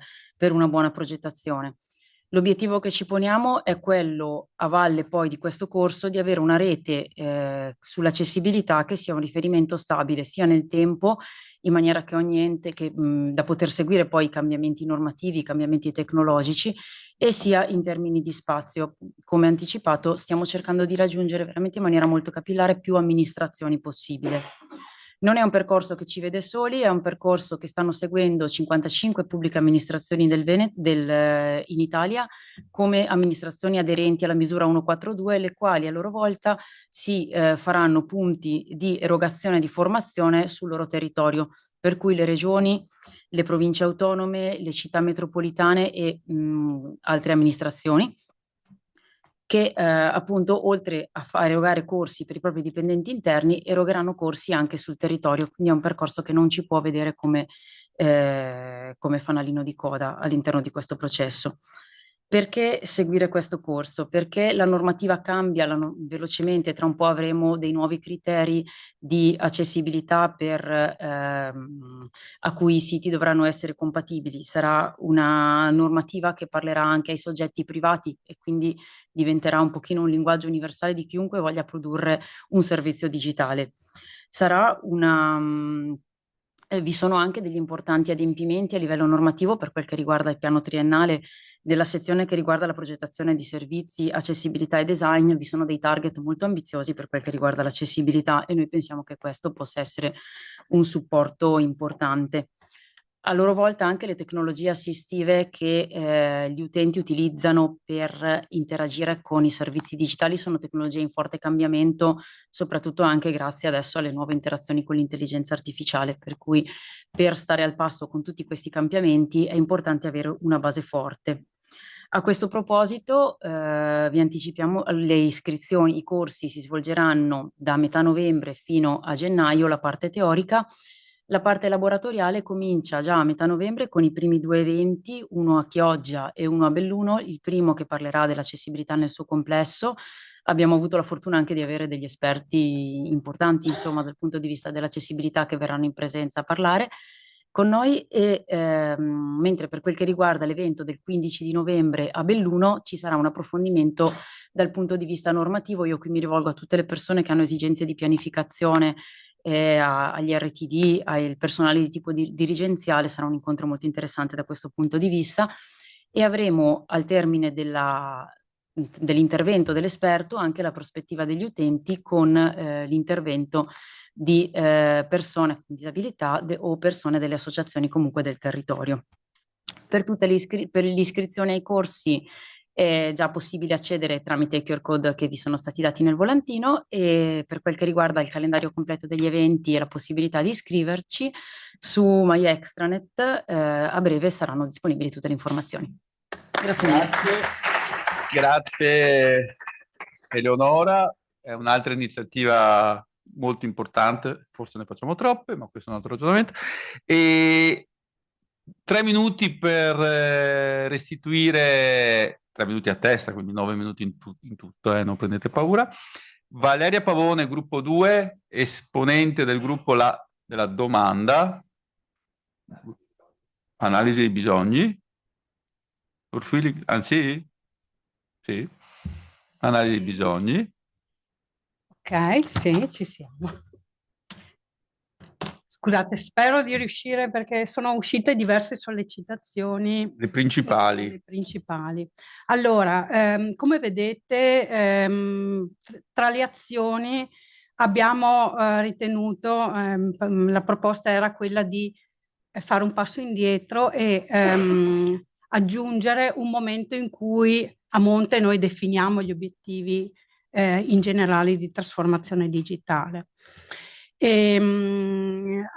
una buona progettazione. L'obiettivo che ci poniamo è quello, a valle poi di questo corso, di avere una rete sull'accessibilità che sia un riferimento stabile sia nel tempo, in maniera che ogni ente, da poter seguire poi i cambiamenti normativi, i cambiamenti tecnologici, e sia in termini di spazio. Come anticipato, stiamo cercando di raggiungere veramente in maniera molto capillare più amministrazioni possibile. Non è un percorso che ci vede soli, è un percorso che stanno seguendo 55 pubbliche amministrazioni in Italia come amministrazioni aderenti alla misura 142, le quali a loro volta si faranno punti di erogazione di formazione sul loro territorio, per cui le regioni, le province autonome, le città metropolitane e altre amministrazioni che appunto oltre a erogare corsi per i propri dipendenti interni, erogheranno corsi anche sul territorio, quindi è un percorso che non ci può vedere come fanalino di coda all'interno di questo processo. Perché seguire questo corso? Perché la normativa cambia velocemente, tra un po' avremo dei nuovi criteri di accessibilità a cui i siti dovranno essere compatibili. Sarà una normativa che parlerà anche ai soggetti privati e quindi diventerà un pochino un linguaggio universale di chiunque voglia produrre un servizio digitale. Vi sono anche degli importanti adempimenti a livello normativo per quel che riguarda il piano triennale della sezione che riguarda la progettazione di servizi, accessibilità e design. Vi sono dei target molto ambiziosi per quel che riguarda l'accessibilità e noi pensiamo che questo possa essere un supporto importante. A loro volta anche le tecnologie assistive che gli utenti utilizzano per interagire con i servizi digitali sono tecnologie in forte cambiamento, soprattutto anche grazie adesso alle nuove interazioni con l'intelligenza artificiale, per cui per stare al passo con tutti questi cambiamenti è importante avere una base forte. A questo proposito vi anticipiamo le iscrizioni, i corsi si svolgeranno da metà novembre fino a gennaio, la parte teorica. La parte laboratoriale comincia già a metà novembre con i primi 2 eventi, uno a Chioggia e uno a Belluno, il primo che parlerà dell'accessibilità nel suo complesso. Abbiamo avuto la fortuna anche di avere degli esperti importanti, insomma, dal punto di vista dell'accessibilità che verranno in presenza a parlare con noi mentre per quel che riguarda l'evento del 15 di novembre a Belluno ci sarà un approfondimento dal punto di vista normativo. Io qui mi rivolgo a tutte le persone che hanno esigenze di pianificazione, agli RTD, al personale di tipo dirigenziale. Sarà un incontro molto interessante da questo punto di vista e avremo al termine dell'intervento dell'esperto anche la prospettiva degli utenti con l'intervento di persone con disabilità o persone delle associazioni comunque del territorio. Per l'iscrizione ai corsi è già possibile accedere tramite i QR code che vi sono stati dati nel volantino, e per quel che riguarda il calendario completo degli eventi e la possibilità di iscriverci su My Extranet, a breve saranno disponibili tutte le informazioni. Grazie mille. Grazie Eleonora, è un'altra iniziativa molto importante, forse ne facciamo troppe, ma questo è un altro ragionamento. E 3 minuti per restituire, 3 minuti a testa, quindi 9 minuti in tutto, non prendete paura. Valeria Pavone, gruppo 2, esponente del gruppo della domanda, analisi dei bisogni, profili, anzi, sì, analisi dei bisogni. Ok, sì, ci siamo. Scusate, spero di riuscire perché sono uscite diverse sollecitazioni. Le principali. Le principali. Allora, come vedete, tra le azioni abbiamo ritenuto, la proposta era quella di fare un passo indietro e aggiungere un momento in cui a monte noi definiamo gli obiettivi in generale di trasformazione digitale.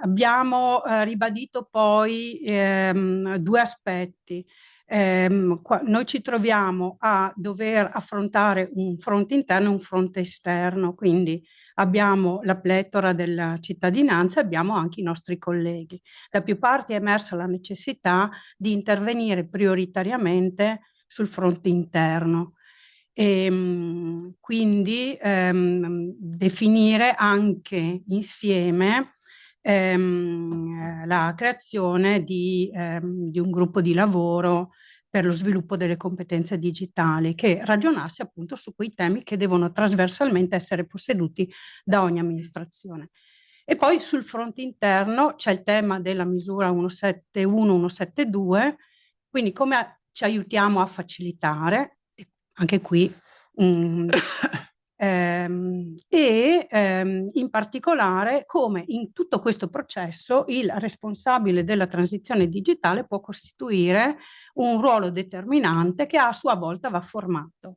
Abbiamo ribadito poi 2 aspetti. Noi ci troviamo a dover affrontare un fronte interno e un fronte esterno, quindi abbiamo la pletora della cittadinanza, abbiamo anche i nostri colleghi. Da più parti è emersa la necessità di intervenire prioritariamente sul fronte interno. Quindi definire anche insieme la creazione di un gruppo di lavoro per lo sviluppo delle competenze digitali che ragionasse appunto su quei temi che devono trasversalmente essere posseduti da ogni amministrazione. E poi sul fronte interno c'è il tema della misura 171, 172, quindi come ci aiutiamo a facilitare, anche qui, in particolare come in tutto questo processo il responsabile della transizione digitale può costituire un ruolo determinante che a sua volta va formato.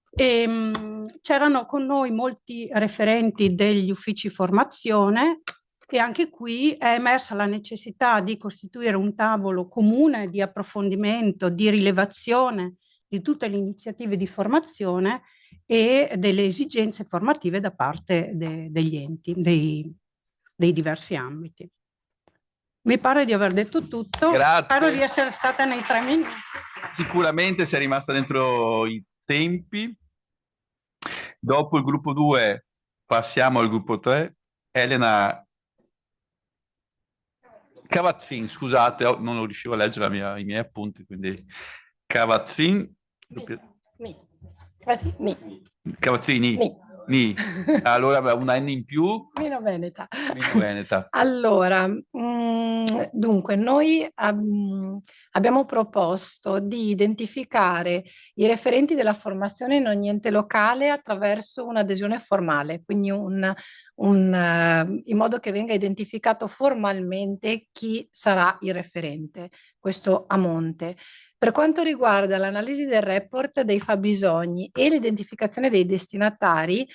C'erano con noi molti referenti degli uffici formazione e anche qui è emersa la necessità di costituire un tavolo comune di approfondimento, di rilevazione di tutte le iniziative di formazione e delle esigenze formative da parte degli enti, dei diversi ambiti. Mi pare di aver detto tutto. Grazie. Spero di essere stata nei 3 minuti. sicuramente sei rimasta dentro i tempi. Dopo il gruppo 2 passiamo al gruppo 3. Elena Cavazzin, scusate, non riuscivo a leggere i miei appunti, quindi Cavazzin. Cavazzini. Ni. Allora una N in più. Meno Veneta. Meno Veneta. Allora, dunque, noi abbiamo proposto di identificare i referenti della formazione in ogni ente locale attraverso un'adesione formale, quindi in modo che venga identificato formalmente chi sarà il referente, questo a monte. Per quanto riguarda l'analisi del report dei fabbisogni e l'identificazione dei destinatari,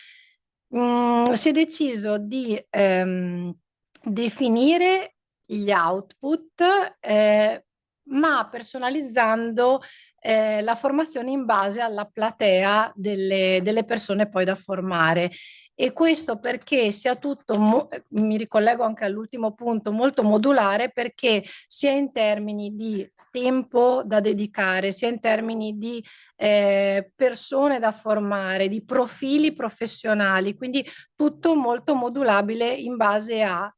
si è deciso di definire gli output, ma personalizzando la formazione in base alla platea delle persone poi da formare. E questo perché sia tutto, mi ricollego anche all'ultimo punto, molto modulare, perché sia in termini di tempo da dedicare, sia in termini di persone da formare, di profili professionali, quindi tutto molto modulabile in base a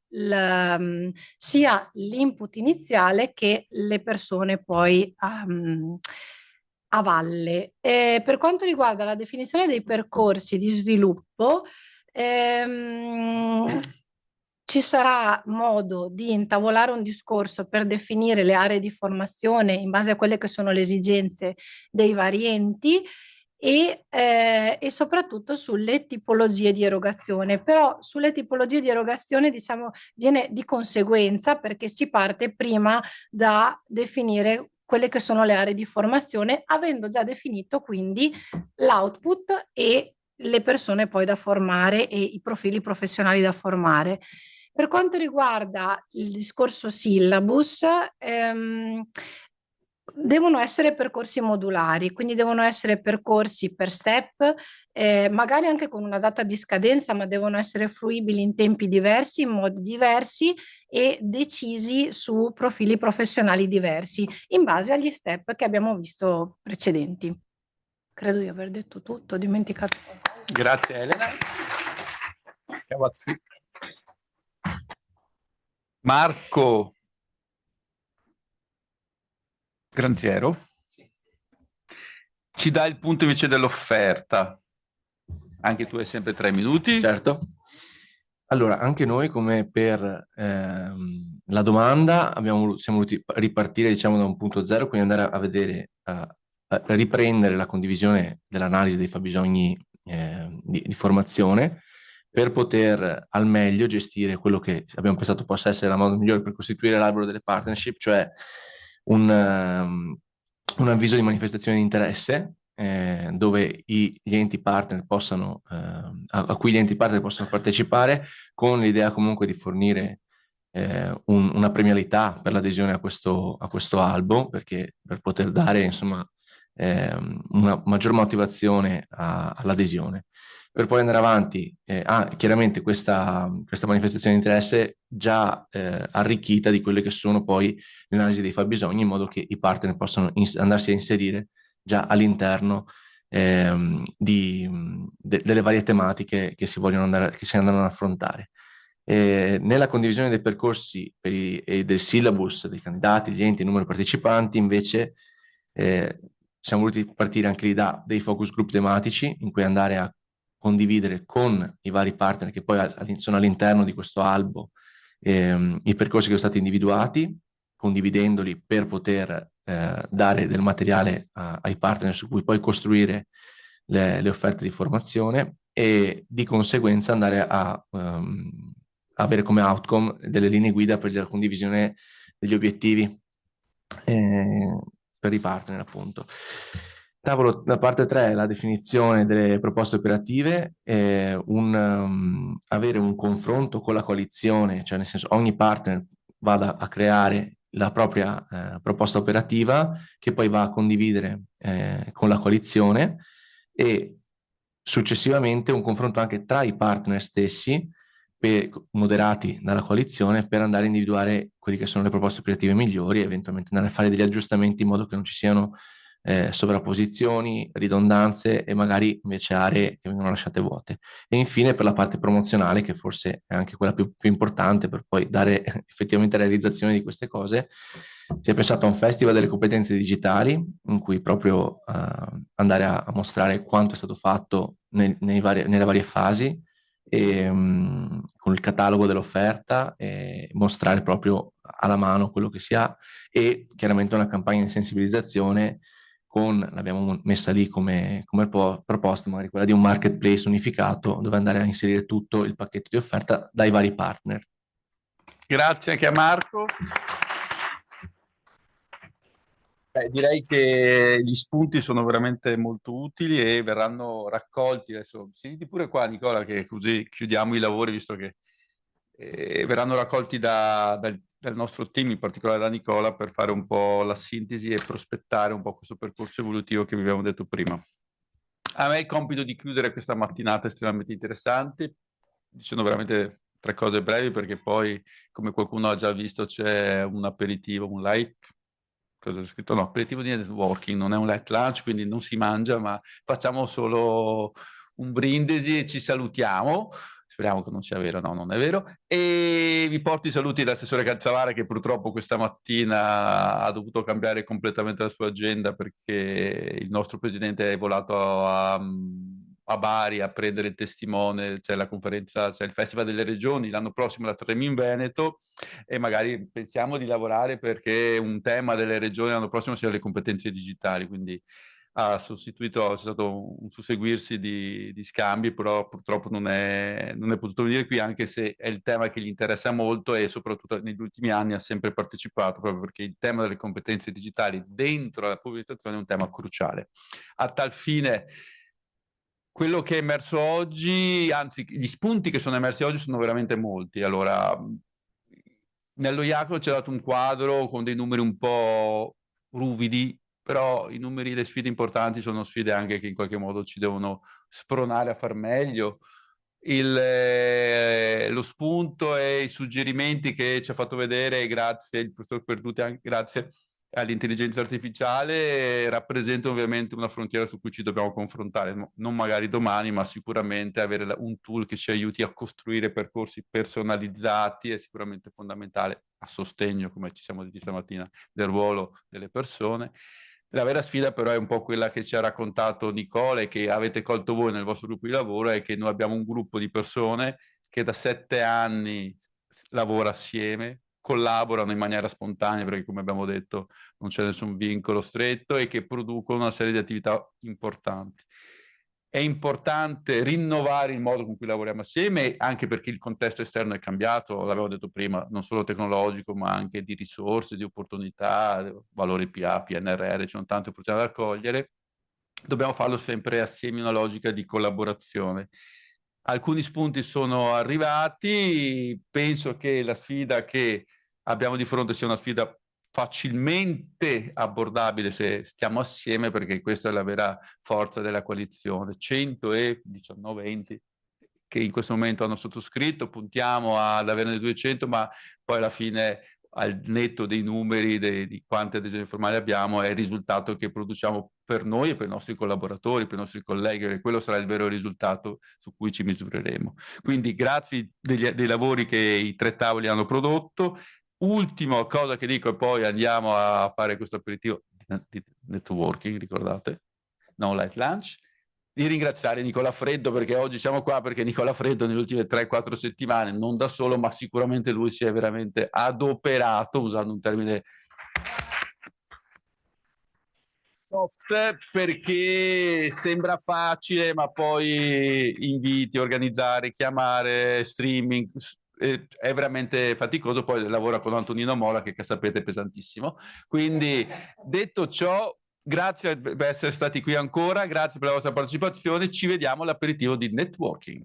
sia l'input iniziale che le persone poi a valle. Per quanto riguarda la definizione dei percorsi di sviluppo, ci sarà modo di intavolare un discorso per definire le aree di formazione in base a quelle che sono le esigenze dei vari enti e soprattutto sulle tipologie di erogazione. Però sulle tipologie di erogazione, diciamo, viene di conseguenza, perché si parte prima da definire quelle che sono le aree di formazione, avendo già definito quindi l'output e le persone poi da formare e i profili professionali da formare. Per quanto riguarda il discorso syllabus, devono essere percorsi modulari, quindi devono essere percorsi per step, magari anche con una data di scadenza, ma devono essere fruibili in tempi diversi, in modi diversi e decisi su profili professionali diversi, in base agli step che abbiamo visto precedenti. Credo di aver detto tutto, ho dimenticato qualcosa. Grazie Elena. Marco Grantiero, ci dai il punto invece dell'offerta. Anche tu hai sempre 3 minuti. Certo. Allora, anche noi, come per la domanda, siamo voluti ripartire, diciamo, da un punto zero, quindi andare a vedere, a riprendere la condivisione dell'analisi dei fabbisogni di formazione, per poter al meglio gestire quello che abbiamo pensato possa essere la modo migliore per costituire l'albero delle partnership, cioè un avviso di manifestazione di interesse dove gli enti partner possano, a cui gli enti partner possono partecipare, con l'idea comunque di fornire una premialità per l'adesione a questo albo, perché per poter dare insomma una maggior motivazione all'adesione. Per poi andare avanti, chiaramente questa manifestazione di interesse già arricchita di quelle che sono poi le analisi dei fabbisogni, in modo che i partner possano andarsi a inserire già all'interno delle varie tematiche che si andranno ad affrontare. Nella condivisione dei percorsi e del syllabus dei candidati, gli enti, il numero di partecipanti, invece siamo voluti partire anche lì da dei focus group tematici, in cui andare a condividere con i vari partner che poi sono all'interno di questo albo i percorsi che sono stati individuati, condividendoli per poter dare del materiale ai partner su cui poi costruire le offerte di formazione, e di conseguenza andare a avere come outcome delle linee guida per la condivisione degli obiettivi per i partner, appunto. Tavolo, la parte 3, la definizione delle proposte operative, avere un confronto con la coalizione, cioè nel senso ogni partner vada a creare la propria proposta operativa, che poi va a condividere con la coalizione, e successivamente un confronto anche tra i partner stessi, moderati dalla coalizione, per andare a individuare quelle che sono le proposte operative migliori e eventualmente andare a fare degli aggiustamenti in modo che non ci siano sovrapposizioni, ridondanze e magari invece aree che vengono lasciate vuote. E infine per la parte promozionale, che forse è anche quella più importante per poi dare effettivamente realizzazione di queste cose, si è pensato a un festival delle competenze digitali in cui proprio andare a mostrare quanto è stato fatto nelle varie fasi, e, con il catalogo dell'offerta, e mostrare proprio alla mano quello che si ha, e chiaramente una campagna di sensibilizzazione l'abbiamo messa lì come proposta, magari quella di un marketplace unificato dove andare a inserire tutto il pacchetto di offerta dai vari partner. Grazie anche a Marco. Direi che gli spunti sono veramente molto utili e verranno raccolti. Adesso siediti pure qua, Nicola, che così chiudiamo i lavori, visto che verranno raccolti dal nostro team, in particolare da Nicola, per fare un po' la sintesi e prospettare un po' questo percorso evolutivo che vi abbiamo detto prima. A me è il compito di chiudere questa mattinata estremamente interessante, dicendo veramente 3 cose brevi, perché poi, come qualcuno ha già visto, c'è un aperitivo, un light. Cosa ho scritto? No, aperitivo di networking, non è un light lunch, quindi non si mangia, ma facciamo solo un brindisi e ci salutiamo. Speriamo che non sia vero, no, non è vero. E vi porto i saluti dell'assessore Calzavara, che purtroppo questa mattina ha dovuto cambiare completamente la sua agenda perché il nostro presidente è volato a Bari a prendere il testimone, c'è la conferenza, c'è il Festival delle Regioni, l'anno prossimo la terremo in Veneto, e magari pensiamo di lavorare perché un tema delle regioni l'anno prossimo sia le competenze digitali, quindi c'è stato un susseguirsi di scambi, però purtroppo non è potuto venire qui, anche se è il tema che gli interessa molto e soprattutto negli ultimi anni ha sempre partecipato, proprio perché il tema delle competenze digitali dentro la pubblica amministrazione è un tema cruciale. A tal fine, quello che è emerso oggi, anzi gli spunti che sono emersi oggi sono veramente molti. Allora, nello IACO ci ha dato un quadro con dei numeri un po' ruvidi, però i numeri, le sfide importanti sono sfide anche che in qualche modo ci devono spronare a far meglio. Lo spunto e i suggerimenti che ci ha fatto vedere, grazie il professor Perduti, anche grazie all'intelligenza artificiale, rappresenta ovviamente una frontiera su cui ci dobbiamo confrontare, non magari domani, ma sicuramente avere un tool che ci aiuti a costruire percorsi personalizzati è sicuramente fondamentale, a sostegno, come ci siamo detti stamattina, del ruolo delle persone. La vera sfida però è un po' quella che ci ha raccontato Nicola e che avete colto voi nel vostro gruppo di lavoro, è che noi abbiamo un gruppo di persone che da 7 anni lavora assieme, collaborano in maniera spontanea, perché come abbiamo detto non c'è nessun vincolo stretto, e che producono una serie di attività importanti. È importante rinnovare il modo con cui lavoriamo assieme, anche perché il contesto esterno è cambiato, l'avevo detto prima, non solo tecnologico, ma anche di risorse, di opportunità, valori PA, PNRR, ci sono tante opportunità da cogliere. Dobbiamo farlo sempre assieme in una logica di collaborazione. Alcuni spunti sono arrivati, penso che la sfida che abbiamo di fronte sia una sfida facilmente abbordabile se stiamo assieme, perché questa è la vera forza della coalizione. 119 enti che in questo momento hanno sottoscritto, puntiamo ad averne 200, ma poi alla fine, al netto dei numeri di quante adesioni formali abbiamo, è il risultato che produciamo per noi e per i nostri collaboratori, per i nostri colleghi, perché quello sarà il vero risultato su cui ci misureremo. Quindi grazie dei lavori che i 3 tavoli hanno prodotto. Ultima cosa che dico, e poi andiamo a fare questo aperitivo di networking, ricordate? Non light lunch. Di ringraziare Nicola Freddo, perché oggi siamo qua perché Nicola Freddo nelle ultime 3-4 settimane, non da solo, ma sicuramente lui si è veramente adoperato, usando un termine soft, perché sembra facile, ma poi inviti, organizzare, chiamare, streaming, è veramente faticoso. Poi lavora con Antonino Mola, che sapete è pesantissimo. Quindi, detto ciò, grazie per essere stati qui ancora, grazie per la vostra partecipazione, ci vediamo all'aperitivo di networking.